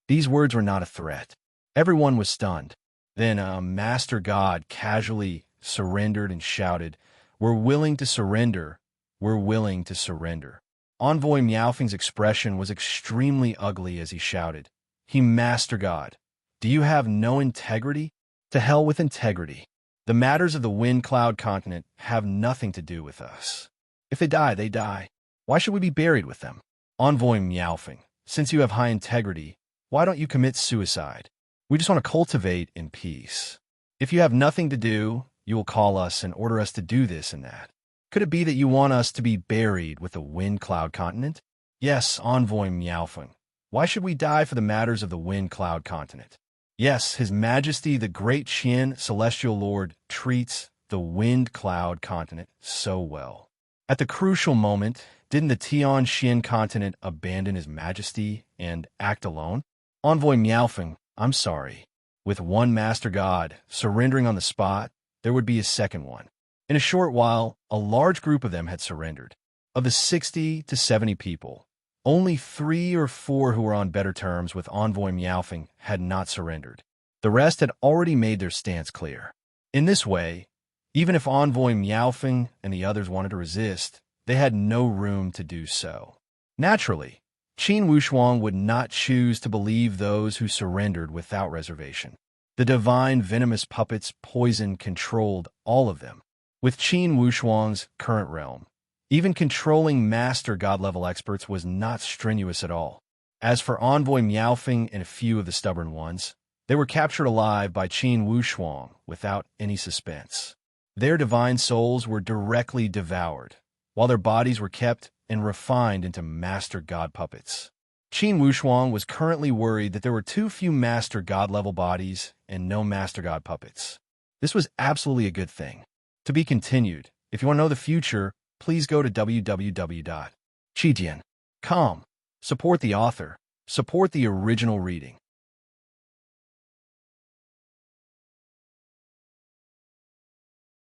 These words were not a threat. Everyone was stunned. Then a Master God casually surrendered and shouted, We're willing to surrender. We're willing to surrender. Envoy Meowfing's expression was extremely ugly as he shouted, He Master God, do you have no integrity? To hell with integrity. The matters of the Wind Cloud continent have nothing to do with us. If they die, they die. Why should we be buried with them? Envoy Meowfing, since you have high integrity, why don't you commit suicide? We just want to cultivate in peace. If you have nothing to do, you will call us and order us to do this and that. Could it be that you want us to be buried with the wind cloud continent? Yes, Envoy Meowfeng. Why should we die for the matters of the wind cloud continent? Yes, His Majesty the Great Qian Celestial Lord treats the wind cloud continent so well. At the crucial moment, didn't the Tian Xian continent abandon His Majesty and act alone? Envoy Meowfeng, I'm sorry. With one Master God surrendering on the spot, there would be a second one. In a short while, a large group of them had surrendered. Of the 60 to 70 people, only 3 or 4 who were on better terms with Envoy Meowfeng had not surrendered. The rest had already made their stance clear. In this way, even if Envoy Meowfeng and the others wanted to resist, they had no room to do so. Naturally, Qin Wushuang would not choose to believe those who surrendered without reservation. The divine venomous puppets poison controlled all of them. With Qin Wushuang's current realm, even controlling Master God-level experts was not strenuous at all. As for Envoy Meowfeng and a few of the stubborn ones, they were captured alive by Qin Wushuang without any suspense. Their divine souls were directly devoured, while their bodies were kept and refined into Master God puppets. Qin Wushuang was currently worried that there were too few Master God-level bodies and no Master God puppets. This was absolutely a good thing. To be continued. If you want to know the future, please go to www.chijian.com. Support the author. Support the original reading.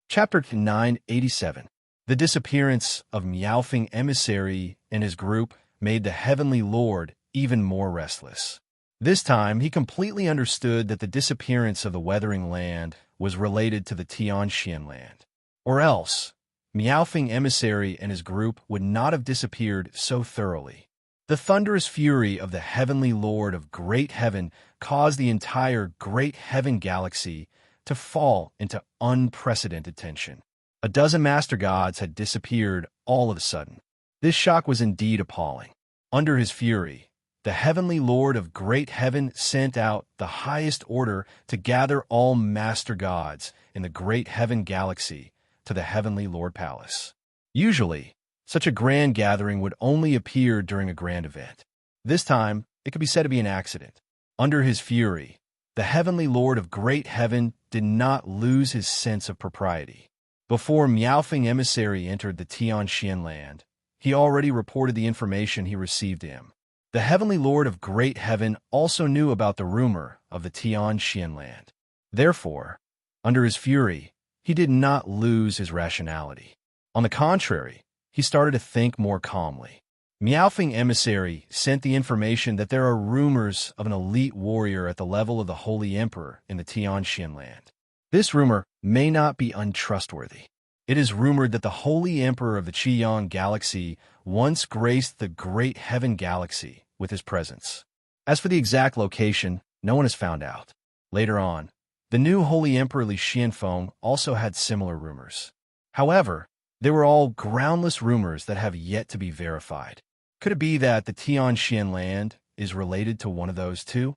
Chapter 987. The disappearance of Meowfeng Emissary and his group made the Heavenly Lord even more restless. This time, he completely understood that the disappearance of the Weathering Land was related to the Tianxian land. Or else, Meowfeng Emissary and his group would not have disappeared so thoroughly. The thunderous fury of the Heavenly Lord of Great Heaven caused the entire Great Heaven Galaxy to fall into unprecedented tension. A dozen Master Gods had disappeared all of a sudden. This shock was indeed appalling. Under his fury, the Heavenly Lord of Great Heaven sent out the highest order to gather all Master Gods in the Great Heaven Galaxy to the Heavenly Lord Palace. Usually, such a grand gathering would only appear during a grand event. This time, it could be said to be an accident. Under his fury, the Heavenly Lord of Great Heaven did not lose his sense of propriety. Before Meowfeng Emissary entered the Tianxian land, he already reported the information he received to him. The Heavenly Lord of Great Heaven also knew about the rumor of the Tianxian land. Therefore, under his fury, he did not lose his rationality. On the contrary, he started to think more calmly. Meowfeng Emissary sent the information that there are rumors of an elite warrior at the level of the Holy Emperor in the Tianxian land. This rumor may not be untrustworthy. It is rumored that the Holy Emperor of the Qiyang Galaxy once graced the Great Heaven Galaxy with his presence. As for the exact location, no one has found out. Later on, the new Holy Emperor Li Xianfeng also had similar rumors. However, they were all groundless rumors that have yet to be verified. Could it be that the Tianxian land is related to one of those two?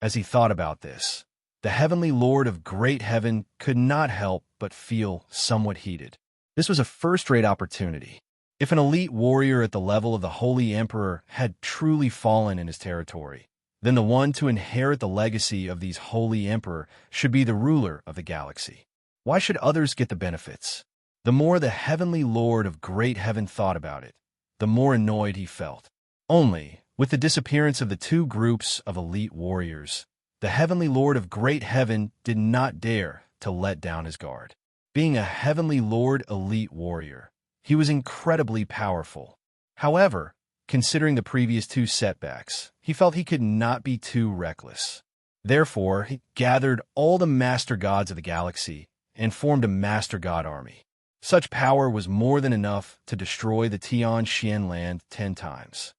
As he thought about this, the Heavenly Lord of Great Heaven could not help but feel somewhat heated. This was a first-rate opportunity. If an elite warrior at the level of the Holy Emperor had truly fallen in his territory, then the one to inherit the legacy of these Holy Emperor should be the ruler of the galaxy. Why should others get the benefits? The more the Heavenly Lord of Great Heaven thought about it, the more annoyed he felt. Only, with the disappearance of the two groups of elite warriors, the Heavenly Lord of Great Heaven did not dare to let down his guard. Being a Heavenly Lord elite warrior, he was incredibly powerful. However, considering the previous two setbacks, he felt he could not be too reckless. Therefore, he gathered all the Master Gods of the galaxy and formed a Master God army. Such power was more than enough to destroy the Tianxian land 10 times.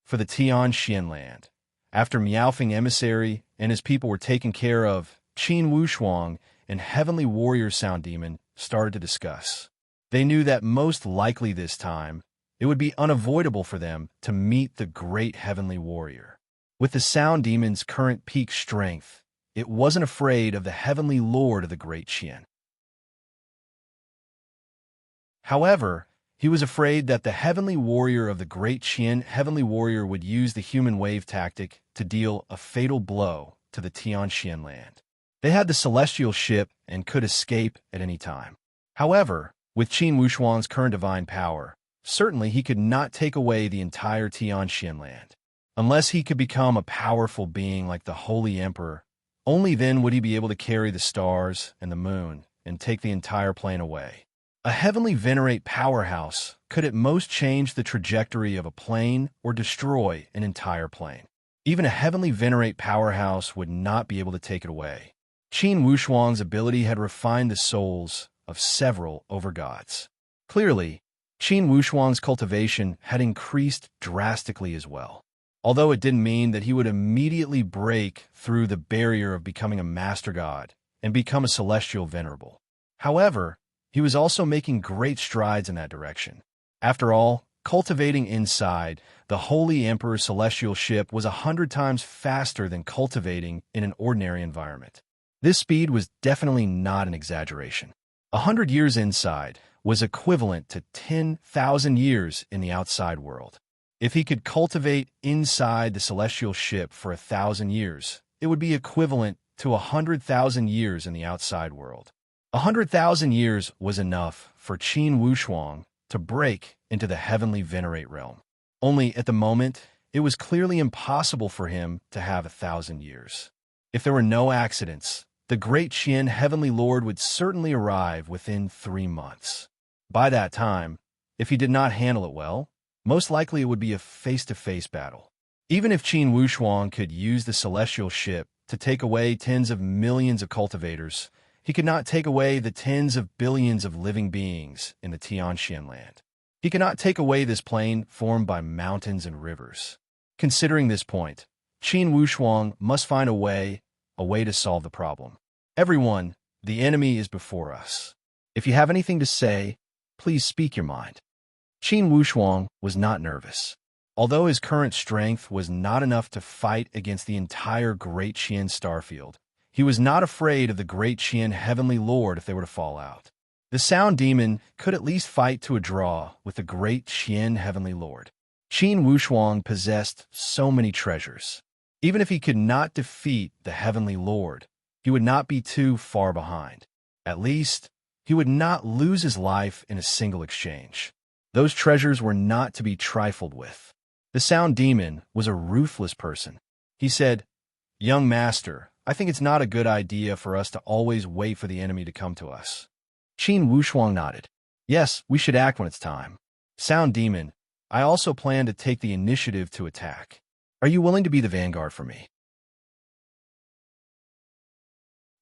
For the Tianxian land, after Meowfeng Emissary and his people were taken care of, Qin Wushuang and Heavenly Warrior Sound Demon started to discuss. They knew that most likely this time, it would be unavoidable for them to meet the great Heavenly Warrior. With the Sound Demon's current peak strength, it wasn't afraid of the heavenly lord of the great Qian. However, he was afraid that the heavenly warrior of the great Qian heavenly warrior would use the human wave tactic to deal a fatal blow to the Tianxian land. They had the celestial ship and could escape at any time. However, with Qin Wushuang's current divine power, certainly he could not take away the entire Tianxian land. Unless he could become a powerful being like the Holy Emperor, only then would he be able to carry the stars and the moon and take the entire plane away. A heavenly venerate powerhouse could at most change the trajectory of a plane or destroy an entire plane. Even a heavenly venerate powerhouse would not be able to take it away. Qin Wushuang's ability had refined the souls of several overgods. Clearly, Qin Wushuang's cultivation had increased drastically as well. Although it didn't mean that he would immediately break through the barrier of becoming a master god and become a celestial venerable. However, he was also making great strides in that direction. After all, cultivating inside the Holy Emperor's celestial ship was 100 times faster than cultivating in an ordinary environment. This speed was definitely not an exaggeration. 100 years inside was equivalent to 10,000 years in the outside world. If he could cultivate inside the celestial ship for 1,000 years, it would be equivalent to 100,000 years in the outside world. 100,000 years was enough for Qin Wushuang to break into the heavenly venerate realm. Only at the moment, it was clearly impossible for him to have 1,000 years. If there were no accidents, the great Qian heavenly lord would certainly arrive within 3 months. By that time, if he did not handle it well, most likely it would be a face-to-face battle. Even if Qin Wushuang could use the celestial ship to take away tens of millions of cultivators, he could not take away the tens of billions of living beings in the Tianxian land. He could not take away this plain formed by mountains and rivers. Considering this point, Qin Wushuang must find a way to solve the problem. Everyone, the enemy is before us. If you have anything to say, please speak your mind. Qin Wushuang was not nervous. Although his current strength was not enough to fight against the entire Great Qian starfield, he was not afraid of the Great Qian Heavenly Lord if they were to fall out. The Sound Demon could at least fight to a draw with the Great Qian Heavenly Lord. Qin Wushuang possessed so many treasures. Even if he could not defeat the Heavenly Lord, he would not be too far behind. At least, he would not lose his life in a single exchange. Those treasures were not to be trifled with. The Sound Demon was a ruthless person. He said, "Young master, I think it's not a good idea for us to always wait for the enemy to come to us." Qin Wushuang nodded. "Yes, we should act when it's time. Sound Demon, I also plan to take the initiative to attack. Are you willing to be the vanguard for me?"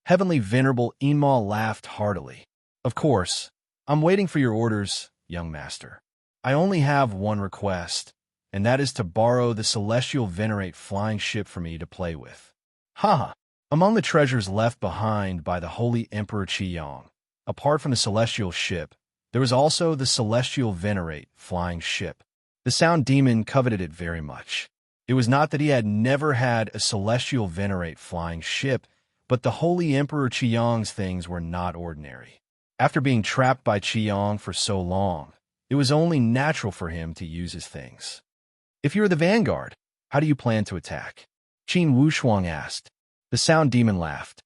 Heavenly Venerable Enma laughed heartily. "Of course, I'm waiting for your orders, young master. I only have one request, and that is to borrow the celestial venerate flying ship for me to play with." Ha! Among the treasures left behind by the Holy Emperor Qiyang, apart from the celestial ship, there was also the celestial venerate flying ship. The Sound Demon coveted it very much. It was not that he had never had a celestial venerate flying ship, but the Holy Emperor Qiyang's things were not ordinary. After being trapped by Qiyang for so long, it was only natural for him to use his things. "If you are the vanguard, how do you plan to attack?" Qin Wushuang asked. The Sound Demon laughed.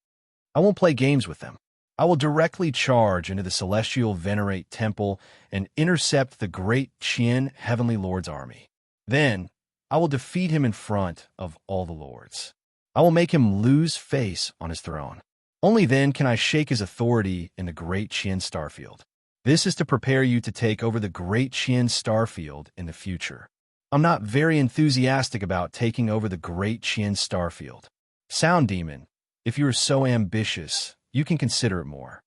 "I won't play games with them. I will directly charge into the Celestial Venerate Temple and intercept the Great Qian Heavenly Lord's army. Then, I will defeat him in front of all the lords. I will make him lose face on his throne. Only then can I shake his authority in the Great Qian Starfield. This is to prepare you to take over the Great Qian Starfield in the future. I'm not very enthusiastic about taking over the Great Qian Starfield. Sound Demon, if you are so ambitious, you can consider it more."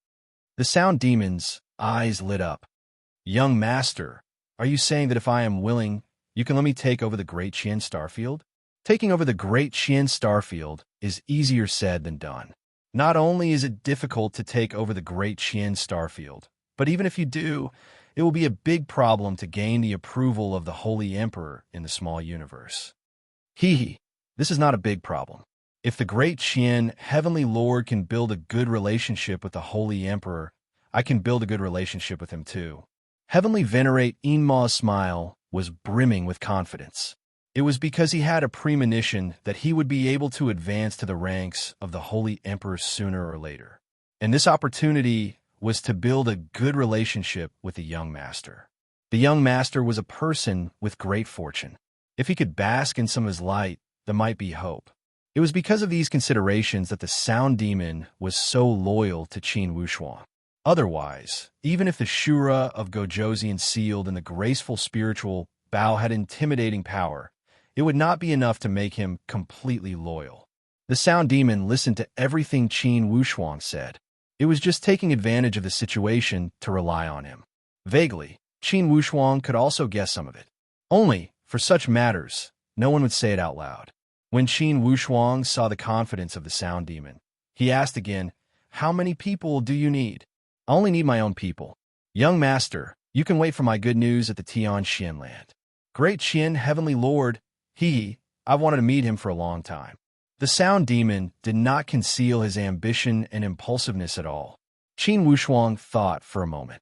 The Sound Demon's eyes lit up. "Young master, are you saying that if I am willing, you can let me take over the Great Qian Starfield?" Taking over the Great Qian Starfield is easier said than done. Not only is it difficult to take over the Great Qian Starfield, but even if you do, it will be a big problem to gain the approval of the Holy Emperor in the small universe. This is not a big problem. If the great Qian, Heavenly Lord, can build a good relationship with the Holy Emperor, I can build a good relationship with him too. Heavenly Venerate Enma's smile was brimming with confidence. It was because he had a premonition that he would be able to advance to the ranks of the Holy Emperor sooner or later. And this opportunity was to build a good relationship with the young master. The young master was a person with great fortune. If he could bask in some of his light, there might be hope. It was because of these considerations that the Sound Demon was so loyal to Qin Wushuang. Otherwise, even if the Shura of Gojoseon sealed and the graceful spiritual Bao had intimidating power, it would not be enough to make him completely loyal. The Sound Demon listened to everything Qin Wushuang said. It was just taking advantage of the situation to rely on him. Vaguely, Qin Wushuang could also guess some of it. Only, for such matters, no one would say it out loud. When Qin Wushuang saw the confidence of the Sound Demon, he asked again, "How many people do you need?" "I only need my own people." "Young master, you can wait for my good news at the Tianxian land." "Great Qian, Heavenly Lord, I've wanted to meet him for a long time." The Sound Demon did not conceal his ambition and impulsiveness at all. Qin Wushuang thought for a moment.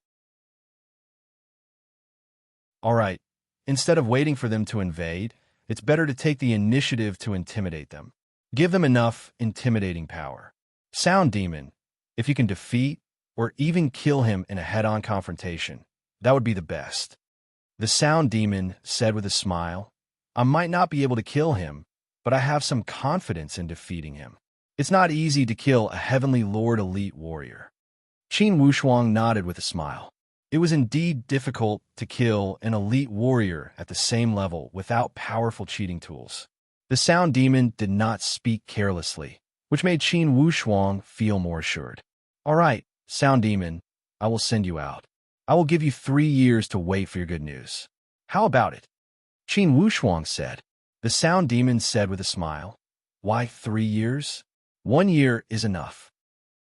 "All right, instead of waiting for them to invade, it's better to take the initiative to intimidate them. Give them enough intimidating power. Sound Demon, if you can defeat or even kill him in a head-on confrontation, that would be the best." The Sound Demon said with a smile, "I might not be able to kill him, but I have some confidence in defeating him. It's not easy to kill a Heavenly Lord elite warrior." Qin Wushuang nodded with a smile. It was indeed difficult to kill an elite warrior at the same level without powerful cheating tools. The Sound Demon did not speak carelessly, which made Qin Wushuang feel more assured. "All right, Sound Demon, I will send you out. I will give you 3 years to wait for your good news. How about it?" Qin Wushuang said. The Sound Demon said with a smile, "Why 3 years? 1 year is enough."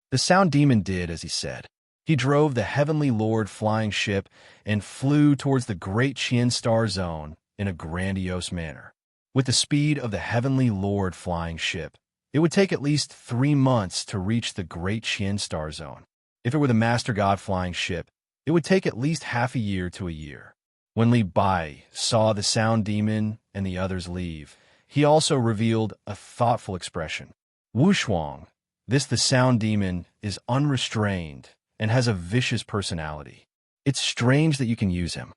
The Sound Demon did as he said. He drove the Heavenly Lord flying ship and flew towards the Great Qian Star Zone in a grandiose manner. With the speed of the Heavenly Lord flying ship, it would take at least 3 months to reach the Great Qian Star Zone. If it were the Master God flying ship, it would take at least half a year to a year. When Li Bai saw the Sound Demon and the others leave, he also revealed a thoughtful expression. "Wushuang, the Sound Demon, is unrestrained and has a vicious personality. It's strange that you can use him.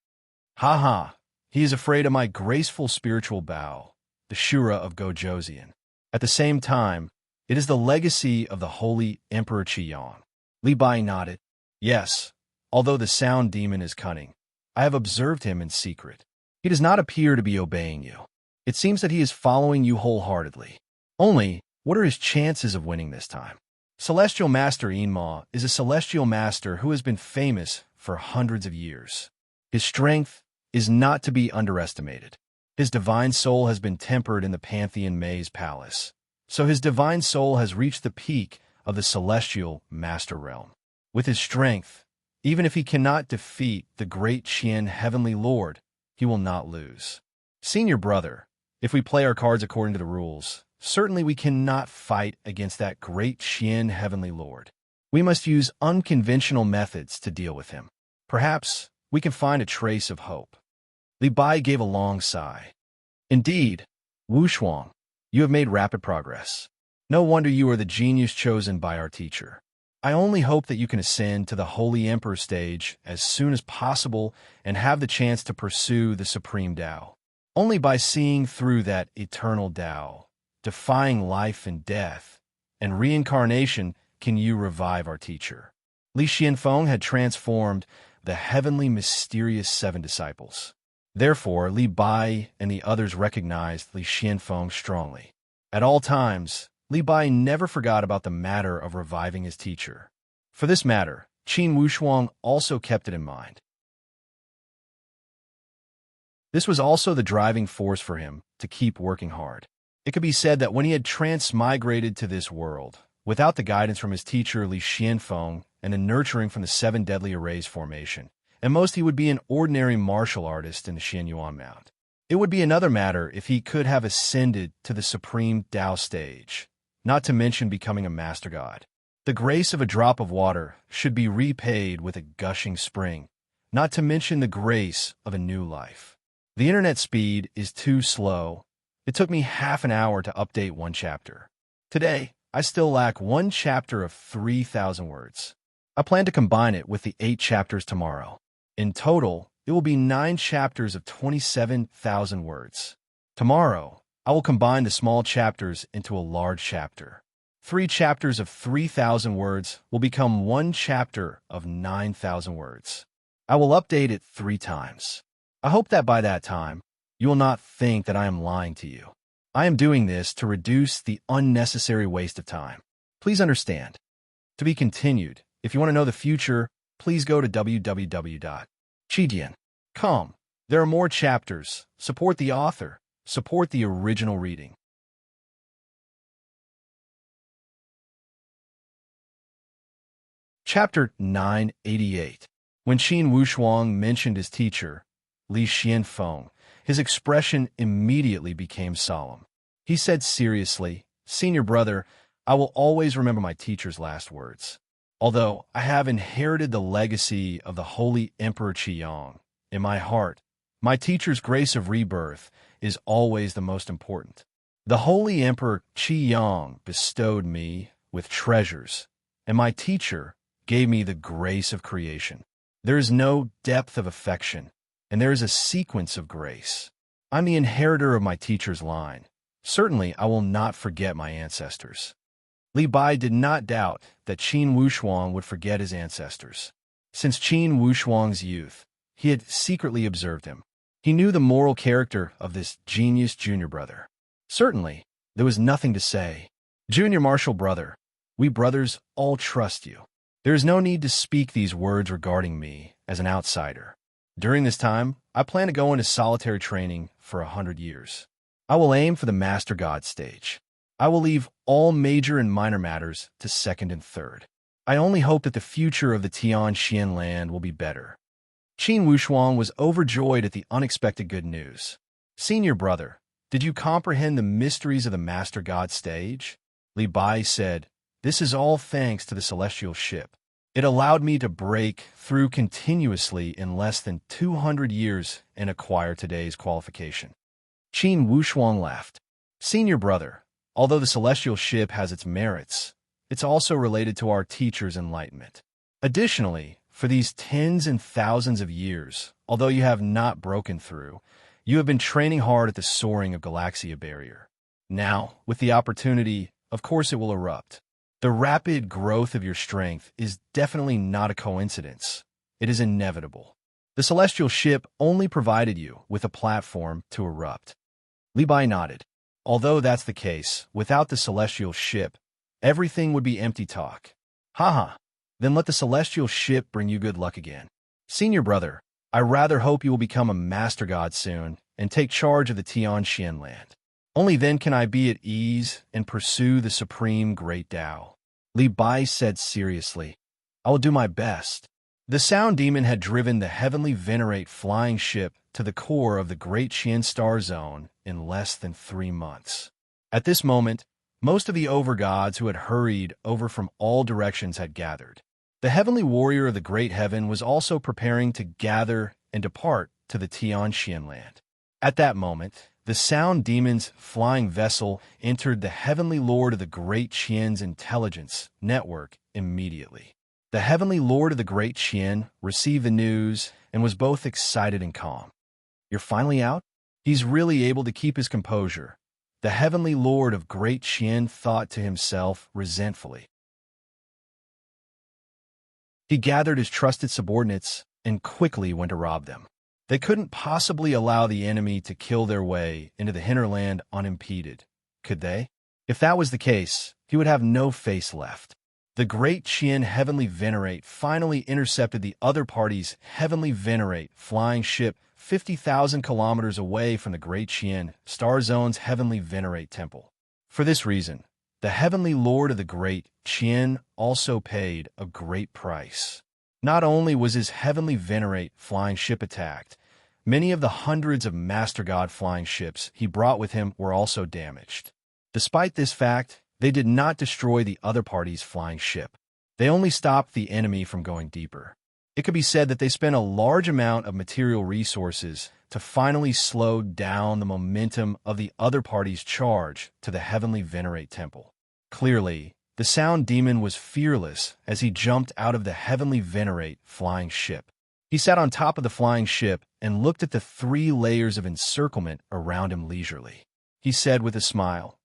Ha ha, he is afraid of my graceful spiritual Bao, the Shura of Gojoseon. At the same time, it is the legacy of the Holy Emperor Qiyang." Li Bai nodded. "Yes, although the Sound Demon is cunning, I have observed him in secret. He does not appear to be obeying you. It seems that he is following you wholeheartedly. Only, what are his chances of winning this time?" Celestial Master Enma is a celestial master who has been famous for hundreds of years. His strength is not to be underestimated. His divine soul has been tempered in the Pantheon Maze Palace, so his divine soul has reached the peak of the celestial master realm. With his strength, even if he cannot defeat the great Qian Heavenly Lord, he will not lose. Senior brother, if we play our cards according to the rules, certainly we cannot fight against that great Qian Heavenly Lord. We must use unconventional methods to deal with him. Perhaps we can find a trace of hope. Li Bai gave a long sigh. Indeed, Wushuang, you have made rapid progress. No wonder you are the genius chosen by our teacher. I only hope that you can ascend to the Holy Emperor stage as soon as possible and have the chance to pursue the Supreme Tao. Only by seeing through that eternal Tao, defying life and death, and reincarnation can you revive our teacher. Li Xianfeng had transformed the heavenly mysterious 7 disciples. Therefore, Li Bai and the others recognized Li Xianfeng strongly. At all times, Li Bai never forgot about the matter of reviving his teacher. For this matter, Qin Wushuang also kept it in mind. This was also the driving force for him to keep working hard. It could be said that when he had transmigrated to this world, without the guidance from his teacher Li Xianfeng and the nurturing from the 7 deadly arrays formation, at most he would be an ordinary martial artist in the Xianyuan Mount. It would be another matter if he could have ascended to the Supreme Tao stage, not to mention becoming a master god. The grace of a drop of water should be repaid with a gushing spring, not to mention the grace of a new life. The internet speed is too slow. It took me half an hour to update one chapter. Today, I still lack one chapter of 3,000 words. I plan to combine it with the 8 chapters tomorrow. In total, it will be 9 chapters of 27,000 words. Tomorrow, I will combine the small chapters into a large chapter. 3 chapters of 3,000 words will become 1 chapter of 9,000 words. I will update it 3 times. I hope that by that time, you will not think that I am lying to you. I am doing this to reduce the unnecessary waste of time. Please understand. To be continued. If you want to know the future, please go to www.chidian.com. There are more chapters. Support the author. Support the original reading. Chapter 988. When Qin Wushuang mentioned his teacher, Li Xianfeng, his expression immediately became solemn. He said seriously, "Senior brother, I will always remember my teacher's last words. Although I have inherited the legacy of the Holy Emperor Qiyang, in my heart, my teacher's grace of rebirth is always the most important. The Holy Emperor Qiyang bestowed me with treasures, and my teacher gave me the grace of creation. There is no depth of affection, and there is a sequence of grace. I'm the inheritor of my teacher's line. Certainly, I will not forget my ancestors." Li Bai did not doubt that Qin Wushuang would forget his ancestors. Since Qin Wushuang's youth, he had secretly observed him. He knew the moral character of this genius junior brother. Certainly, there was nothing to say. "Junior martial brother, we brothers all trust you. There is no need to speak these words regarding me as an outsider. During this time, I plan to go into solitary training for 100 years. I will aim for the Master God stage. I will leave all major and minor matters to second and third. I only hope that the future of the Tianxian land will be better." Qin Wushuang was overjoyed at the unexpected good news. "Senior brother, did you comprehend the mysteries of the Master God stage?" Li Bai said, "This is all thanks to the celestial ship. It allowed me to break through continuously in less than 200 years and acquire today's qualification." Qin Wushuang laughed. "Senior brother, although the celestial ship has its merits, it's also related to our teacher's enlightenment. Additionally, for these tens and thousands of years, although you have not broken through, you have been training hard at the soaring of Galaxia barrier. Now, with the opportunity, of course it will erupt. The rapid growth of your strength is definitely not a coincidence. It is inevitable. The celestial ship only provided you with a platform to erupt." Li Bai nodded. "Although that's the case, without the celestial ship, everything would be empty talk." "Haha, then let the celestial ship bring you good luck again. Senior brother, I rather hope you will become a master god soon and take charge of the Tianxian land. Only then can I be at ease and pursue the supreme great Tao." Li Bai said seriously, "I will do my best." The Sound Demon had driven the heavenly Venerate flying ship to the core of the Great Qian Star Zone in less than 3 months. At this moment, most of the overgods who had hurried over from all directions had gathered. The heavenly warrior of the Great Heaven was also preparing to gather and depart to the Tianxian land. At that moment, the Sound Demon's flying vessel entered the heavenly lord of the Great Qian's intelligence network immediately. The heavenly lord of the Great Qian received the news and was both excited and calm. "You're finally out?" He's really able to keep his composure. The heavenly lord of Great Qian thought to himself resentfully. He gathered his trusted subordinates and quickly went to rob them. They couldn't possibly allow the enemy to kill their way into the hinterland unimpeded, could they? If that was the case, he would have no face left. The Great Qian Heavenly Venerate finally intercepted the other party's Heavenly Venerate flying ship 50,000 kilometers away from the Great Qian Star Zone's Heavenly Venerate temple. For this reason, the Heavenly Lord of the Great Qian also paid a great price. Not only was his Heavenly Venerate flying ship attacked, many of the hundreds of Master God flying ships he brought with him were also damaged. Despite this fact, They did not destroy the other party's flying ship. They only stopped the enemy from going deeper. It could be said that they spent a large amount of material resources to finally slow down the momentum of the other party's charge to the Heavenly Venerate Temple. Clearly, the Sound Demon was fearless as he jumped out of the Heavenly Venerate flying ship. He sat on top of the flying ship and looked at the 3 layers of encirclement around him leisurely. He said with a smile,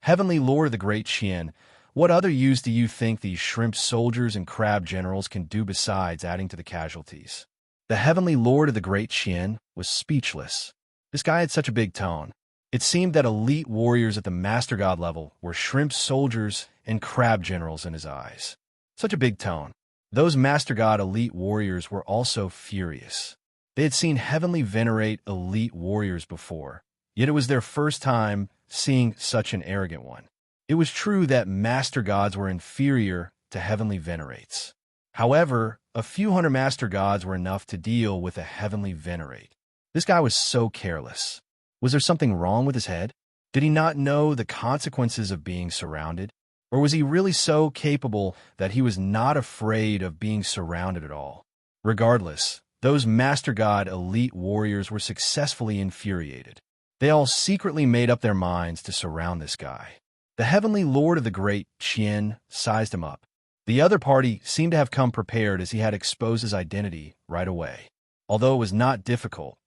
"Heavenly Lord of the Great Qian, what other use do you think these shrimp soldiers and crab generals can do besides adding to the casualties?" The Heavenly Lord of the Great Qian was speechless. This guy had such a big tone. It seemed that elite warriors at the Master God level were shrimp soldiers and crab generals in his eyes. Such a big tone. Those Master God elite warriors were also furious. They had seen Heavenly Venerate elite warriors before, yet it was their first time seeing such an arrogant one. It was true that Master Gods were inferior to Heavenly Venerates. However, a few hundred Master Gods were enough to deal with a Heavenly Venerate. This guy was so careless. Was there something wrong with his head? Did he not know the consequences of being surrounded? Or was he really so capable that he was not afraid of being surrounded at all? Regardless, those Master God elite warriors were successfully infuriated. They all secretly made up their minds to surround this guy. The Heavenly Lord of the Great Qian sized him up. The other party seemed to have come prepared as he had exposed his identity right away. Although it was not difficult,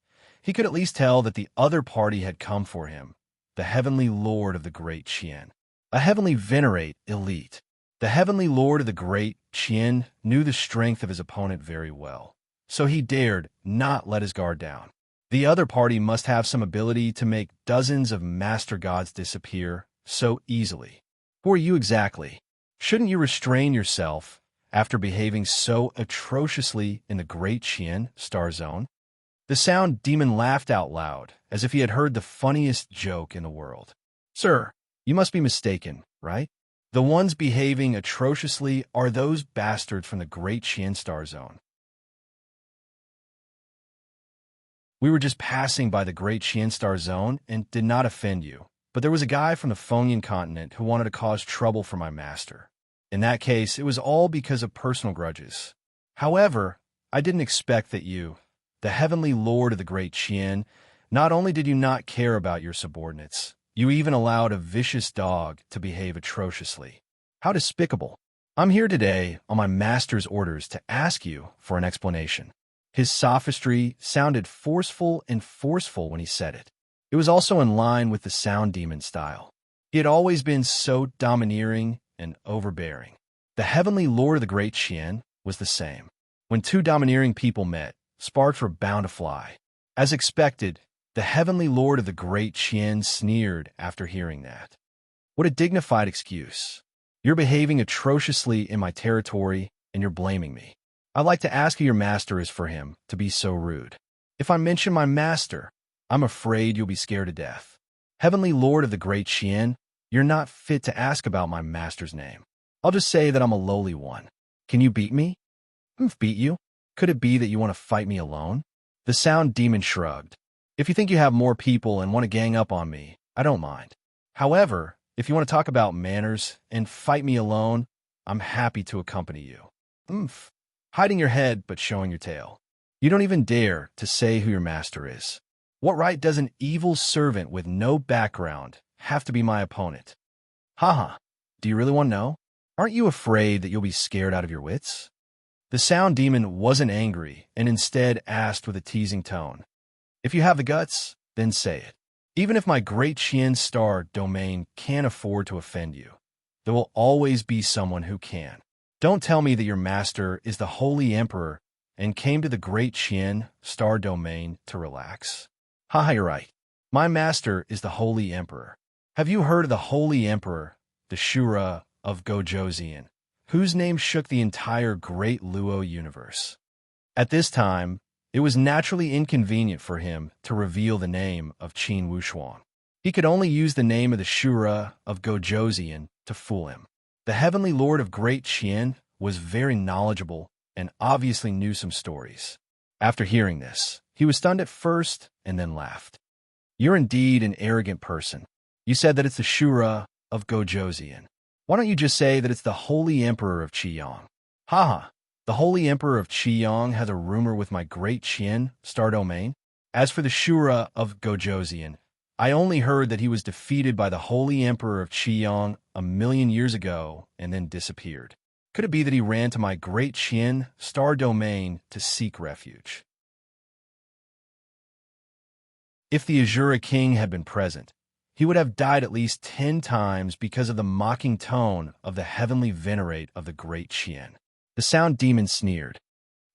he could at least tell that the other party had come for him, the Heavenly Lord of the Great Qian. A Heavenly Venerate elite. The Heavenly Lord of the Great Qian knew the strength of his opponent very well, so he dared not let his guard down. The other party must have some ability to make dozens of Master Gods disappear so easily. Who are you exactly? Shouldn't you restrain yourself after behaving so atrociously in the Great Qian Star Zone? The Sound Demon laughed out loud, as if he had heard the funniest joke in the world. "Sir, you must be mistaken, right? The ones behaving atrociously are those bastards from the Great Qian Star Zone. We were just passing by the Great Qian Star Zone and did not offend you. But there was a guy from the Fengyan continent who wanted to cause trouble for my master. In that case, it was all because of personal grudges. However, I didn't expect that you, the Heavenly Lord of the Great Qian, not only did you not care about your subordinates, you even allowed a vicious dog to behave atrociously. How despicable. I'm here today on my master's orders to ask you for an explanation." His sophistry sounded forceful when he said it. It was also in line with the Sound Demon style. He had always been so domineering and overbearing. The Heavenly Lord of the Great Qian was the same. When 2 domineering people met, sparks were bound to fly. As expected, the Heavenly Lord of the Great Qian sneered after hearing that. "What a dignified excuse. You're behaving atrociously in my territory, and you're blaming me. I'd like to ask who your master is for him to be so rude. If I mention my master, I'm afraid you'll be scared to death. Heavenly Lord of the Great Qian, you're not fit to ask about my master's name. I'll just say that I'm a lowly one. Can you beat me?" "Beat you? Could it be that you want to fight me alone?" The Sound Demon shrugged. "If you think you have more people and want to gang up on me, I don't mind. However, if you want to talk about manners and fight me alone, I'm happy to accompany you." Hiding your head but showing your tail. You don't even dare to say who your master is. What right does an evil servant with no background have to be my opponent? Haha, do you really want to know? Aren't you afraid that you'll be scared out of your wits? The Sound Demon wasn't angry and instead asked with a teasing tone, "If you have the guts, then say it. Even if my Great Qian Star domain can't afford to offend you, there will always be someone who can. Don't tell me that your master is the Holy Emperor and came to the Great Qian Star domain to relax. Haha, you're right. My master is the Holy Emperor. Have you heard of the Holy Emperor, the Shura of Gojoseon, whose name shook the entire Great Luo universe?" At this time, it was naturally inconvenient for him to reveal the name of Qin Wuxuan. He could only use the name of the Shura of Gojoseon to fool him. The Heavenly Lord of Great Qian was very knowledgeable and obviously knew some stories. After hearing this, he was stunned at first and then laughed. "You're indeed an arrogant person. You said that it's the Shura of Gojoseon. Why don't you just say that it's the Holy Emperor of Qiyong? Haha, the Holy Emperor of Qiyong has a rumor with my great Qian star domain. As for the Shura of Gojoseon, I only heard that he was defeated by the Holy Emperor of Qiyong 1,000,000 years ago and then disappeared. Could it be that he ran to my great Qian star domain to seek refuge? If the Azura King had been present, he would have died at least 10 times because of the mocking tone of the heavenly venerate of the great Qian. The sound demon sneered.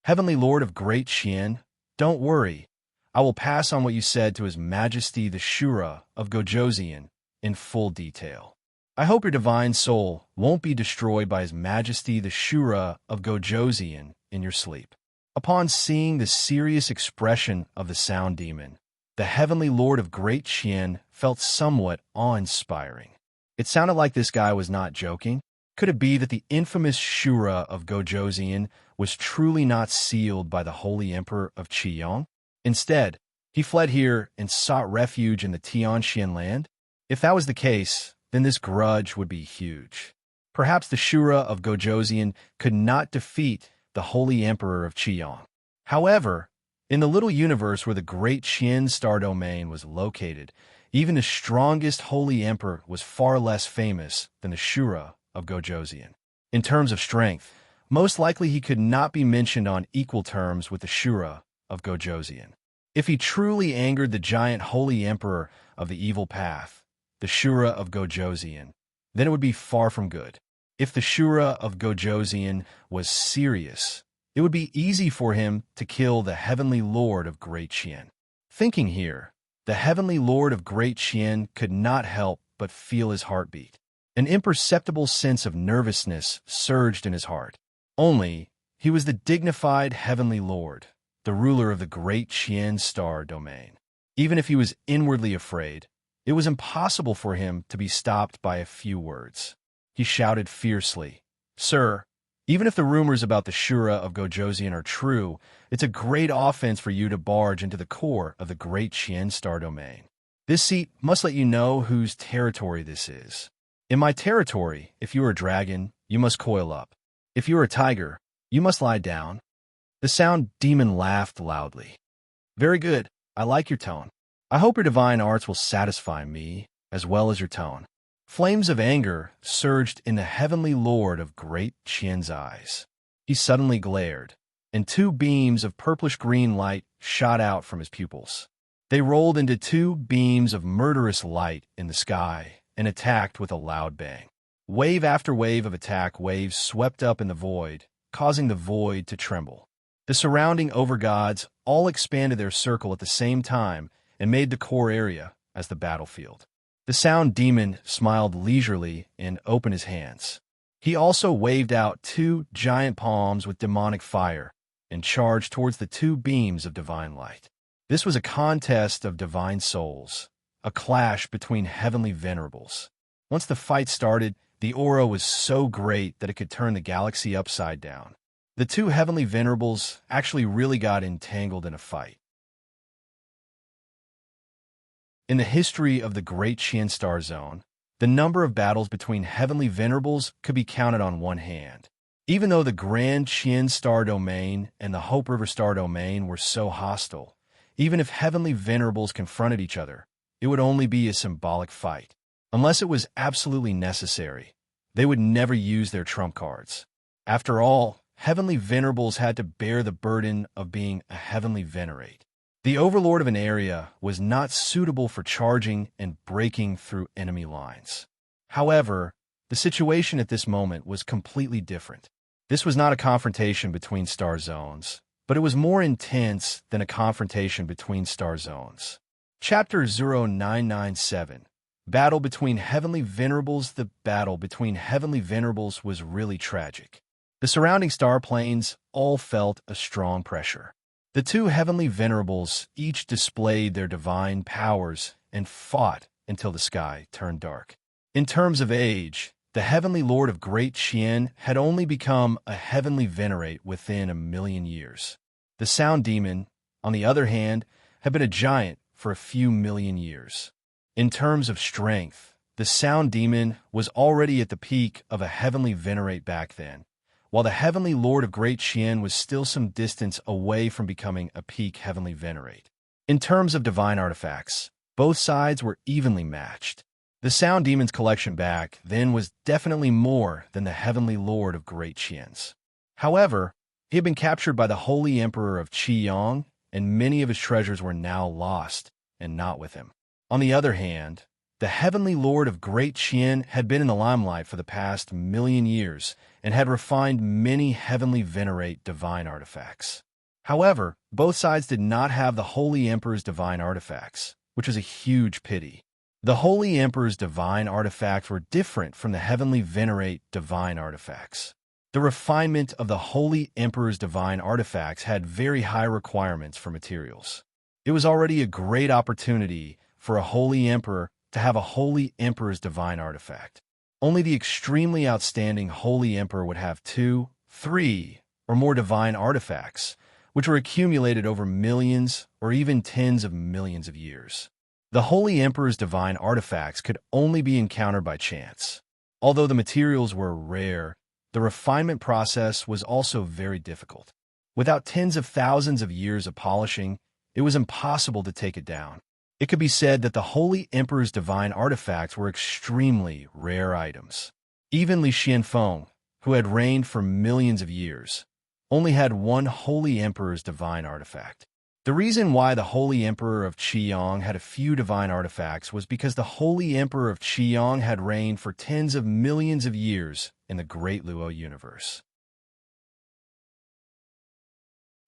Heavenly Lord of great Qian, don't worry. I will pass on what you said to His Majesty the Shura of Gojoseon in full detail. I hope your divine soul won't be destroyed by His Majesty the Shura of Gojoseon in your sleep. Upon seeing the serious expression of the sound demon, the Heavenly Lord of Great Qian felt somewhat awe-inspiring. It sounded like this guy was not joking. Could it be that the infamous Shura of Gojoseon was truly not sealed by the Holy Emperor of Qiyong? Instead, he fled here and sought refuge in the Tianxian land? If that was the case, then this grudge would be huge. Perhaps the Shura of Gojoseon could not defeat the Holy Emperor of Qiyong. However, in the little universe where the great Qian star domain was located, even the strongest Holy Emperor was far less famous than the Shura of Gojoseon. In terms of strength, most likely he could not be mentioned on equal terms with the Shura of Gojoseon. If he truly angered the giant Holy Emperor of the Evil Path, the Shura of Gojoseon, then it would be far from good. If the Shura of Gojoseon was serious, it would be easy for him to kill the Heavenly Lord of Great Qian. Thinking here, the Heavenly Lord of Great Qian could not help but feel his heartbeat. An imperceptible sense of nervousness surged in his heart. Only, he was the dignified Heavenly Lord, the ruler of the great Qian star domain. Even if he was inwardly afraid, it was impossible for him to be stopped by a few words. He shouted fiercely, "Sir, even if the rumors about the Shura of Gojoseon are true, it's a great offense for you to barge into the core of the great Qian star domain. This seat must let you know whose territory this is. In my territory, if you are a dragon, you must coil up. If you are a tiger, you must lie down." The sound demon laughed loudly. "Very good. I like your tone. I hope your divine arts will satisfy me, as well as your tone." Flames of anger surged in the Heavenly Lord of Great Qian's eyes. He suddenly glared, and 2 beams of purplish-green light shot out from his pupils. They rolled into 2 beams of murderous light in the sky and attacked with a loud bang. Wave after wave of attack waves swept up in the void, causing the void to tremble. The surrounding overgods all expanded their circle at the same time and made the core area as the battlefield. The sound demon smiled leisurely and opened his hands. He also waved out 2 giant palms with demonic fire and charged towards the 2 beams of divine light. This was a contest of divine souls, a clash between heavenly venerables. Once the fight started, the aura was so great that it could turn the galaxy upside down. The 2 heavenly venerables actually really got entangled in a fight. In the history of the Great Qian Star Zone, the number of battles between heavenly venerables could be counted on one hand. Even though the Grand Qian Star Domain and the Hope River Star Domain were so hostile, even if heavenly venerables confronted each other, it would only be a symbolic fight. Unless it was absolutely necessary, they would never use their trump cards. After all, heavenly venerables had to bear the burden of being a heavenly venerate. The overlord of an area was not suitable for charging and breaking through enemy lines. However, the situation at this moment was completely different. This was not a confrontation between star zones, but it was more intense than a confrontation between star zones. Chapter 0997, Battle Between Heavenly Venerables. The battle between heavenly venerables was really tragic. The surrounding star planes all felt a strong pressure. The 2 heavenly venerables each displayed their divine powers and fought until the sky turned dark. In terms of age, the Heavenly Lord of Great Qian had only become a heavenly venerate within 1,000,000 years. The Sound Demon, on the other hand, had been a giant for a few million years. In terms of strength, The Sound Demon was already at the peak of a heavenly venerate back then, while the Heavenly Lord of Great Qian was still some distance away from becoming a peak heavenly venerate. In terms of divine artifacts, both sides were evenly matched. The Sound Demon's collection back then was definitely more than the Heavenly Lord of Great Qian's. However, he had been captured by the Holy Emperor of Qiyang, and many of his treasures were now lost and not with him. On the other hand, the Heavenly Lord of Great Qian had been in the limelight for the past 1,000,000 years and had refined many heavenly venerate divine artifacts. However, both sides did not have the Holy Emperor's divine artifacts, which was a huge pity. The Holy Emperor's divine artifacts were different from the heavenly venerate divine artifacts. The refinement of the Holy Emperor's divine artifacts had very high requirements for materials. It was already a great opportunity for a Holy Emperor to have a Holy Emperor's divine artifact. Only the extremely outstanding Holy Emperor would have 2, 3, or more divine artifacts, which were accumulated over millions or even tens of millions of years. The Holy Emperor's divine artifacts could only be encountered by chance. Although the materials were rare, the refinement process was also very difficult. Without tens of thousands of years of polishing, it was impossible to take it down. It could be said that the Holy Emperor's divine artifacts were extremely rare items. Even Li Xianfeng, who had reigned for millions of years, only had one Holy Emperor's divine artifact. The reason why the Holy Emperor of Qiyang had a few divine artifacts was because the Holy Emperor of Qiyang had reigned for tens of millions of years in the Great Luo universe.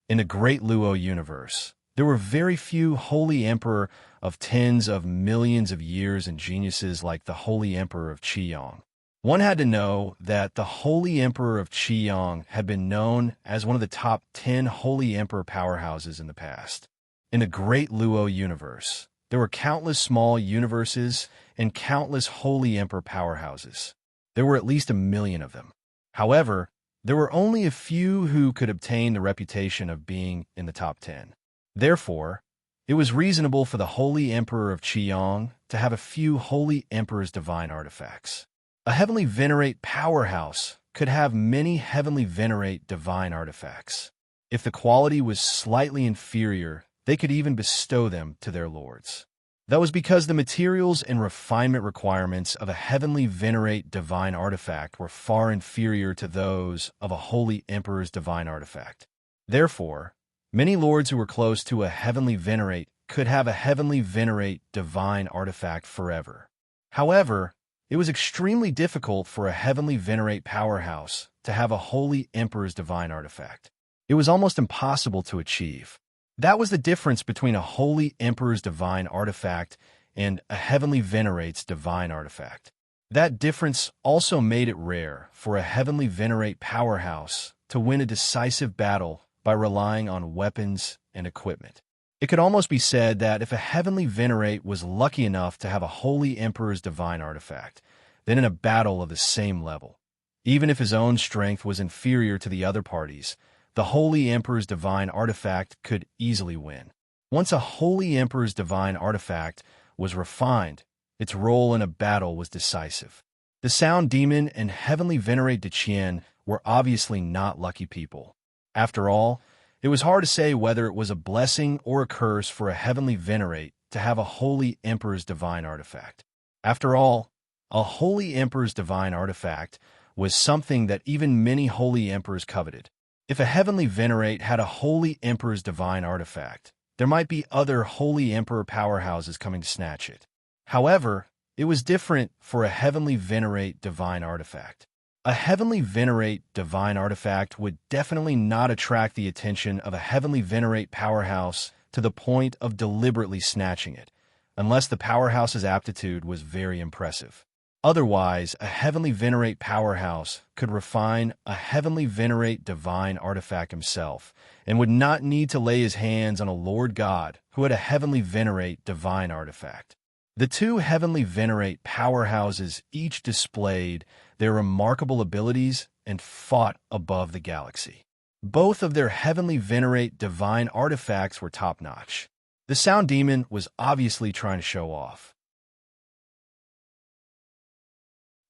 In the Great Luo universe, there were very few Holy Emperor of tens of millions of years and geniuses like the Holy Emperor of Qiyang. One had to know that the Holy Emperor of Qiyang had been known as one of the top 10 Holy Emperor powerhouses in the past. In the Great Luo universe, there were countless small universes and countless Holy Emperor powerhouses. There were at least 1,000,000 of them. However, there were only a few who could obtain the reputation of being in the top 10. Therefore, it was reasonable for the Holy Emperor of Qiyang to have a few Holy Emperor's divine artifacts. A heavenly venerate powerhouse could have many heavenly venerate divine artifacts. If the quality was slightly inferior, they could even bestow them to their lords. That was because the materials and refinement requirements of a heavenly venerate divine artifact were far inferior to those of a Holy Emperor's divine artifact. Therefore, many lords who were close to a heavenly venerate could have a heavenly venerate divine artifact forever. However, it was extremely difficult for a heavenly venerate powerhouse to have a Holy Emperor's divine artifact. It was almost impossible to achieve. That was the difference between a Holy Emperor's divine artifact and a heavenly venerate's divine artifact. That difference also made it rare for a heavenly venerate powerhouse to win a decisive battle by relying on weapons and equipment. It could almost be said that if a heavenly venerate was lucky enough to have a Holy Emperor's divine artifact, then in a battle of the same level, even if his own strength was inferior to the other parties, the Holy Emperor's divine artifact could easily win. Once a Holy Emperor's divine artifact was refined, its role in a battle was decisive. The Sound Demon and Heavenly Venerate de Qian were obviously not lucky people. After all, it was hard to say whether it was a blessing or a curse for a heavenly venerate to have a Holy Emperor's divine artifact. After all, a Holy Emperor's divine artifact was something that even many Holy Emperors coveted. If a heavenly venerate had a Holy Emperor's divine artifact, there might be other Holy Emperor powerhouses coming to snatch it. However, it was different for a heavenly venerate divine artifact. A heavenly venerate divine artifact would definitely not attract the attention of a heavenly venerate powerhouse to the point of deliberately snatching it, unless the powerhouse's aptitude was very impressive. Otherwise, a heavenly venerate powerhouse could refine a heavenly venerate divine artifact himself and would not need to lay his hands on a Lord God who had a heavenly venerate divine artifact. The two heavenly venerate powerhouses each displayed their remarkable abilities and fought above the galaxy. Both of their heavenly venerate divine artifacts were top-notch. The Sound Demon was obviously trying to show off.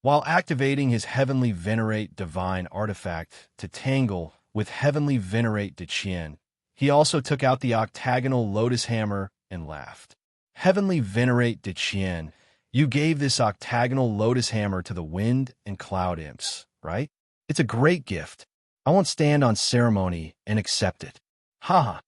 while activating his Heavenly Venerate Divine Artifact to tangle with Heavenly Venerate Diqian. He also took out the octagonal Lotus Hammer and laughed. Heavenly Venerate Diqian, you gave this octagonal Lotus Hammer to the Wind and Cloud Imps, right? It's a great gift. I won't stand on ceremony and accept it. Haha.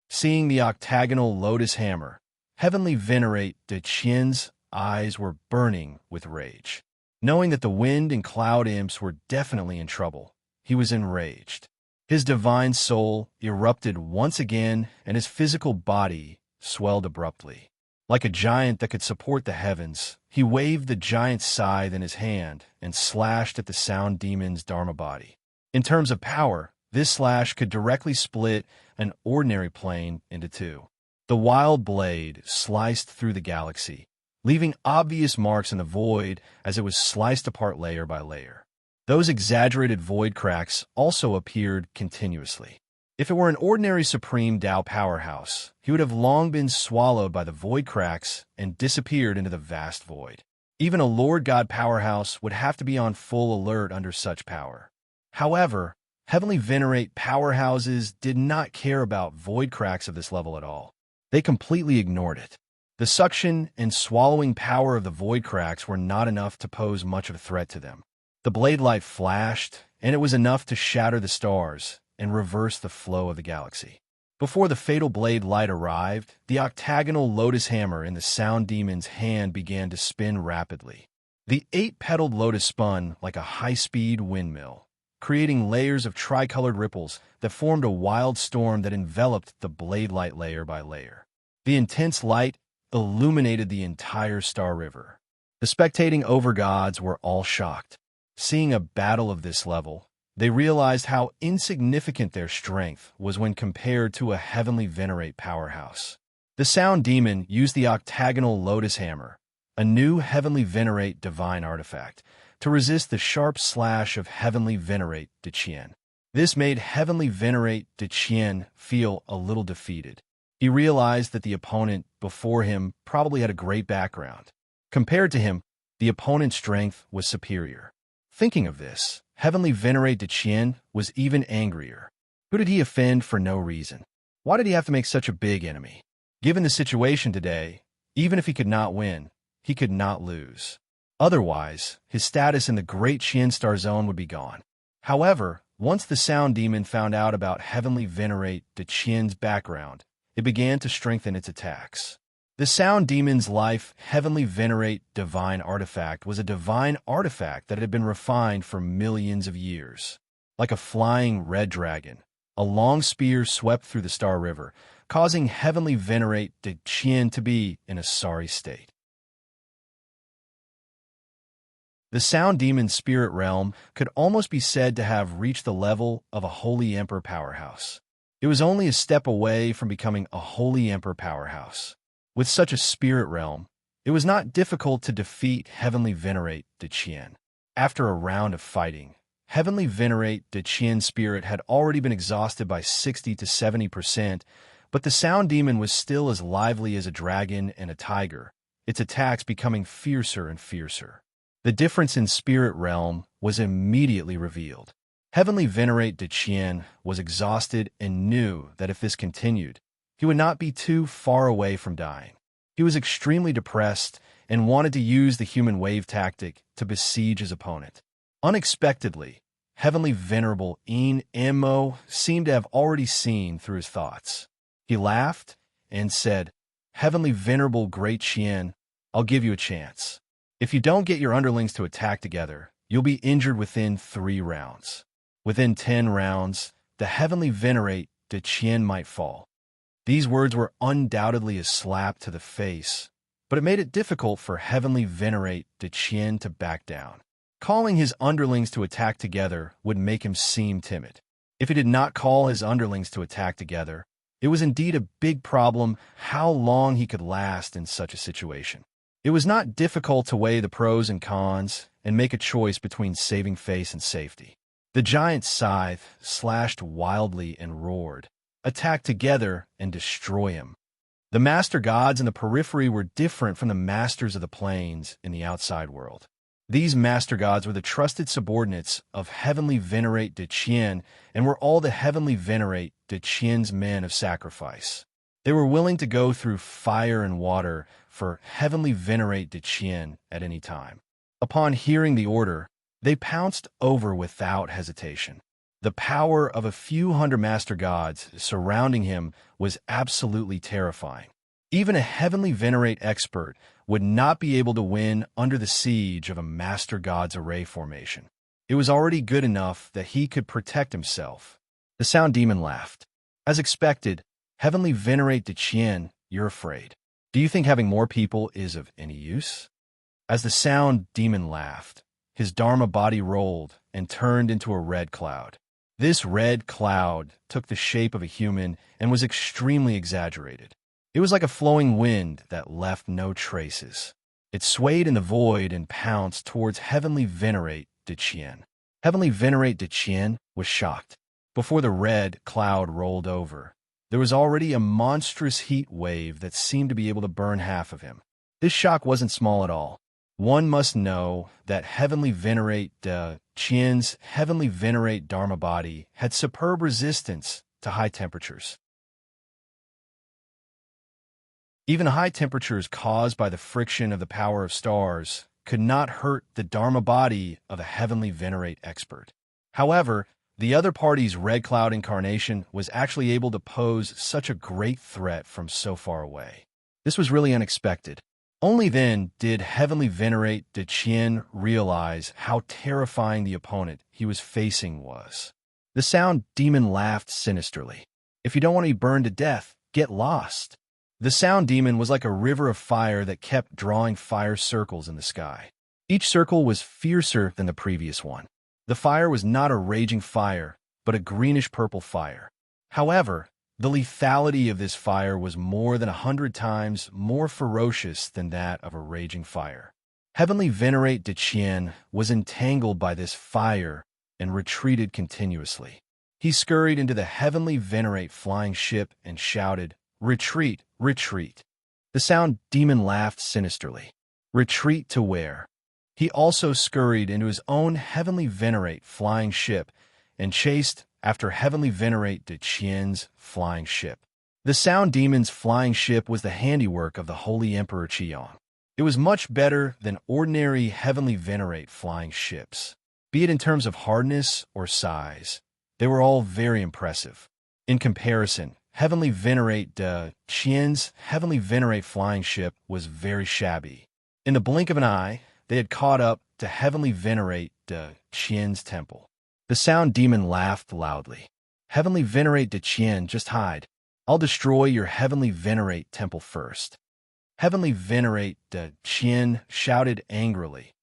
Seeing the octagonal Lotus Hammer, Heavenly Venerate Diqian's eyes were burning with rage. Knowing that the Wind and Cloud Imps were definitely in trouble, he was enraged. His divine soul erupted once again, and his physical body swelled abruptly. Like a giant that could support the heavens, he waved the giant scythe in his hand and slashed at the Sound Demon's Dharma body. In terms of power, this slash could directly split an ordinary plane into two. The wild blade sliced through the galaxy, leaving obvious marks in the void as it was sliced apart layer by layer. Those exaggerated void cracks also appeared continuously. If it were an ordinary Supreme Tao powerhouse, he would have long been swallowed by the void cracks and disappeared into the vast void. Even a Lord God powerhouse would have to be on full alert under such power. However, Heavenly Venerate powerhouses did not care about void cracks of this level at all. They completely ignored it. The suction and swallowing power of the void cracks were not enough to pose much of a threat to them. The blade light flashed, and it was enough to shatter the stars and reverse the flow of the galaxy. Before the fatal blade light arrived, the octagonal Lotus Hammer in the Sound Demon's hand began to spin rapidly. The 8-petaled lotus spun like a high-speed windmill, creating layers of tricolored ripples that formed a wild storm that enveloped the blade light layer by layer. The intense light illuminated the entire Star River. The spectating overgods were all shocked. Seeing a battle of this level, they realized how insignificant their strength was when compared to a Heavenly Venerate powerhouse. The Sound Demon used the octagonal Lotus Hammer, a new Heavenly Venerate divine artifact, to resist the sharp slash of Heavenly Venerate Diqian. This made Heavenly Venerate Diqian feel a little defeated. He realized that the opponent before him probably had a great background. Compared to him, the opponent's strength was superior. Thinking of this, Heavenly Venerate Diqian was even angrier. Who did he offend for no reason? Why did he have to make such a big enemy? Given the situation today, even if he could not win, he could not lose. Otherwise, his status in the Great Qian Star Zone would be gone. However, once the Sound Demon found out about Heavenly Venerate Diqian's background, it began to strengthen its attacks. The Sound Demon's life Heavenly Venerate divine artifact was a divine artifact that had been refined for millions of years. Like a flying red dragon, a long spear swept through the Star River, causing Heavenly Venerate Diqian to be in a sorry state. The Sound Demon's spirit realm could almost be said to have reached the level of a Holy Emperor powerhouse. It was only a step away from becoming a Holy Emperor powerhouse. With such a spirit realm, it was not difficult to defeat Heavenly Venerate Diqian. After a round of fighting, Heavenly Venerate Diqian's spirit had already been exhausted by 60 to 70%, but the Sound Demon was still as lively as a dragon and a tiger, its attacks becoming fiercer and fiercer. The difference in spirit realm was immediately revealed. Heavenly Venerate Diqian was exhausted and knew that if this continued, he would not be too far away from dying. He was extremely depressed and wanted to use the human wave tactic to besiege his opponent. Unexpectedly, Heavenly Venerable Mo seemed to have already seen through his thoughts. He laughed and said, "Heavenly Venerable Great Qian, I'll give you a chance. If you don't get your underlings to attack together, you'll be injured within 3 rounds. Within 10 rounds, the Heavenly Venerate Diqian might fall." These words were undoubtedly a slap to the face, but it made it difficult for Heavenly Venerate Diqian to back down. Calling his underlings to attack together would make him seem timid. If he did not call his underlings to attack together, it was indeed a big problem how long he could last in such a situation. It was not difficult to weigh the pros and cons and make a choice between saving face and safety. The giant scythe slashed wildly and roared. Attack together and destroy him. The master gods in the periphery were different from the masters of the planes in the outside world. These master gods were the trusted subordinates of Heavenly Venerate de Qian and were all the Heavenly Venerate de Qian's men of sacrifice. They were willing to go through fire and water for Heavenly Venerate de Qian at any time. Upon hearing the order, they pounced over without hesitation. The power of a few hundred master gods surrounding him was absolutely terrifying. Even a Heavenly Venerate expert would not be able to win under the siege of a master god's array formation. It was already good enough that he could protect himself. The Sound Demon laughed. As expected, Heavenly Venerate de Qian, you're afraid. Do you think having more people is of any use? As the Sound Demon laughed, his Dharma body rolled and turned into a red cloud. This red cloud took the shape of a human and was extremely exaggerated. It was like a flowing wind that left no traces. It swayed in the void and pounced towards Heavenly Venerate de Qian. Heavenly Venerate de Qian was shocked. Before the red cloud rolled over, there was already a monstrous heat wave that seemed to be able to burn half of him. This shock wasn't small at all. One must know that Heavenly Venerate de Qian's Heavenly Venerate Dharma body had superb resistance to high temperatures. Even high temperatures caused by the friction of the power of stars could not hurt the Dharma body of a Heavenly Venerate expert. However, the other party's Red Cloud incarnation was actually able to pose such a great threat from so far away. This was really unexpected. Only then did Heavenly Venerate de Qian realize how terrifying the opponent he was facing was. The Sound Demon laughed sinisterly. If you don't want to be burned to death, get lost. The Sound Demon was like a river of fire that kept drawing fire circles in the sky. Each circle was fiercer than the previous one. The fire was not a raging fire, but a greenish-purple fire. However, the lethality of this fire was more than 100 times more ferocious than that of a raging fire. Heavenly Venerate de Qian was entangled by this fire and retreated continuously. He scurried into the Heavenly Venerate flying ship and shouted, "Retreat, retreat." The Sound Demon laughed sinisterly. Retreat to where? He also scurried into his own Heavenly Venerate flying ship and chased after Heavenly Venerate de Qian's flying ship. The Sound Demon's flying ship was the handiwork of the Holy Emperor Qiong. It was much better than ordinary Heavenly Venerate flying ships. Be it in terms of hardness or size, they were all very impressive. In comparison, Heavenly Venerate de Qian's Heavenly Venerate flying ship was very shabby. In the blink of an eye, they had caught up to Heavenly Venerate de Qian's temple. The Sound Demon laughed loudly. Heavenly Venerate de Qian, just hide. I'll destroy your Heavenly Venerate temple first. Heavenly Venerate de Qian shouted angrily.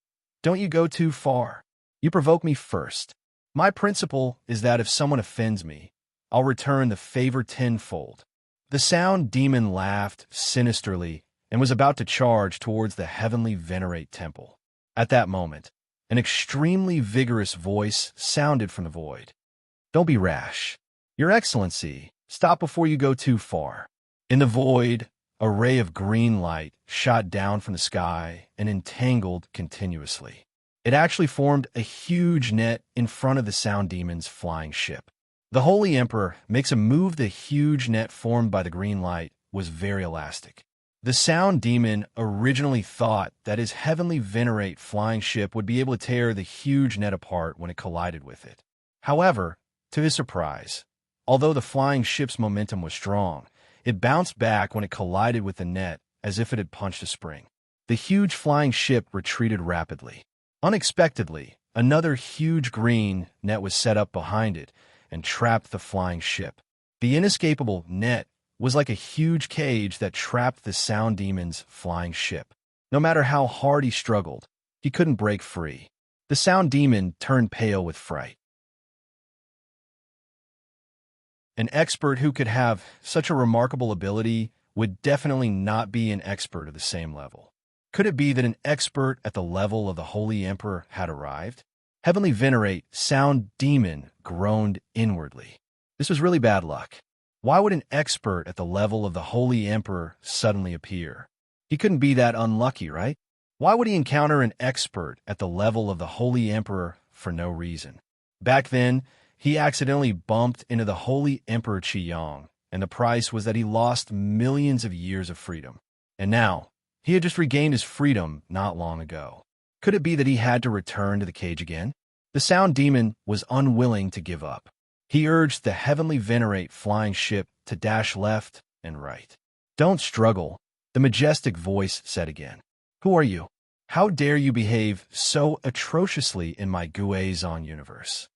Don't you go too far. You provoke me first. My principle is that if someone offends me, I'll return the favor tenfold. The Sound Demon laughed sinisterly and was about to charge towards the Heavenly Venerate temple. At that moment, an extremely vigorous voice sounded from the void. Don't be rash. Your Excellency, stop before you go too far. In the void, a ray of green light shot down from the sky and entangled continuously. It actually formed a huge net in front of the Sound Demon's flying ship. The Holy Emperor makes a move. The huge net formed by the green light was very elastic. The Sound Demon originally thought that his Heavenly Venerate flying ship would be able to tear the huge net apart when it collided with it. However, to his surprise, although the flying ship's momentum was strong, it bounced back when it collided with the net as if it had punched a spring. The huge flying ship retreated rapidly. Unexpectedly, another huge green net was set up behind it and trapped the flying ship. The inescapable net was like a huge cage that trapped the Sound Demon's flying ship. No matter how hard he struggled, he couldn't break free. The Sound Demon turned pale with fright. An expert who could have such a remarkable ability would definitely not be an expert of the same level. Could it be that an expert at the level of the Holy Emperor had arrived? Heavenly Venerate Sound Demon groaned inwardly. This was really bad luck. Why would an expert at the level of the Holy Emperor suddenly appear? He couldn't be that unlucky, right? Why would he encounter an expert at the level of the Holy Emperor for no reason? Back then, he accidentally bumped into the Holy Emperor Qiyang, and the price was that he lost millions of years of freedom. And now, he had just regained his freedom not long ago. Could it be that he had to return to the cage again? The Sound Demon was unwilling to give up. He urged the heavenly Venerate flying ship to dash left and right. "Don't struggle," the majestic voice said again. "Who are you? How dare you behave so atrociously in my Gui-Zong universe?"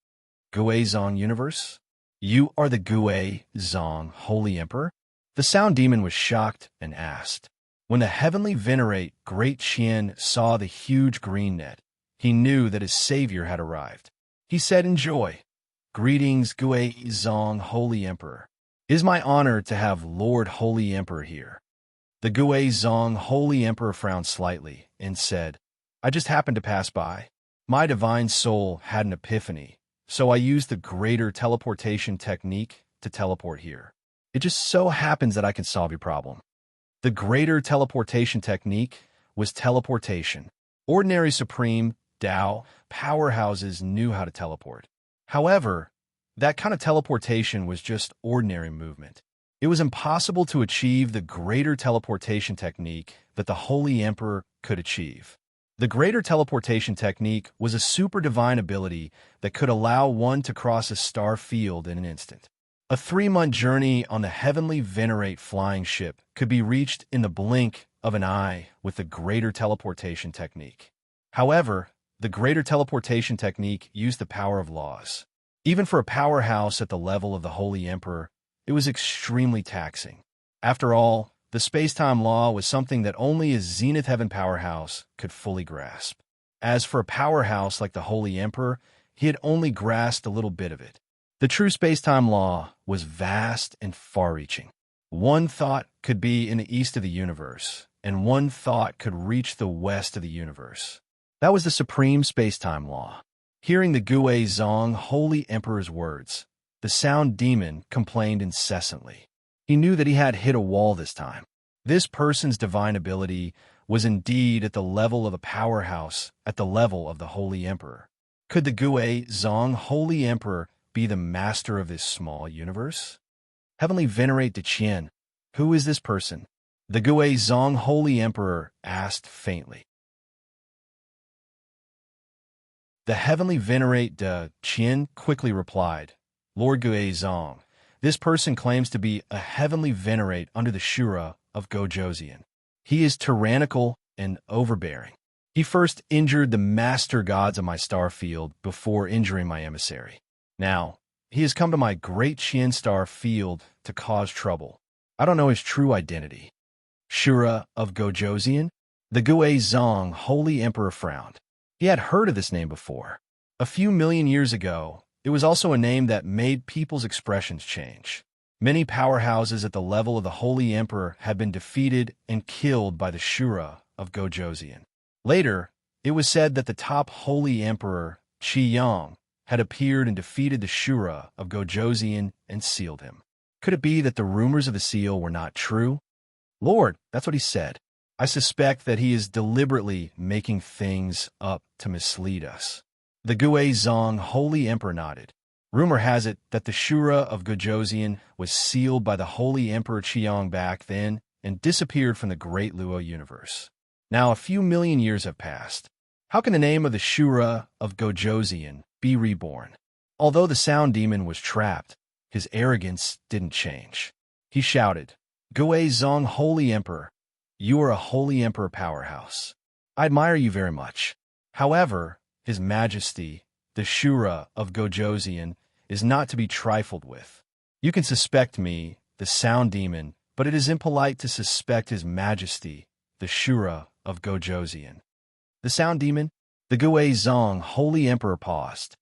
Gui-Zong universe? You are the Gui-Zong Holy Emperor? The Sound Demon was shocked and asked. When the heavenly Venerate Great Qian saw the huge green net, he knew that his savior had arrived. He said in joy, "Greetings, Gui-Zong Holy Emperor. It is my honor to have Lord Holy Emperor here." The Gui-Zong Holy Emperor frowned slightly and said, "I just happened to pass by. My divine soul had an epiphany, so I used the greater teleportation technique to teleport here. It just so happens that I can solve your problem." The greater teleportation technique was teleportation. Ordinary Supreme, Tao, powerhouses knew how to teleport. However, that kind of teleportation was just ordinary movement. It was impossible to achieve the greater teleportation technique that the Holy Emperor could achieve. The greater teleportation technique was a super divine ability that could allow one to cross a star field in an instant. A 3-month journey on the heavenly Venerate flying ship could be reached in the blink of an eye with the greater teleportation technique. However, the greater teleportation technique used the power of laws. Even for a powerhouse at the level of the Holy Emperor, it was extremely taxing. After all, the space-time law was something that only a Zenith Heaven powerhouse could fully grasp. As for a powerhouse like the Holy Emperor, he had only grasped a little bit of it. The true space-time law was vast and far-reaching. One thought could be in the east of the universe, and one thought could reach the west of the universe. That was the supreme space-time law. Hearing the Gui-Zong Holy Emperor's words, the Sound Demon complained incessantly. He knew that he had hit a wall this time. This person's divine ability was indeed at the level of a powerhouse, at the level of the Holy Emperor. Could the Gui-Zong Holy Emperor be the master of this small universe? Heavenly Venerate de Qian, who is this person? The Gui-Zong Holy Emperor asked faintly. The Heavenly Venerate de Qian quickly replied, "Lord Gui-Zong, this person claims to be a Heavenly Venerate under the Shura of Gojosian. He is tyrannical and overbearing. He first injured the master gods of my star field before injuring my emissary. Now, he has come to my great Qian star field to cause trouble. I don't know his true identity." Shura of Gojosian? The Gui-Zong Holy Emperor frowned. He had heard of this name before. A few million years ago, it was also a name that made people's expressions change. Many powerhouses at the level of the Holy Emperor had been defeated and killed by the Shura of Gojosian. Later, it was said that the top Holy Emperor, Qiyang, had appeared and defeated the Shura of Gojosian and sealed him. Could it be that the rumors of the seal were not true? "Lord," that's what he said. "I suspect that he is deliberately making things up to mislead us." The Gui-Zong Holy Emperor nodded. Rumor has it that the Shura of Gojosian was sealed by the Holy Emperor Qiyang back then and disappeared from the Great Luo universe. Now a few million years have passed. How can the name of the Shura of Gojosian be reborn? Although the Sound Demon was trapped, his arrogance didn't change. He shouted, "Gui-Zong Holy Emperor, you are a Holy Emperor powerhouse. I admire you very much. However, His Majesty, the Shura of Gojosian, is not to be trifled with. You can suspect me, the Sound Demon, but it is impolite to suspect His Majesty, the Shura of Gojosian." The Sound Demon? The Gui-Zong Holy Emperor paused.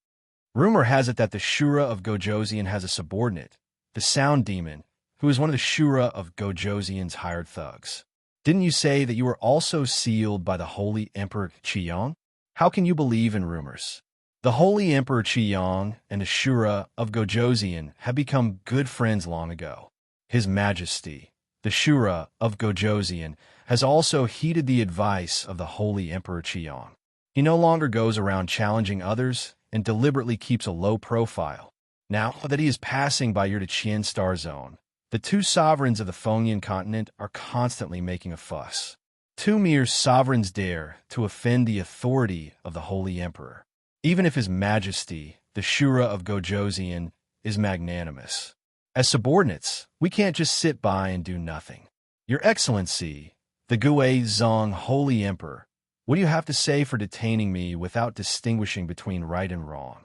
Rumor has it that the Shura of Gojosian has a subordinate, the Sound Demon, who is one of the Shura of Gojosian's hired thugs. Didn't you say that you were also sealed by the Holy Emperor Qiyang? How can you believe in rumors? The Holy Emperor Qiyang and the Shura of Gojosian have become good friends long ago. His Majesty, the Shura of Gojosian, has also heeded the advice of the Holy Emperor Qiang. He no longer goes around challenging others and deliberately keeps a low profile. Now that he is passing by your Qian star zone, the two sovereigns of the Fengyan continent are constantly making a fuss. Two mere sovereigns dare to offend the authority of the Holy Emperor, even if His Majesty, the Shura of Gojoseon, is magnanimous. As subordinates, we can't just sit by and do nothing. Your Excellency, the Gui Zong Holy Emperor, what do you have to say for detaining me without distinguishing between right and wrong?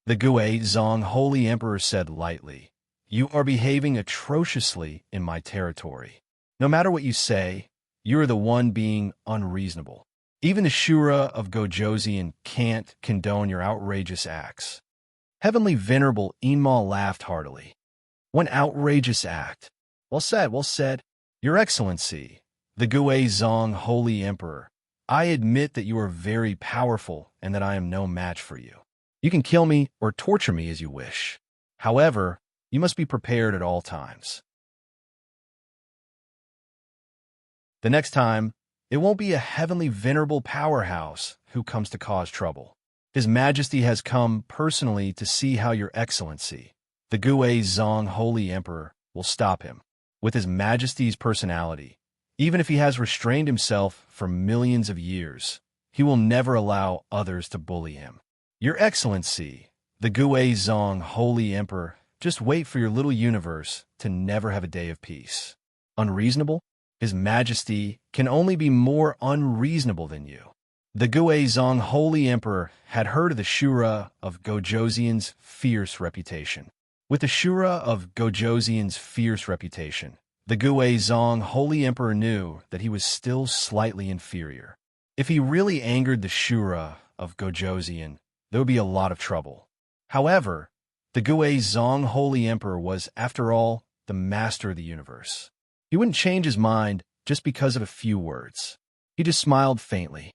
The Gui Zong Holy Emperor said lightly, "You are behaving atrociously in my territory. No matter what you say, you are the one being unreasonable. Even the Shura of Gojoseon can't condone your outrageous acts." Heavenly Venerable Enmal laughed heartily. "One outrageous act. Well said, well said. Your Excellency, the Gui Zong Holy Emperor, I admit that you are very powerful and that I am no match for you. You can kill me or torture me as you wish. However, you must be prepared at all times. The next time, it won't be a heavenly venerable powerhouse who comes to cause trouble. His Majesty has come personally to see how your Excellency, the Gui Zong Holy Emperor, will stop him. With His Majesty's personality, even if he has restrained himself for millions of years, he will never allow others to bully him. Your Excellency, the Gui Zong Holy Emperor, just wait for your little universe to never have a day of peace. Unreasonable? His Majesty can only be more unreasonable than you." The Gui Zong Holy Emperor had heard of the Shura of Gojoseon's fierce reputation. With the Shura of Gojoseon's fierce reputation, the Gui Zong Holy Emperor knew that he was still slightly inferior. If he really angered the Shura of Gojoseon, there would be a lot of trouble. However, the Gui Zong Holy Emperor was, after all, the master of the universe. He wouldn't change his mind just because of a few words. He just smiled faintly.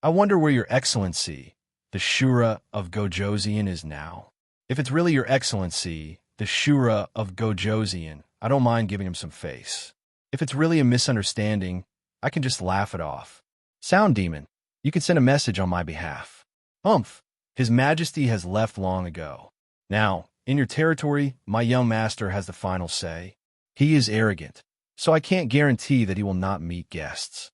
"I wonder where your Excellency, the Shura of Gojoseon, is now. If it's really your Excellency, the Shura of Gojoseon, I don't mind giving him some face. If it's really a misunderstanding, I can just laugh it off. Sound Demon, you can send a message on my behalf." "Humph, His Majesty has left long ago. Now, in your territory, my young master has the final say. He is arrogant, so I can't guarantee that he will not meet guests."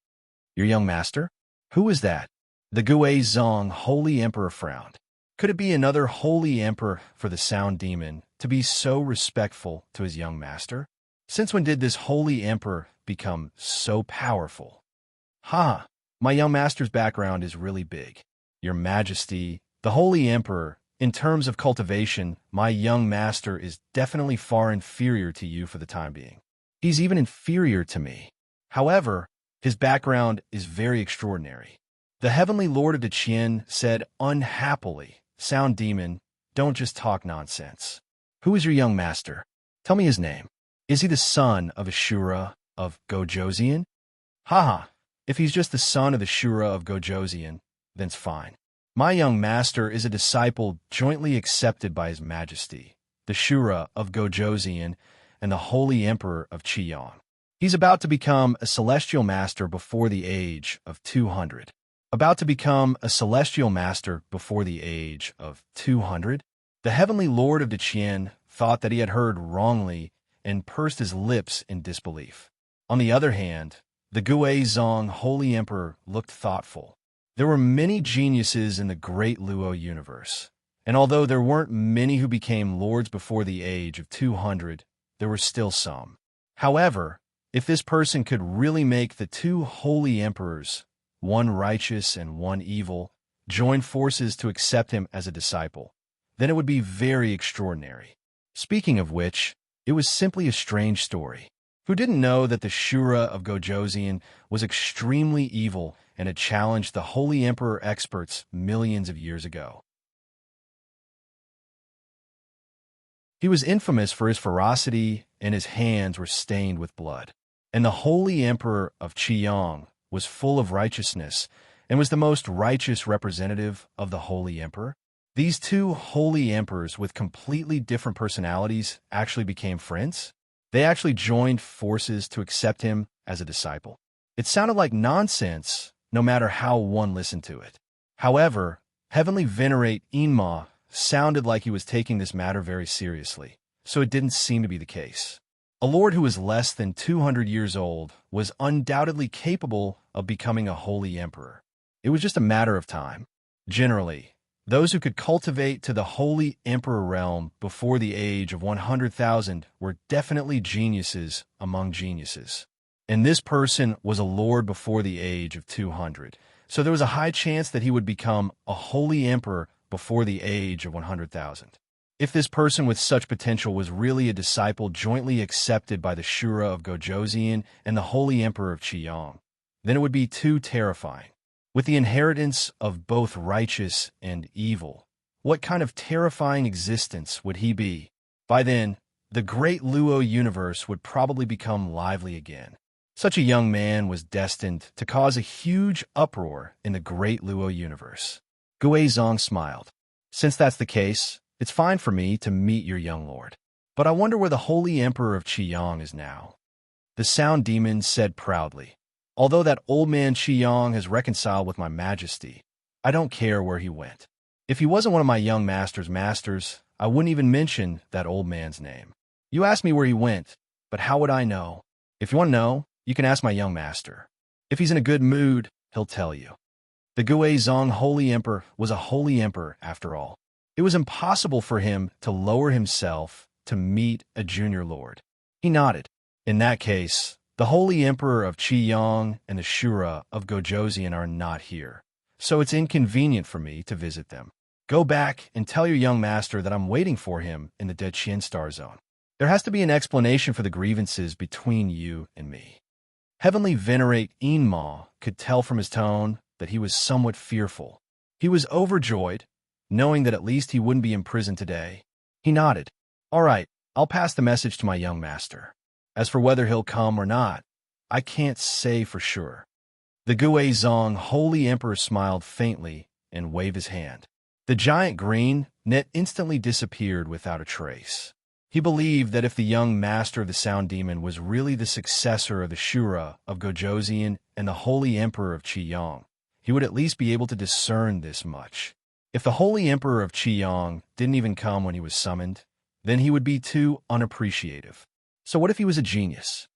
"Your young master? Who is that?" The Gui Zong Holy Emperor frowned. Could it be another Holy Emperor for the Sound Demon to be so respectful to his young master? Since when did this Holy Emperor become so powerful? "Ha! My young master's background is really big. Your Majesty, the Holy Emperor, in terms of cultivation, my young master is definitely far inferior to you for the time being. He's even inferior to me. However, his background is very extraordinary." The Heavenly Lord of the Qian said unhappily, "Sound Demon, don't just talk nonsense. Who is your young master? Tell me his name. Is he the son of a Shura of Gojoseon?" "Haha, if he's just the son of the Shura of Gojoseon, then's fine. My young master is a disciple jointly accepted by His Majesty, the Shura of Gojoseon, and the Holy Emperor of Qiang. He's about to become a celestial master before the age of 200. About to become a celestial master before the age of 200? The Heavenly Lord of the Qian thought that he had heard wrongly and pursed his lips in disbelief. On the other hand, the Gui Zong Holy Emperor looked thoughtful. There were many geniuses in the great Luo universe, and although there weren't many who became lords before the age of 200, there were still some. However, if this person could really make the two holy emperors, one righteous and one evil, join forces to accept him as a disciple, then it would be very extraordinary. Speaking of which, it was simply a strange story. Who didn't know that the Shura of Gojoseon was extremely evil and had challenged the Holy Emperor experts millions of years ago? He was infamous for his ferocity, and his hands were stained with blood. And the Holy Emperor of Qiang was full of righteousness and was the most righteous representative of the Holy Emperor. These two holy emperors with completely different personalities actually became friends. They actually joined forces to accept him as a disciple. It sounded like nonsense, no matter how one listened to it. However, Heavenly Venerate Enma sounded like he was taking this matter very seriously, so it didn't seem to be the case. A lord who was less than 200 years old was undoubtedly capable of becoming a holy emperor. It was just a matter of time. Generally, those who could cultivate to the holy emperor realm before the age of 100,000 were definitely geniuses among geniuses. And this person was a lord before the age of 200, so there was a high chance that he would become a holy emperor before the age of 100,000. If this person with such potential was really a disciple jointly accepted by the Shura of Gojoseon and the Holy Emperor of Qiyang, then it would be too terrifying. With the inheritance of both righteous and evil, what kind of terrifying existence would he be? By then, the great Luo universe would probably become lively again. Such a young man was destined to cause a huge uproar in the great Luo universe. Guizong smiled. Since that's the case, it's fine for me to meet your young lord. But I wonder where the Holy Emperor of Qiyang is now. The Sound Demon said proudly. Although that old man Qiyang has reconciled with my majesty, I don't care where he went. If he wasn't one of my young master's masters, I wouldn't even mention that old man's name. You asked me where he went, but how would I know? If you want to know, you can ask my young master. If he's in a good mood, he'll tell you. The Guizong Holy Emperor was a holy emperor after all. It was impossible for him to lower himself to meet a junior lord. He nodded. In that case, the Holy Emperor of Qiyang and the Shura of Gojoseon are not here, so it's inconvenient for me to visit them. Go back and tell your young master that I'm waiting for him in the Deqian Star Zone. There has to be an explanation for the grievances between you and me. Heavenly Venerate Enma could tell from his tone that he was somewhat fearful. He was overjoyed, knowing that at least he wouldn't be imprisoned today. He nodded. All right, I'll pass the message to my young master. As for whether he'll come or not, I can't say for sure. The Guizong Holy Emperor smiled faintly and waved his hand. The giant green net instantly disappeared without a trace. He believed that if the young master of the Sound Demon was really the successor of the Shura of Gojoseon and the Holy Emperor of Qiyang, he would at least be able to discern this much. If the Holy Emperor of Qiyang didn't even come when he was summoned, then he would be too unappreciative. So what if he was a genius?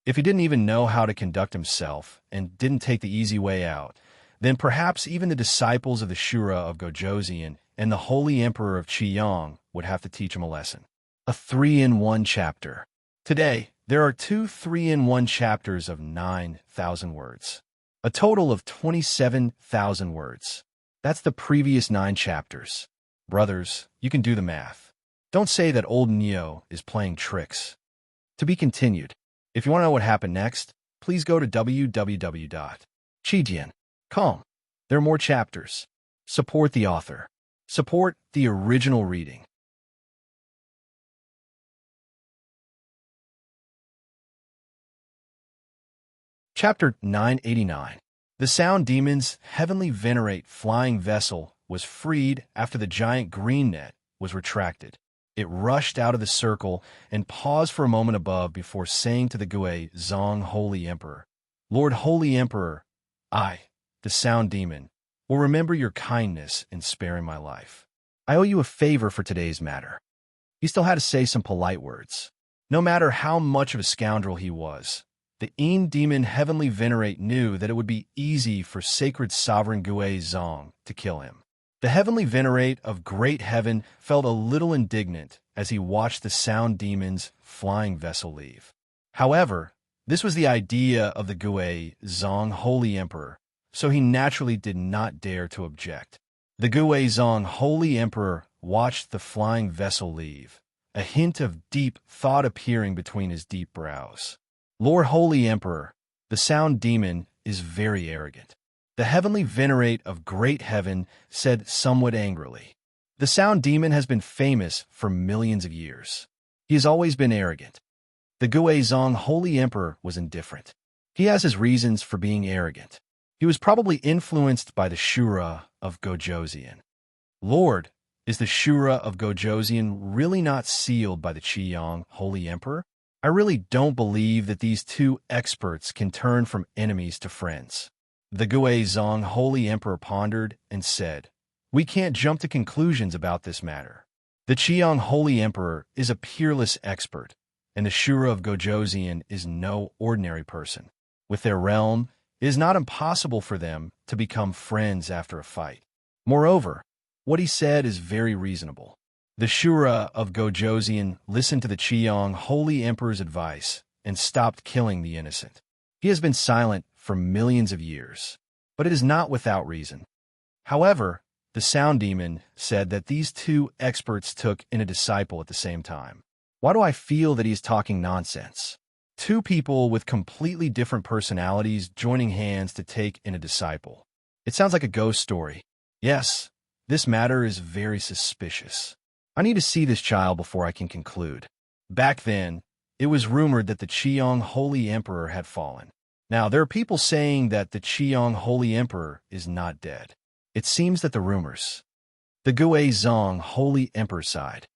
If he didn't even know how to conduct himself and didn't take the easy way out, then perhaps even the disciples of the Shura of Gojoseon and the Holy Emperor of Qiyang would have to teach him a lesson. A 3-in-1 chapter. Today, there are 2 3-in-1 chapters of 9,000 words. A total of 27,000 words. That's the previous 9 chapters. Brothers, you can do the math. Don't say that old Neo is playing tricks. To be continued. If you want to know what happened next, please go to www.chijian.com. There are more chapters. Support the author. Support the original reading. Chapter 989. The Sound Demon's Heavenly Venerate flying vessel was freed after the giant green net was retracted. It rushed out of the circle and paused for a moment above before saying to the Guizong Holy Emperor, Lord Holy Emperor, I, the Sound Demon, will remember your kindness in sparing my life. I owe you a favor for today's matter. He still had to say some polite words. No matter how much of a scoundrel he was, the Demon Heavenly Venerate knew that it would be easy for Sacred Sovereign Guizong to kill him. The Heavenly Venerate of Great Heaven felt a little indignant as he watched the Sound Demon's flying vessel leave. However, this was the idea of the Guizong Holy Emperor, so he naturally did not dare to object. The Guizong Holy Emperor watched the flying vessel leave, a hint of deep thought appearing between his deep brows. Lord Holy Emperor, the Sound Demon is very arrogant. The Heavenly Venerate of Great Heaven said somewhat angrily. The Sound Demon has been famous for millions of years. He has always been arrogant. The Guizong Holy Emperor was indifferent. He has his reasons for being arrogant. He was probably influenced by the Shura of Gojoseon. Lord, is the Shura of Gojoseon really not sealed by the Qiyang Holy Emperor? I really don't believe that these two experts can turn from enemies to friends. The Guizhong Holy Emperor pondered and said, "We can't jump to conclusions about this matter. The Qiang Holy Emperor is a peerless expert, and the Shura of Gojoseon is no ordinary person. With their realm, it is not impossible for them to become friends after a fight. Moreover, what he said is very reasonable." The Shura of Gojoseon listened to the Qiang Holy Emperor's advice and stopped killing the innocent. He has been silent for millions of years, but it is not without reason. However, the Sound Demon said that these two experts took in a disciple at the same time. Why do I feel that he is talking nonsense? Two people with completely different personalities joining hands to take in a disciple. It sounds like a ghost story. Yes, this matter is very suspicious. I need to see this child before I can conclude. Back then, it was rumored that the Qiang Holy Emperor had fallen. Now, there are people saying that the Qiang Holy Emperor is not dead. It seems that the rumors. The Guizhong Holy Emperor sighed.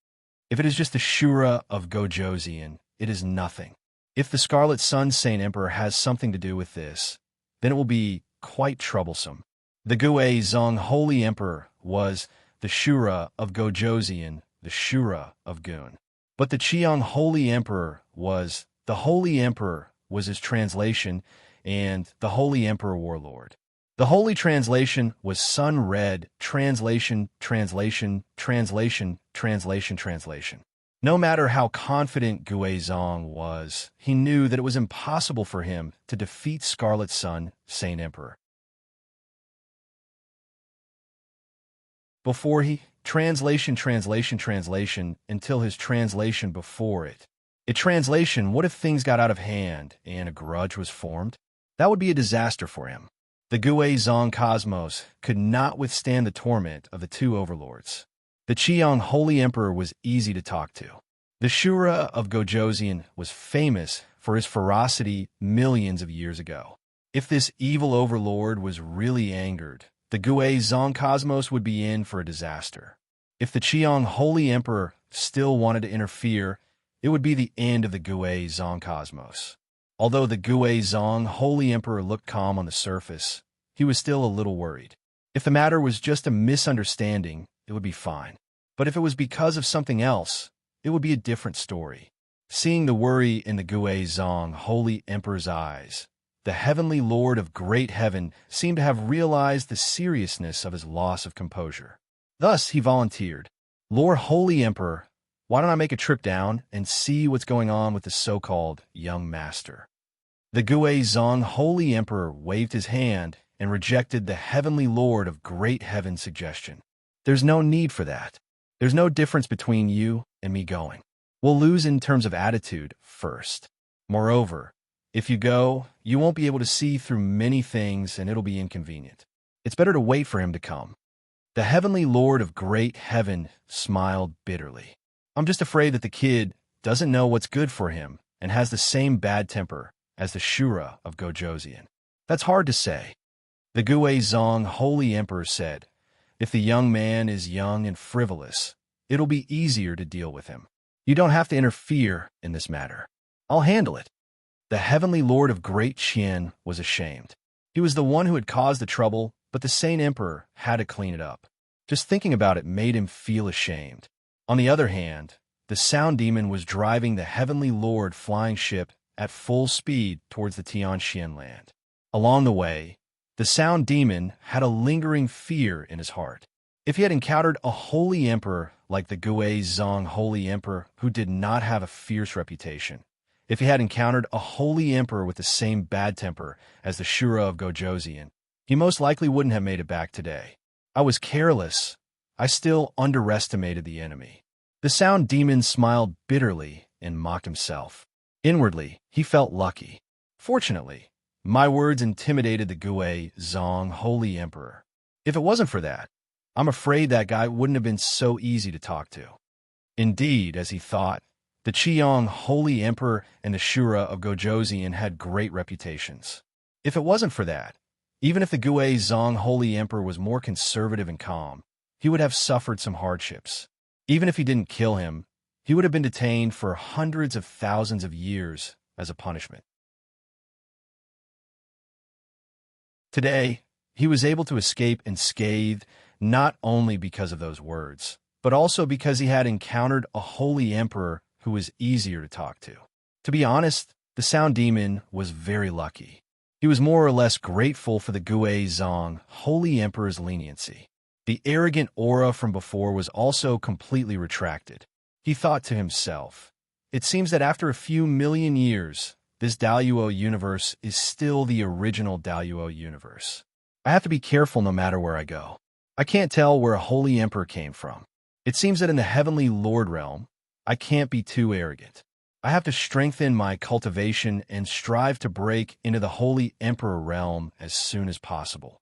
If it is just the Shura of Gojoseon, it is nothing. If the Scarlet Sun Saint Emperor has something to do with this, then it will be quite troublesome. The Guizhong Holy Emperor was the Shura of Gojoseon, the Shura of Gun. But the Qiang Holy Emperor was the Holy Emperor was his translation, and the Holy Emperor Warlord. The Holy Translation was Sun Red, translation. No matter how confident Guizhong was, he knew that it was impossible for him to defeat Scarlet Sun, Saint Emperor. Before he, translation, until his translation before it. A translation, what if things got out of hand and a grudge was formed? That would be a disaster for him. The Guizhong Cosmos could not withstand the torment of the two overlords. The Qiang Holy Emperor was easy to talk to. The Shura of Gojoseon was famous for his ferocity millions of years ago. If this evil overlord was really angered, the Guizhong Cosmos would be in for a disaster. If the Qiang Holy Emperor still wanted to interfere, it would be the end of the Guizhong Cosmos. Although the Guizhong Holy Emperor looked calm on the surface, he was still a little worried. If the matter was just a misunderstanding, it would be fine. But if it was because of something else, it would be a different story. Seeing the worry in the Guizhong Holy Emperor's eyes, the Heavenly Lord of Great Heaven seemed to have realized the seriousness of his loss of composure. Thus, he volunteered, "Lord Holy Emperor, why don't I make a trip down and see what's going on with the so-called young master?" The Guizhong Holy Emperor waved his hand and rejected the Heavenly Lord of Great Heaven's suggestion. "There's no need for that. There's no difference between you and me going. We'll lose in terms of attitude first. Moreover, if you go, you won't be able to see through many things and it'll be inconvenient. It's better to wait for him to come." The Heavenly Lord of Great Heaven smiled bitterly. "I'm just afraid that the kid doesn't know what's good for him and has the same bad temper as the Shura of Gojoseon. That's hard to say." The Guizhong Holy Emperor said, "If the young man is young and frivolous, it'll be easier to deal with him. You don't have to interfere in this matter. I'll handle it." The Heavenly Lord of Great Qian was ashamed. He was the one who had caused the trouble, but the Saint Emperor had to clean it up. Just thinking about it made him feel ashamed. On the other hand, the Sound Demon was driving the Heavenly Lord flying ship at full speed towards the Tianxian land. Along the way, the Sound Demon had a lingering fear in his heart. If he had encountered a holy emperor like the Guizhong Holy Emperor who did not have a fierce reputation, if he had encountered a holy emperor with the same bad temper as the Shura of Gojoseon, he most likely wouldn't have made it back today. I was careless. I still underestimated the enemy. The Sound Demon smiled bitterly and mocked himself. Inwardly, he felt lucky. Fortunately, my words intimidated the Guizhong Holy Emperor. If it wasn't for that, I'm afraid that guy wouldn't have been so easy to talk to. Indeed, as he thought, the Qiang Holy Emperor and the Shura of Gojoseon had great reputations. If it wasn't for that, even if the Guizhong Holy Emperor was more conservative and calm, he would have suffered some hardships. Even if he didn't kill him, he would have been detained for hundreds of thousands of years as a punishment. Today, he was able to escape unscathed not only because of those words, but also because he had encountered a holy emperor who was easier to talk to. To be honest, the Sound Demon was very lucky. He was more or less grateful for the Gui Zong, holy emperor's leniency. The arrogant aura from before was also completely retracted. He thought to himself, it seems that after a few million years, this Daluo universe is still the original Daluo universe. I have to be careful no matter where I go. I can't tell where a holy emperor came from. It seems that in the heavenly lord realm, I can't be too arrogant. I have to strengthen my cultivation and strive to break into the holy emperor realm as soon as possible.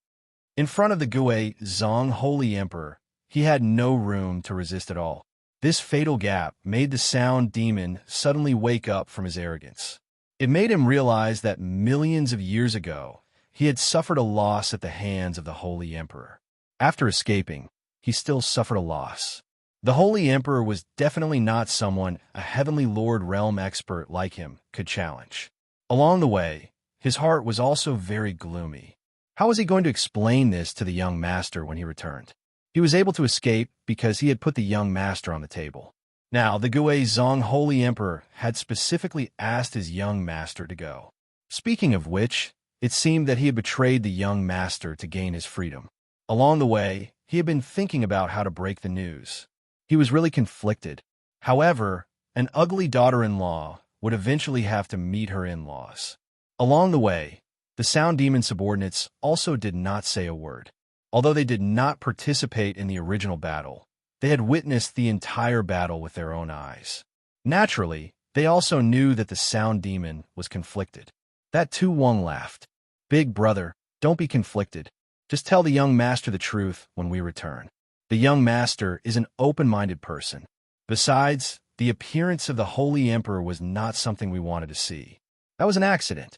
In front of the Gui Zong holy emperor, he had no room to resist at all. This fatal gap made the Sound Demon suddenly wake up from his arrogance. It made him realize that millions of years ago, he had suffered a loss at the hands of the holy emperor. After escaping, he still suffered a loss. The holy emperor was definitely not someone a heavenly lord realm expert like him could challenge. Along the way, his heart was also very gloomy. How was he going to explain this to the young master when he returned? He was able to escape because he had put the young master on the table. Now, the Gui Zong holy emperor had specifically asked his young master to go. Speaking of which, it seemed that he had betrayed the young master to gain his freedom. Along the way, he had been thinking about how to break the news. He was really conflicted. However, an ugly daughter-in-law would eventually have to meet her in-laws. Along the way, the Sound Demon subordinates also did not say a word. Although they did not participate in the original battle, they had witnessed the entire battle with their own eyes. Naturally, they also knew that the Sound Demon was conflicted. That Tu Wong laughed. Big brother, don't be conflicted. Just tell the young master the truth when we return. The young master is an open-minded person. Besides, the appearance of the holy emperor was not something we wanted to see. That was an accident.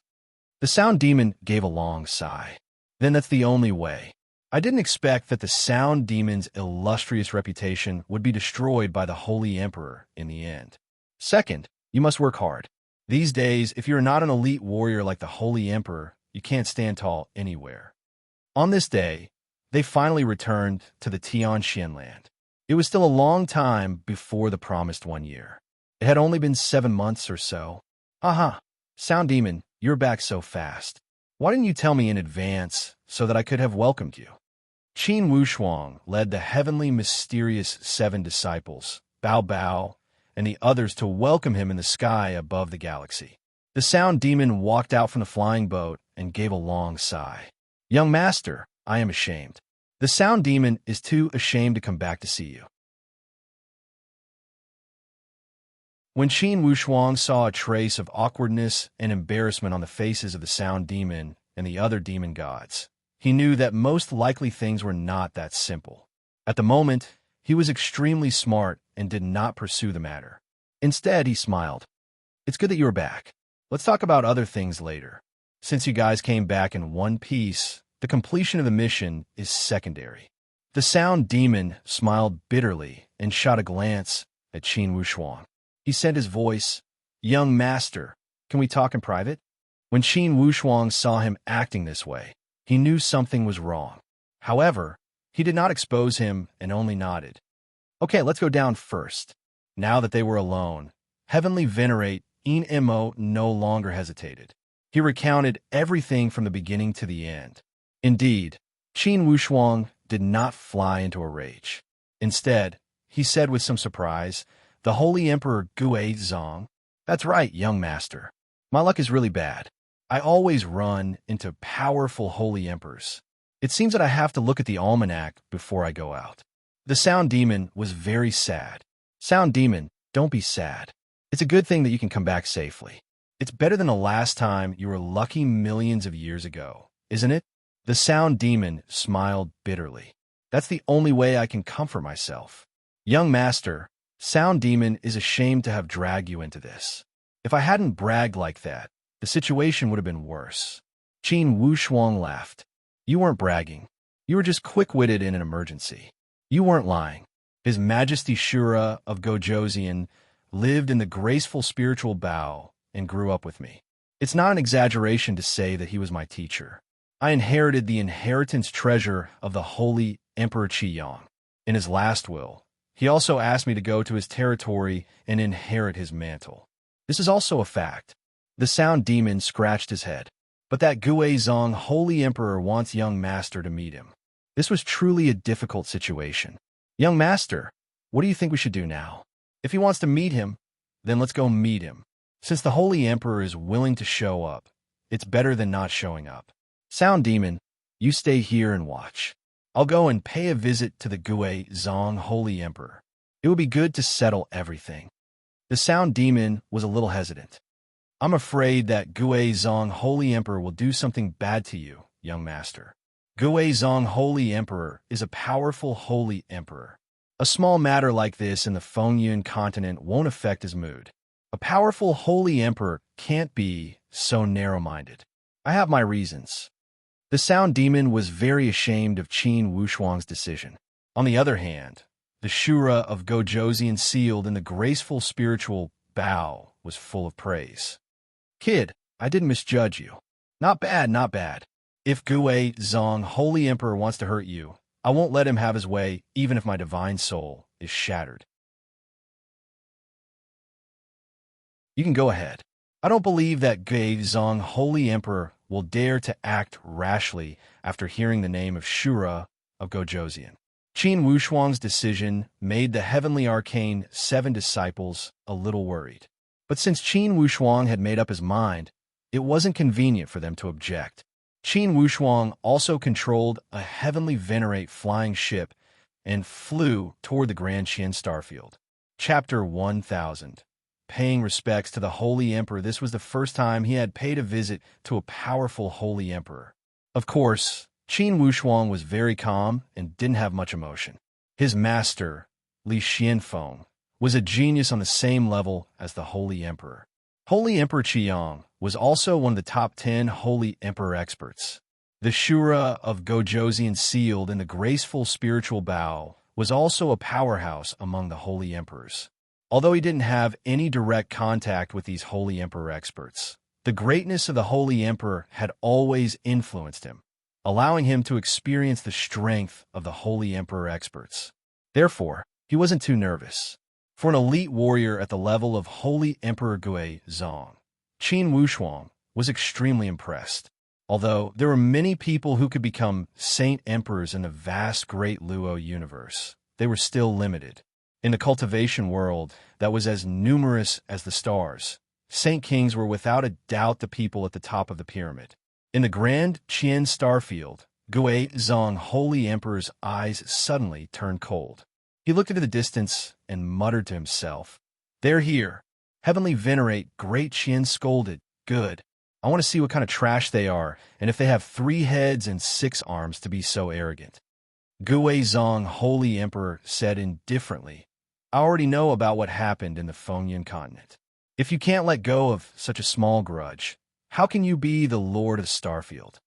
The Sound Demon gave a long sigh. Then that's the only way. I didn't expect that the Sound Demon's illustrious reputation would be destroyed by the holy emperor in the end. Second, you must work hard. These days, if you're not an elite warrior like the holy emperor, you can't stand tall anywhere. On this day, they finally returned to the Tianxian land. It was still a long time before the promised 1 year. It had only been 7 months or so. Aha, Sound Demon, you're back so fast. Why didn't you tell me in advance so that I could have welcomed you? Qin Wushuang led the heavenly mysterious 7 disciples, Bao Bao, and the others to welcome him in the sky above the galaxy. The Sound Demon walked out from the flying boat and gave a long sigh. Young master, I am ashamed. The Sound Demon is too ashamed to come back to see you. When Qin Wushuang saw a trace of awkwardness and embarrassment on the faces of the Sound Demon and the other demon gods, he knew that most likely things were not that simple. At the moment, he was extremely smart and did not pursue the matter. Instead, he smiled. It's good that you are back. Let's talk about other things later. Since you guys came back in one piece, the completion of the mission is secondary. The Sound Demon smiled bitterly and shot a glance at Qin Wushuang. He sent his voice, Young master, can we talk in private? When Qin Wushuang saw him acting this way, he knew something was wrong. However, he did not expose him and only nodded. Okay, let's go down first. Now that they were alone, Heavenly Venerate In Mo no longer hesitated. He recounted everything from the beginning to the end. Indeed, Qin Wushuang did not fly into a rage. Instead, he said with some surprise, the Holy Emperor Gui Zong, that's right, young master. My luck is really bad. I always run into powerful holy emperors. It seems that I have to look at the almanac before I go out. The Sound Demon was very sad. Sound Demon, don't be sad. It's a good thing that you can come back safely. It's better than the last time you were lucky millions of years ago, isn't it? The Sound Demon smiled bitterly. That's the only way I can comfort myself. Young master, Sound Demon is ashamed to have dragged you into this. If I hadn't bragged like that, the situation would have been worse. Qin Wushuang laughed. You weren't bragging. You were just quick-witted in an emergency. You weren't lying. His Majesty Shura of Gojoseon lived in the graceful spiritual bow and grew up with me. It's not an exaggeration to say that he was my teacher. I inherited the inheritance treasure of the holy Emperor Qiyang. In his last will, he also asked me to go to his territory and inherit his mantle. This is also a fact. The sound demon scratched his head. But that Gui Zong, holy emperor, wants young master to meet him. This was truly a difficult situation. Young master, what do you think we should do now? If he wants to meet him, then let's go meet him. Since the holy emperor is willing to show up, it's better than not showing up. Sound demon, you stay here and watch. I'll go and pay a visit to the Gui Zong, holy emperor. It would be good to settle everything. The sound demon was a little hesitant. I'm afraid that Gui Zong, holy emperor, will do something bad to you, young master. Gui Zong, holy emperor, is a powerful holy emperor. A small matter like this in the Fengyun continent won't affect his mood. A powerful holy emperor can't be so narrow-minded. I have my reasons. The sound demon was very ashamed of Qin Wushuang's decision. On the other hand, the Shura of Gojoseon sealed in the graceful spiritual bow was full of praise. Kid, I didn't misjudge you. Not bad, not bad. If Gui Zong, holy emperor, wants to hurt you, I won't let him have his way, even if my divine soul is shattered. You can go ahead. I don't believe that Gui Zong, holy emperor, will dare to act rashly after hearing the name of Shura of Gojoseon. Qin Wushuang's decision made the heavenly arcane 7 disciples a little worried. But since Qin Wushuang had made up his mind, it wasn't convenient for them to object. Qin Wushuang also controlled a heavenly venerate flying ship and flew toward the Grand Qian starfield. Chapter 1000. Paying respects to the holy emperor. This was the first time he had paid a visit to a powerful holy emperor. Of course, Qin Wushuang was very calm and didn't have much emotion. His master, Li Xianfeng, was a genius on the same level as the holy emperor. Holy Emperor Qiyang was also one of the top 10 holy emperor experts. The Shura of Gojoseon sealed in the graceful spiritual bow was also a powerhouse among the holy emperors. Although he didn't have any direct contact with these holy emperor experts, the greatness of the holy emperor had always influenced him, allowing him to experience the strength of the holy emperor experts. Therefore, he wasn't too nervous. For an elite warrior at the level of holy emperor Gui Zong, Qin Wushuang was extremely impressed. Although there were many people who could become saint emperors in the vast great Luo universe, they were still limited. In the cultivation world that was as numerous as the stars, saint kings were without a doubt the people at the top of the pyramid. In the Grand Qian starfield, Gui Zong, holy emperor's eyes suddenly turned cold. He looked into the distance and muttered to himself, "They're here. Heavenly venerate, great Qian scolded. Good. I want to see what kind of trash they are, and if they have 3 heads and 6 arms to be so arrogant." Gui Zong, holy emperor, said indifferently, "I already know about what happened in the Fengyun continent. If you can't let go of such a small grudge, how can you be the lord of Starfield?"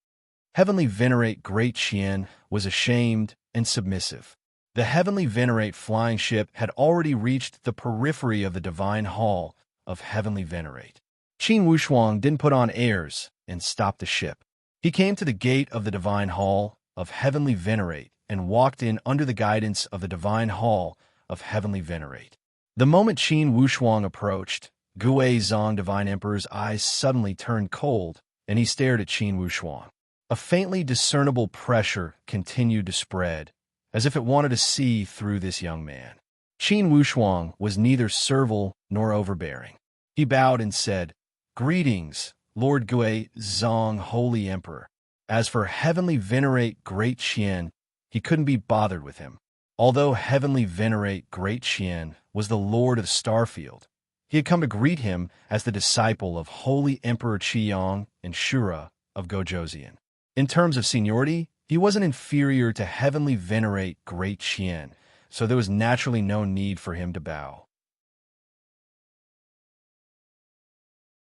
Heavenly venerate, great Qian, was ashamed and submissive. The heavenly venerate flying ship had already reached the periphery of the divine hall of heavenly venerate. Qin Wushuang didn't put on airs and stopped the ship. He came to the gate of the divine hall of heavenly venerate and walked in under the guidance of the divine hall of heavenly venerate. The moment Qin Wushuang approached, Gui Zong, divine emperor's eyes suddenly turned cold, and he stared at Qin Wushuang. A faintly discernible pressure continued to spread, as if it wanted to see through this young man. Qin Wushuang was neither servile nor overbearing. He bowed and said, "Greetings, Lord Gui Zong, holy emperor." As for heavenly venerate great Qian, he couldn't be bothered with him. Although heavenly venerate great Qian was the lord of Starfield, he had come to greet him as the disciple of holy emperor Qiyang and Shura of Gojoseon. In terms of seniority, he wasn't inferior to heavenly venerate great Qian, so there was naturally no need for him to bow.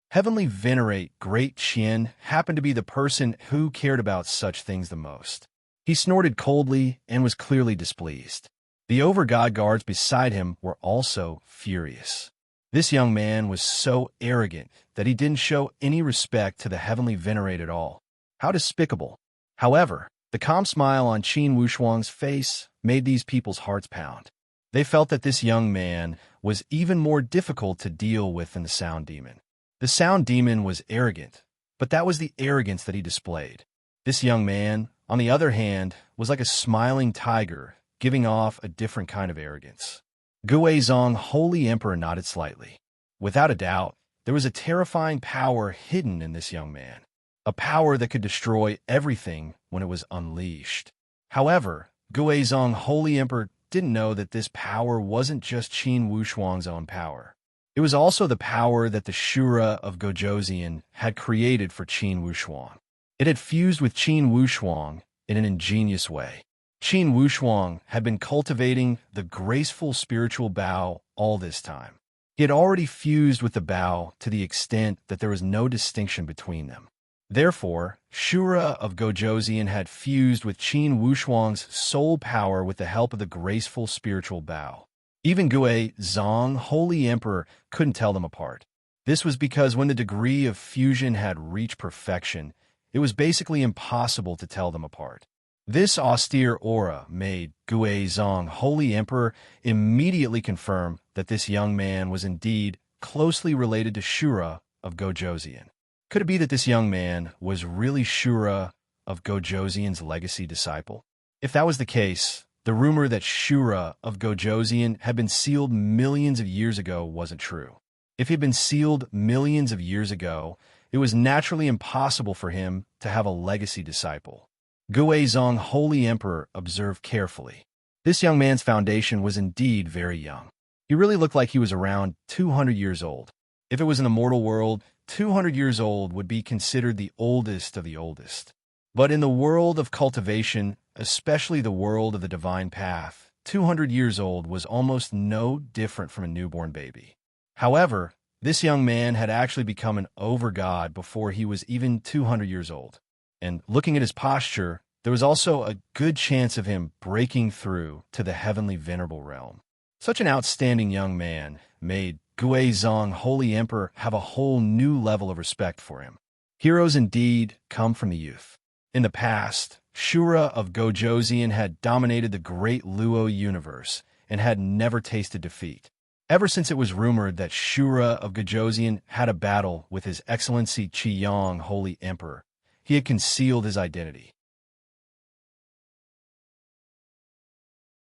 Heavenly venerate great Qian happened to be the person who cared about such things the most. He snorted coldly and was clearly displeased. The over-god guards beside him were also furious. This young man was so arrogant that he didn't show any respect to the heavenly venerate at all. How despicable. However, the calm smile on Qin Wushuang's face made these people's hearts pound. They felt that this young man was even more difficult to deal with than the sound demon. The sound demon was arrogant, but that was the arrogance that he displayed. This young man, on the other hand, was like a smiling tiger, giving off a different kind of arrogance. Guizong, Holy Emperor, nodded slightly. Without a doubt, there was a terrifying power hidden in this young man, a power that could destroy everything when it was unleashed. However, Guizong, Holy Emperor, didn't know that this power wasn't just Qin Wushuang's own power. It was also the power that the Shura of Gojoseon had created for Qin Wushuang. It had fused with Qin Wushuang in an ingenious way. Qin Wushuang had been cultivating the graceful spiritual Bao all this time. He had already fused with the Bao to the extent that there was no distinction between them. Therefore, Shura of Gojoseon had fused with Qin Wushuang's soul power with the help of the graceful spiritual Bao. Even Guizong, Holy Emperor, couldn't tell them apart. This was because when the degree of fusion had reached perfection, it was basically impossible to tell them apart. This austere aura made Guizong, Holy Emperor, immediately confirm that this young man was indeed closely related to Shura of Gojoseon. Could it be that this young man was really Shura of Gojoseon's legacy disciple? If that was the case, the rumor that Shura of Gojoseon had been sealed millions of years ago wasn't true. If he had been sealed millions of years ago, it was naturally impossible for him to have a legacy disciple. Guizong, Holy Emperor, observed carefully. This young man's foundation was indeed very young. He really looked like he was around 200 years old. If it was in the mortal world, 200 years old would be considered the oldest of the oldest. But in the world of cultivation, especially the world of the divine path, 200 years old was almost no different from a newborn baby. However, this young man had actually become an over-god before he was even 200 years old. And looking at his posture, there was also a good chance of him breaking through to the heavenly venerable realm. Such an outstanding young man made Guizong, Holy Emperor, have a whole new level of respect for him. Heroes indeed come from the youth. In the past, Shura of Gojoseon had dominated the great Luo universe and had never tasted defeat. Ever since it was rumored that Shura of Gojoseon had a battle with His Excellency Qiyong, Holy Emperor, he had concealed his identity.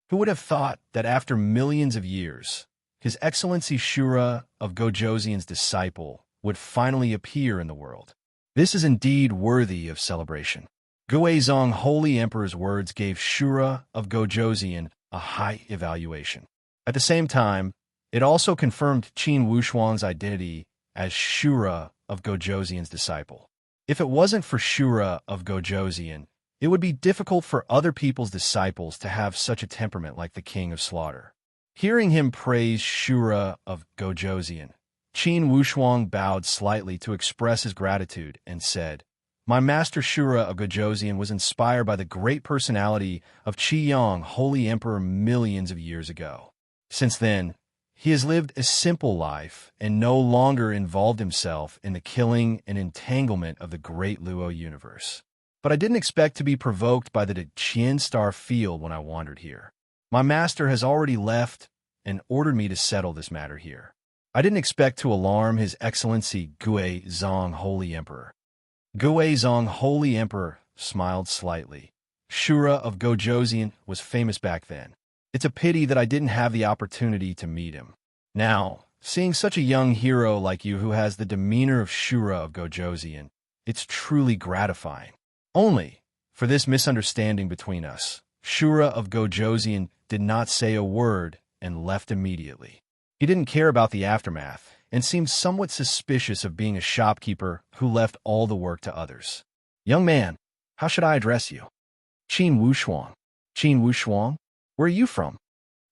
Who would have thought that after millions of years, His Excellency Shura of Gojoseon's disciple would finally appear in the world? This is indeed worthy of celebration. Guizong, Holy Emperor's words gave Shura of Gojoseon a high evaluation. At the same time, it also confirmed Qin Wushuang's identity as Shura of Gojoseon's disciple. If it wasn't for Shura of Gojoseon, it would be difficult for other people's disciples to have such a temperament like the King of Slaughter. Hearing him praise Shura of Gojoseon, Qin Wushuang bowed slightly to express his gratitude and said, "My master Shura of Gojoseon was inspired by the great personality of Qiyong, Holy Emperor, millions of years ago. Since then, he has lived a simple life and no longer involved himself in the killing and entanglement of the great Luo universe. But I didn't expect to be provoked by the Qian Star field when I wandered here. My master has already left and ordered me to settle this matter here. I didn't expect to alarm His Excellency Guizong, Holy Emperor." Guizong, Holy Emperor, smiled slightly. Shura of Gojoseon was famous back then. It's a pity that I didn't have the opportunity to meet him. Now, seeing such a young hero like you who has the demeanor of Shura of Gojoseon, it's truly gratifying. Only, for this misunderstanding between us, Shura of Gojoseon did not say a word and left immediately. He didn't care about the aftermath and seemed somewhat suspicious of being a shopkeeper who left all the work to others. "Young man, how should I address you?" "Qin Wushuang." "Qin Wushuang? Where are you from?"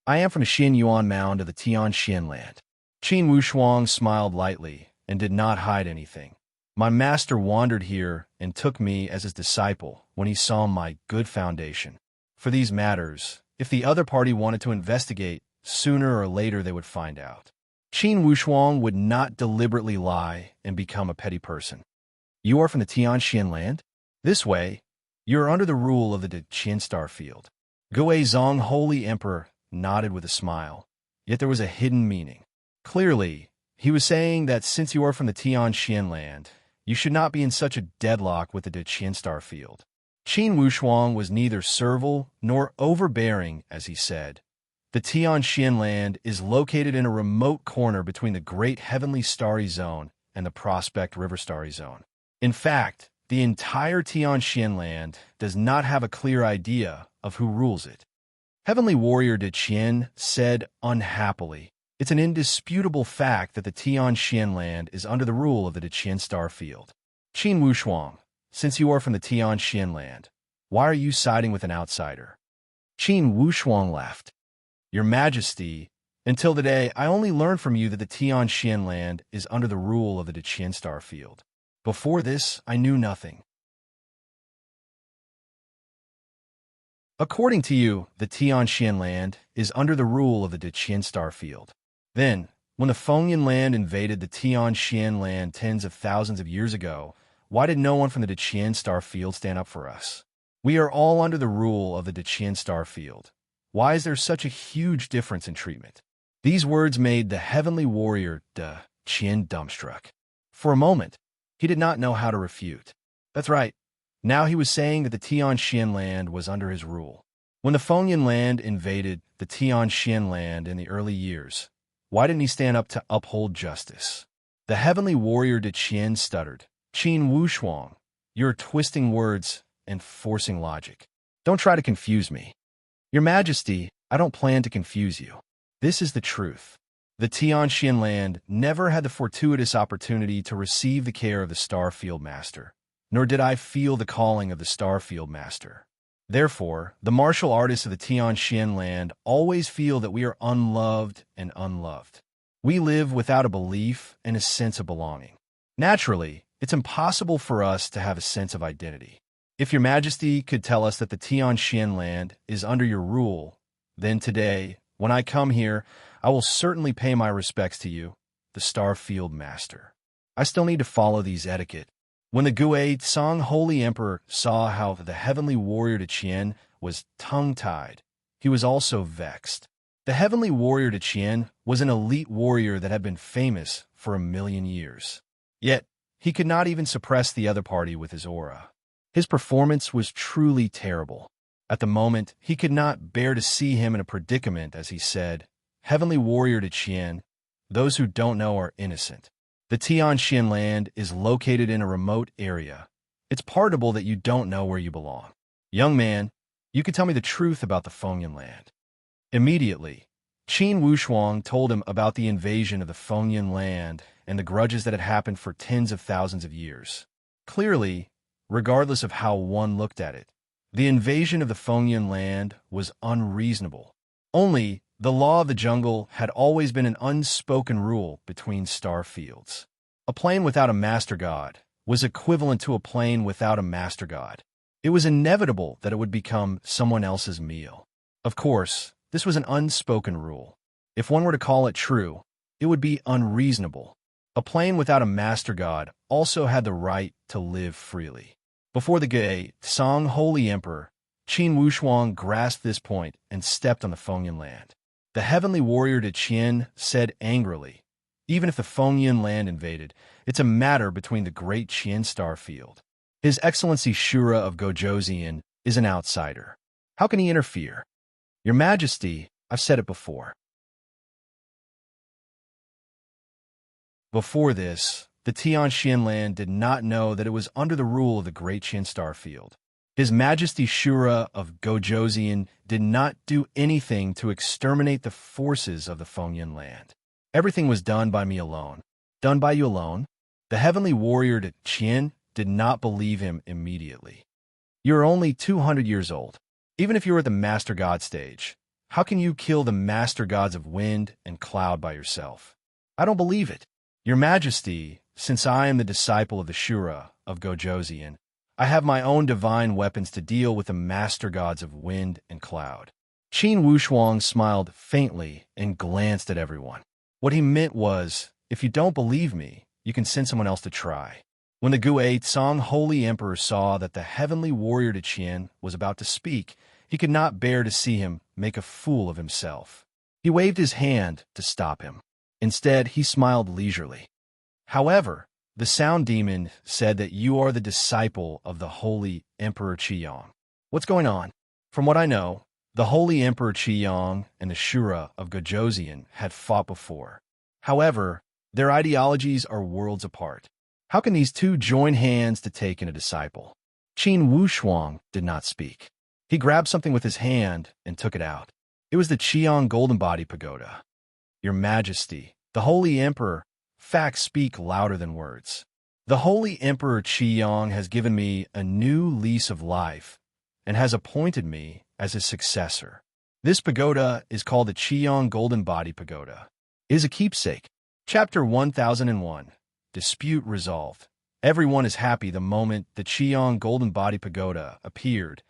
"I am from the Xian Yuan Mound of the Tian Xian land." Qin Wushuang smiled lightly and did not hide anything. "My master wandered here and took me as his disciple when he saw my good foundation. For these matters, if the other party wanted to investigate, sooner or later they would find out. Qin Wushuang would not deliberately lie and become a petty person. You are from the Tianxian land? This way, you are under the rule of the Qin star field. Guizong, Holy Emperor, nodded with a smile, yet there was a hidden meaning. Clearly, he was saying that since you are from the Tianxian land, you should not be in such a deadlock with the Qin star field. Qin Wushuang was neither servile nor overbearing, as he said. The Tianxian land is located in a remote corner between the Great Heavenly Starry Zone and the Prospect River Starry Zone. In fact, the entire Tianxian land does not have a clear idea of who rules it. Heavenly Warrior De Qian said unhappily, "It's an indisputable fact that the Tianxian land is under the rule of the Qin star field. Qin Wushuang, since you are from the Tianxian land, why are you siding with an outsider?" Qin Wushuang laughed. "Your Majesty, until today I only learned from you that the Tianxian land is under the rule of the Qin star field. Before this, I knew nothing. According to you, the Tianxian land is under the rule of the Qin star field. Then, when the Fengyan land invaded the Tianxian land tens of thousands of years ago, why did no one from the Qin star field stand up for us? We are all under the rule of the Qin star field. Why is there such a huge difference in treatment?" These words made the heavenly warrior De Qian dumbstruck. For a moment, he did not know how to refute. That's right. Now he was saying that the Tianxian land was under his rule. When the Fengyan land invaded the Tianxian land in the early years, why didn't he stand up to uphold justice? The heavenly warrior De Qian stuttered. "Qin Wushuang, you're twisting words and forcing logic. Don't try to confuse me." "Your Majesty, I don't plan to confuse you. This is the truth. The Tianxian land never had the fortuitous opportunity to receive the care of the Starfield Master, nor did I feel the calling of the Starfield Master. Therefore, the martial artists of the Tianxian land always feel that we are unloved and unloved. We live without a belief and a sense of belonging. Naturally, it's impossible for us to have a sense of identity. If your Majesty could tell us that the Tianxian land is under your rule, then today, when I come here, I will certainly pay my respects to you, the Starfield Master. I still need to follow these etiquette." When the Guizong Holy Emperor saw how the heavenly warrior De Qian was tongue-tied, he was also vexed. The heavenly warrior De Qian was an elite warrior that had been famous for 1,000,000 years. Yet, he could not even suppress the other party with his aura. His performance was truly terrible. At the moment, he could not bear to see him in a predicament as he said, "Heavenly warrior De Qian, those who don't know are innocent. The Tianxian land is located in a remote area. It's pardonable that you don't know where you belong. Young man, you can tell me the truth about the Fengyan land." Immediately, Qin Wushuang told him about the invasion of the Fengyan land and the grudges that had happened for tens of thousands of years. Clearly, regardless of how one looked at it, the invasion of the Fengyan land was unreasonable. Only, the law of the jungle had always been an unspoken rule between star fields. A plane without a master god was equivalent to a plane without a master god. It was inevitable that it would become someone else's meal. Of course, this was an unspoken rule. If one were to call it true, it would be unreasonable. A plane without a master god also had the right to live freely. Before the Guizong Holy Emperor, Qin Wushuang grasped this point and stepped on the Fengyan land. The heavenly warrior De Qian said angrily, "Even if the Fengyan land invaded, it's a matter between the great Qin star field. His Excellency Shura of Gojoseon is an outsider. How can he interfere? Your Majesty, I've said it before." Before this, the Tianxian land did not know that it was under the rule of the great Qin star field. His Majesty Shura of Gojoseon did not do anything to exterminate the forces of the Fengyan land. Everything was done by me alone. Done by you alone? The heavenly warrior De Qian did not believe him immediately. You are only 200 years old. Even if you were at the Master God stage, how can you kill the Master Gods of Wind and Cloud by yourself? I don't believe it. Your Majesty, since I am the disciple of the Shura of Gojoseon, I have my own divine weapons to deal with the Master Gods of Wind and Cloud. Qin Wushuang smiled faintly and glanced at everyone. What he meant was, if you don't believe me, you can send someone else to try. When the Gui Tsong Holy Emperor saw that the heavenly warrior Qian was about to speak, he could not bear to see him make a fool of himself. He waved his hand to stop him. Instead, he smiled leisurely. However, the sound demon said that you are the disciple of the holy Emperor Qiyong. What's going on? From what I know, the holy Emperor Qiyong and the Shura of Gojoseon had fought before. However, their ideologies are worlds apart. How can these two join hands to take in a disciple? Qin Wushuang did not speak. He grabbed something with his hand and took it out. It was the Qiyong Golden Body Pagoda. Your Majesty, the Holy Emperor, facts speak louder than words. The Holy Emperor Qiyong has given me a new lease of life and has appointed me as his successor. This pagoda is called the Qiyong Golden Body Pagoda. It is a keepsake. Chapter 1001. Dispute resolved. Everyone is happy the moment the Qiyong Golden Body Pagoda appeared.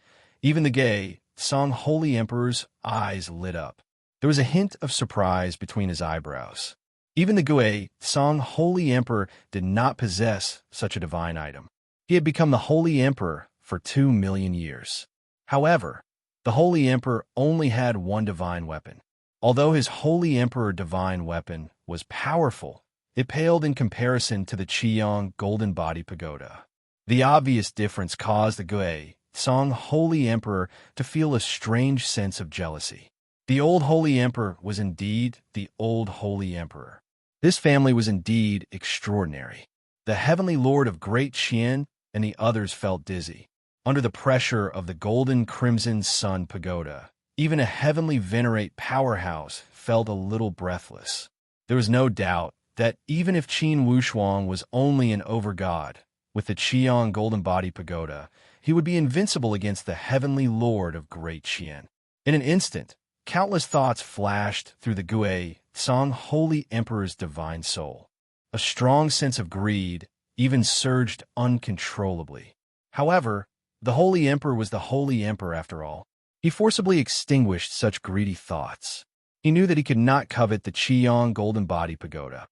Even the gay, Song Holy Emperor's eyes lit up. There was a hint of surprise between his eyebrows. Even the Gui Song Holy Emperor did not possess such a divine item. He had become the Holy Emperor for 2 million years. However, the Holy Emperor only had one divine weapon. Although his Holy Emperor divine weapon was powerful, it paled in comparison to the Qiyong Golden Body Pagoda. The obvious difference caused the Gui Song Holy Emperor to feel a strange sense of jealousy. The old Holy Emperor was indeed the old Holy Emperor. This family was indeed extraordinary. The Heavenly Lord of Great Qian and the others felt dizzy. Under the pressure of the Golden Crimson Sun Pagoda, even a heavenly venerate powerhouse felt a little breathless. There was no doubt that even if Qin Wushuang was only an over-god, with the Qiyong Golden Body Pagoda, he would be invincible against the Heavenly Lord of Great Qian. In an instant, countless thoughts flashed through the Gui Song Holy Emperor's divine soul. A strong sense of greed even surged uncontrollably. However, the Holy Emperor was the Holy Emperor after all. He forcibly extinguished such greedy thoughts. He knew that he could not covet the Qiyong Golden Body Pagoda.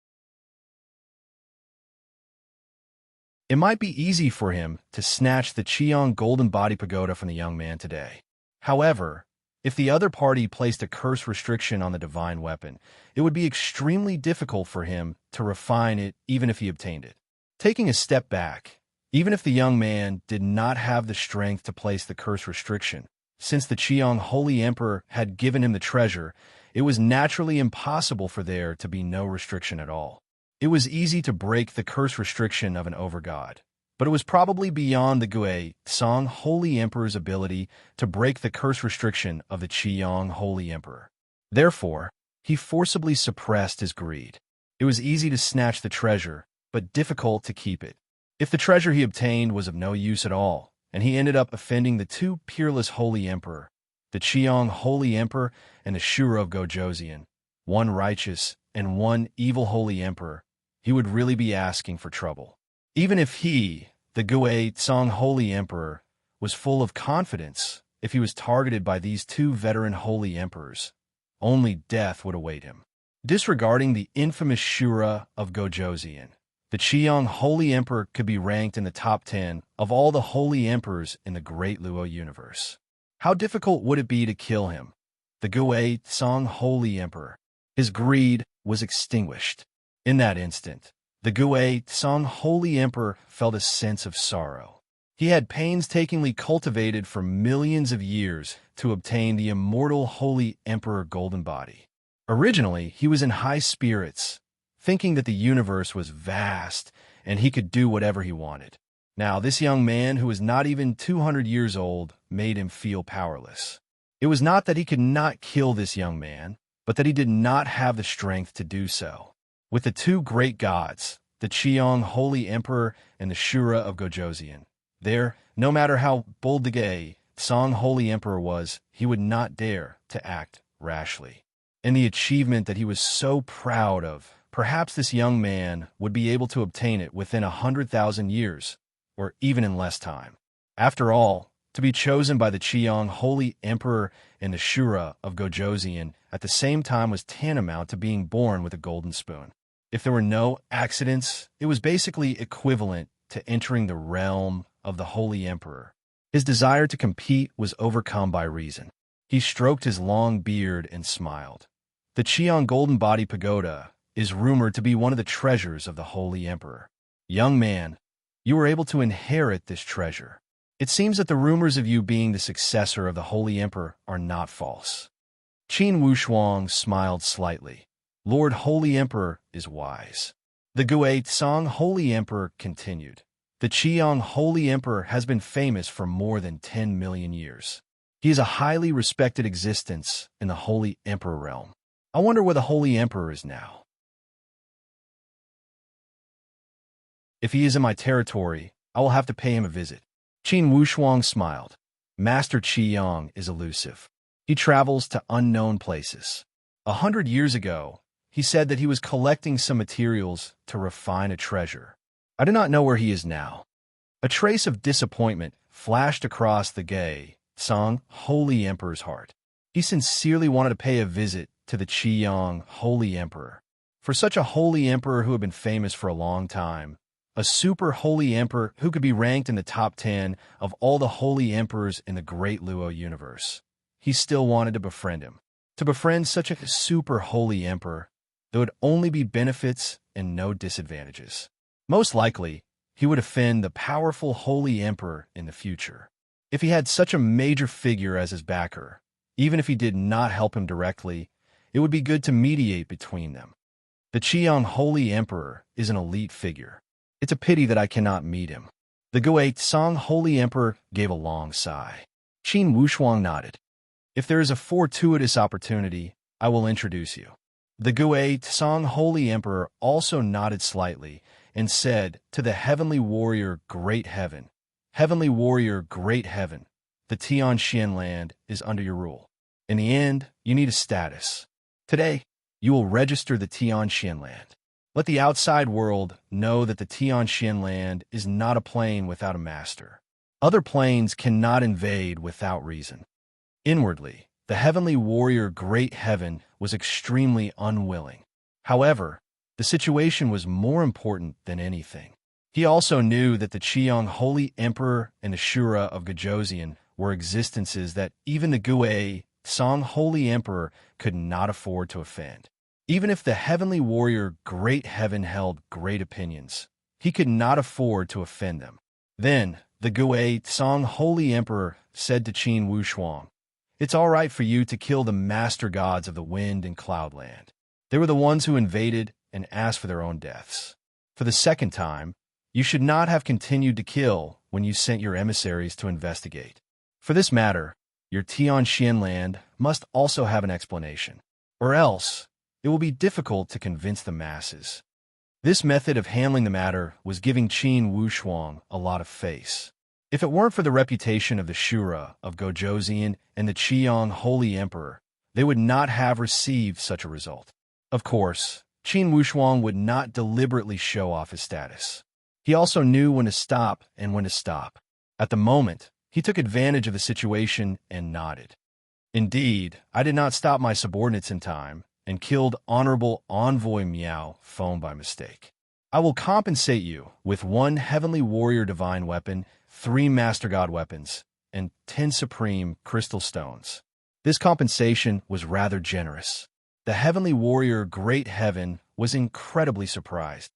It might be easy for him to snatch the Qiyong Golden Body Pagoda from the young man today. However, if the other party placed a curse restriction on the divine weapon, it would be extremely difficult for him to refine it even if he obtained it. Taking a step back, even if the young man did not have the strength to place the curse restriction, since the Qiyong Holy Emperor had given him the treasure, it was naturally impossible for there to be no restriction at all. It was easy to break the curse restriction of an overgod, but it was probably beyond the Gui Song Holy Emperor's ability to break the curse restriction of the Qiyong Holy Emperor. Therefore, he forcibly suppressed his greed. It was easy to snatch the treasure, but difficult to keep it. If the treasure he obtained was of no use at all, and he ended up offending the two peerless Holy Emperor, the Qiyong Holy Emperor and the Shura of Gojoseon, one righteous and one evil Holy Emperor, he would really be asking for trouble. Even if he, the Gui Song Holy Emperor, was full of confidence, if he was targeted by these two veteran Holy Emperors, only death would await him. Disregarding the infamous Shura of Gojoseon, the Qiyong Holy Emperor could be ranked in the top 10 of all the Holy Emperors in the Great Luo universe. How difficult would it be to kill him? The Gui Song Holy Emperor. His greed was extinguished. In that instant, the Gui Song Holy Emperor felt a sense of sorrow. He had painstakingly cultivated for millions of years to obtain the immortal Holy Emperor Golden Body. Originally, he was in high spirits, thinking that the universe was vast and he could do whatever he wanted. Now, this young man, who was not even 200 years old, made him feel powerless. It was not that he could not kill this young man, but that he did not have the strength to do so. With the two great gods, the Qiyong Holy Emperor and the Shura of Gojoseon, there, no matter how bold the Gui Song Holy Emperor was, he would not dare to act rashly. In the achievement that he was so proud of, perhaps this young man would be able to obtain it within 100,000 years, or even in less time. After all, to be chosen by the Qiang Holy Emperor and the Shura of Gojoseon at the same time was tantamount to being born with a golden spoon. If there were no accidents, it was basically equivalent to entering the realm of the Holy Emperor. His desire to compete was overcome by reason. He stroked his long beard and smiled. The Qiang Golden Body Pagoda is rumored to be one of the treasures of the Holy Emperor. Young man, you were able to inherit this treasure. It seems that the rumors of you being the successor of the Holy Emperor are not false. Qin Wushuang smiled slightly. Lord Holy Emperor is wise. The Gui Tsang Holy Emperor continued. The Qiang Holy Emperor has been famous for more than 10 million years. He is a highly respected existence in the Holy Emperor realm. I wonder where the Holy Emperor is now. If he is in my territory, I will have to pay him a visit. Qin Wushuang smiled. Master Qiang is elusive. He travels to unknown places. 100 years ago, he said that he was collecting some materials to refine a treasure. I do not know where he is now. A trace of disappointment flashed across the Gui Tsang Holy Emperor's heart. He sincerely wanted to pay a visit to the Qiang Holy Emperor. For such a Holy Emperor who had been famous for a long time, a super Holy Emperor who could be ranked in the top 10 of all the Holy Emperors in the Great Luo universe, he still wanted to befriend him. To befriend such a super Holy Emperor, there would only be benefits and no disadvantages. Most likely, he would offend the powerful Holy Emperor in the future. If he had such a major figure as his backer, even if he did not help him directly, it would be good to mediate between them. The Qiang Holy Emperor is an elite figure. It's a pity that I cannot meet him. The Gui Tsang Holy Emperor gave a long sigh. Qin Wushuang nodded. If there is a fortuitous opportunity, I will introduce you. The Gui Tsang Holy Emperor also nodded slightly and said to the Heavenly Warrior Great Heaven, Heavenly Warrior Great Heaven, the Tianxian land is under your rule. In the end, you need a status. Today, you will register the Tianxian land. Let the outside world know that the Tianxian land is not a plane without a master. Other planes cannot invade without reason. Inwardly, the Heavenly Warrior Great Heaven was extremely unwilling. However, the situation was more important than anything. He also knew that the Qiang Holy Emperor and the Shura of Gojoseon were existences that even the Gui Tsang Holy Emperor could not afford to offend. Even if the Heavenly Warrior Great Heaven held great opinions, he could not afford to offend them. Then, the Gui Tsang Holy Emperor said to Qin Wushuang, It's all right for you to kill the master gods of the wind and cloudland. They were the ones who invaded and asked for their own deaths. For the second time, you should not have continued to kill when you sent your emissaries to investigate. For this matter, your Tianxian land must also have an explanation, or else it will be difficult to convince the masses. This method of handling the matter was giving Qin Wushuang a lot of face. If it weren't for the reputation of the Shura of Gojoseon and the Qiang Holy Emperor, they would not have received such a result. Of course, Qin Wushuang would not deliberately show off his status. He also knew when to stop and when to stop. At the moment, he took advantage of the situation and nodded. Indeed, I did not stop my subordinates in time and killed Honorable Envoy Miao Phone by mistake. I will compensate you with 1 Heavenly Warrior Divine Weapon, 3 Master God Weapons, and 10 Supreme Crystal Stones. This compensation was rather generous. The Heavenly Warrior Great Heaven was incredibly surprised.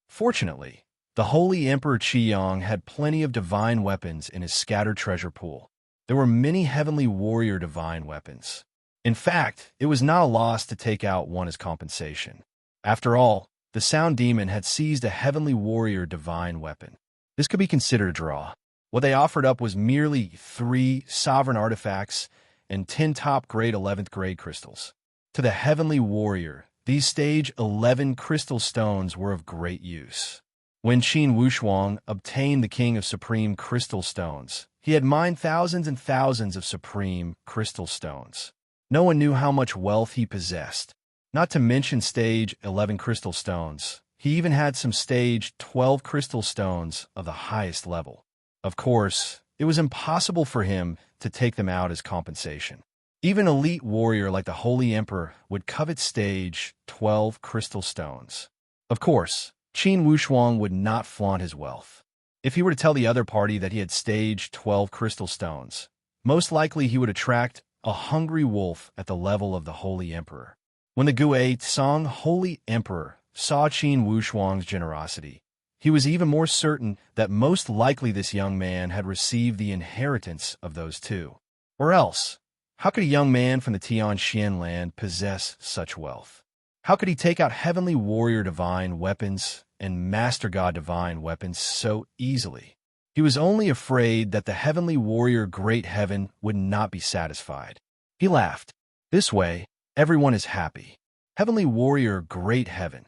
Fortunately, the Holy Emperor Qiang had plenty of divine weapons in his scattered treasure pool. There were many Heavenly Warrior divine weapons. In fact, it was not a loss to take out one as compensation. After all, the Sound Demon had seized a Heavenly Warrior divine weapon. This could be considered a draw. What they offered up was merely 3 sovereign artifacts and 10 top-grade 11th grade crystals. To the Heavenly Warrior, these stage 11 crystal stones were of great use. When Qin Wushuang obtained the King of Supreme Crystal Stones, he had mined thousands and thousands of Supreme Crystal Stones. No one knew how much wealth he possessed. Not to mention stage 11 crystal stones, He even had some stage 12 crystal stones of the highest level. Of course, it was impossible for him to take them out as compensation. Even an elite warrior like the Holy Emperor would covet stage 12 crystal stones. Of course, Qin Wushuang would not flaunt his wealth. If he were to tell the other party that he had stage 12 crystal stones, most likely he would attract a hungry wolf at the level of the Holy Emperor. When the Gui Tsang Holy Emperor saw Qin Wushuang's generosity, he was even more certain that most likely this young man had received the inheritance of those two. Or else, how could a young man from the Tianxian land possess such wealth? How could he take out Heavenly Warrior Divine weapons and Master God Divine weapons so easily? He was only afraid that the Heavenly Warrior Great Heaven would not be satisfied. He laughed. This way, everyone is happy. Heavenly Warrior Great Heaven,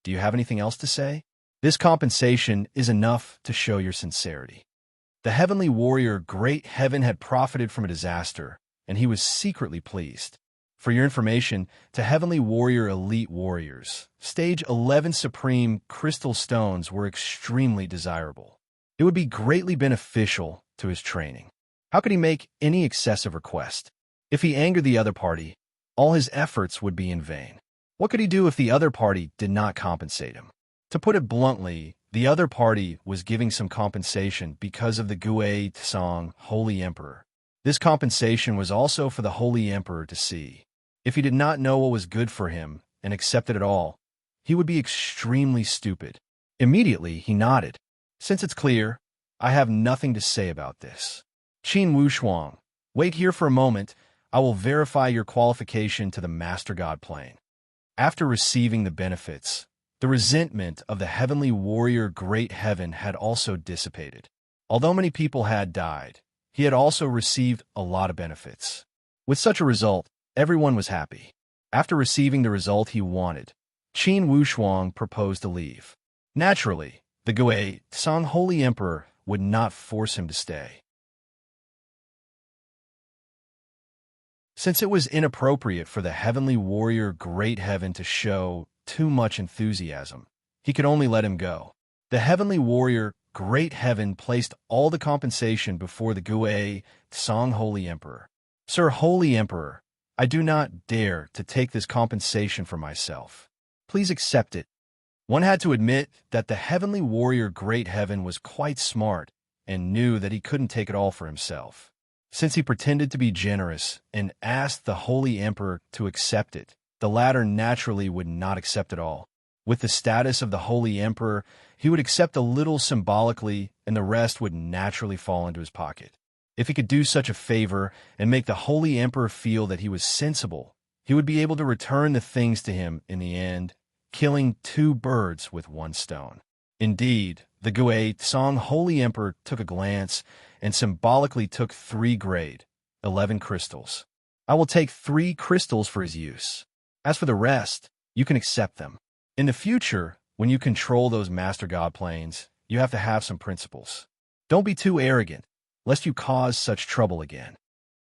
do you have anything else to say? This compensation is enough to show your sincerity. The Heavenly Warrior Great Heaven had profited from a disaster, and he was secretly pleased. For your information, to Heavenly Warrior Elite Warriors, Stage 11 Supreme Crystal Stones were extremely desirable. It would be greatly beneficial to his training. How could he make any excessive request? If he angered the other party, all his efforts would be in vain. What could he do if the other party did not compensate him? To put it bluntly, the other party was giving some compensation because of the Gui Tsang Holy Emperor. This compensation was also for the Holy Emperor to see. If he did not know what was good for him and accepted it all, he would be extremely stupid. Immediately, he nodded. Since it's clear, I have nothing to say about this. Qin Wushuang, wait here for a moment. I will verify your qualification to the Master God plane. After receiving the benefits, the resentment of the Heavenly Warrior Great Heaven had also dissipated. Although many people had died, he had also received a lot of benefits. With such a result, everyone was happy. After receiving the result he wanted, Qin Wushuang proposed to leave. Naturally, the Gui Tsang Holy Emperor would not force him to stay. Since it was inappropriate for the Heavenly Warrior Great Heaven to show too much enthusiasm, he could only let him go. The Heavenly Warrior Great Heaven placed all the compensation before the Gui Tsang Holy Emperor. Sir Holy Emperor, I do not dare to take this compensation for myself. Please accept it. One had to admit that the Heavenly Warrior Great Heaven was quite smart and knew that he couldn't take it all for himself. Since he pretended to be generous and asked the Holy Emperor to accept it, the latter naturally would not accept it all. With the status of the Holy Emperor, he would accept a little symbolically, and the rest would naturally fall into his pocket. If he could do such a favor and make the Holy Emperor feel that he was sensible, he would be able to return the things to him in the end, killing two birds with one stone. Indeed, the Gui Tsang Holy Emperor took a glance and symbolically took 3 grade, 11 crystals. I will take 3 crystals for his use. As for the rest, you can accept them. In the future, when you control those Master God planes, you have to have some principles. Don't be too arrogant, lest you cause such trouble again.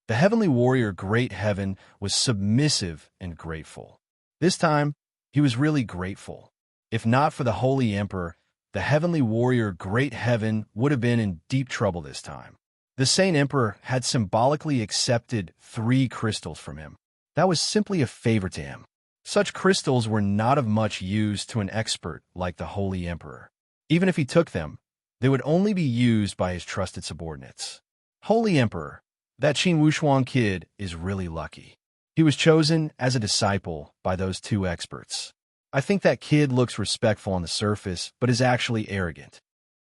The Heavenly Warrior Great Heaven was submissive and grateful. This time, he was really grateful. If not for the Holy Emperor, the Heavenly Warrior Great Heaven would have been in deep trouble this time. The Saint Emperor had symbolically accepted 3 crystals from him. That was simply a favor to him. Such crystals were not of much use to an expert like the Holy Emperor. Even if he took them, they would only be used by his trusted subordinates. Holy Emperor, that Qin Wushuang kid is really lucky. He was chosen as a disciple by those 2 experts. I think that kid looks respectful on the surface, but is actually arrogant.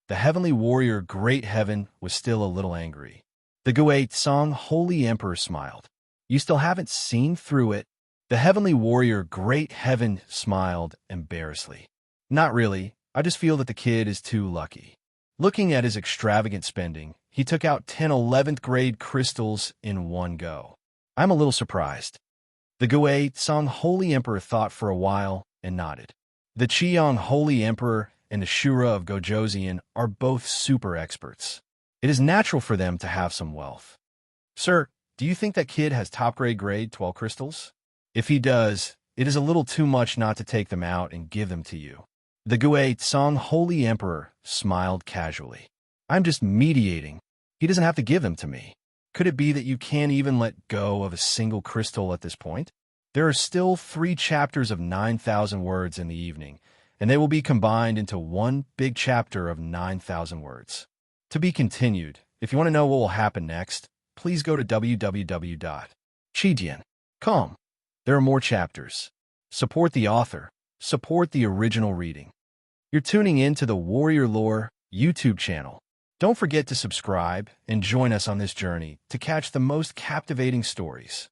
The Heavenly Warrior Great Heaven was still a little angry. The Gui Tsang Holy Emperor smiled. You still haven't seen through it? The Heavenly Warrior Great Heaven smiled embarrassedly. Not really. I just feel that the kid is too lucky. Looking at his extravagant spending, he took out 10 11th grade crystals in one go. I'm a little surprised. The Gui Tsang Holy Emperor thought for a while and nodded. The Qiang Holy Emperor and the Shura of Gojoseon are both super experts. It is natural for them to have some wealth. Sir, do you think that kid has top grade 12 crystals? If he does, it is a little too much not to take them out and give them to you. The Gui Tsong Holy Emperor smiled casually. I'm just mediating. He doesn't have to give them to me. Could it be that you can't even let go of a single crystal at this point? There are still 3 chapters of 9,000 words in the evening, and they will be combined into one big chapter of 9,000 words. To be continued. If you want to know what will happen next, please go to www.chidian.com. There are more chapters. Support the author. Support the original reading. You're tuning in to the Warrior Lore YouTube channel. Don't forget to subscribe and join us on this journey to catch the most captivating stories.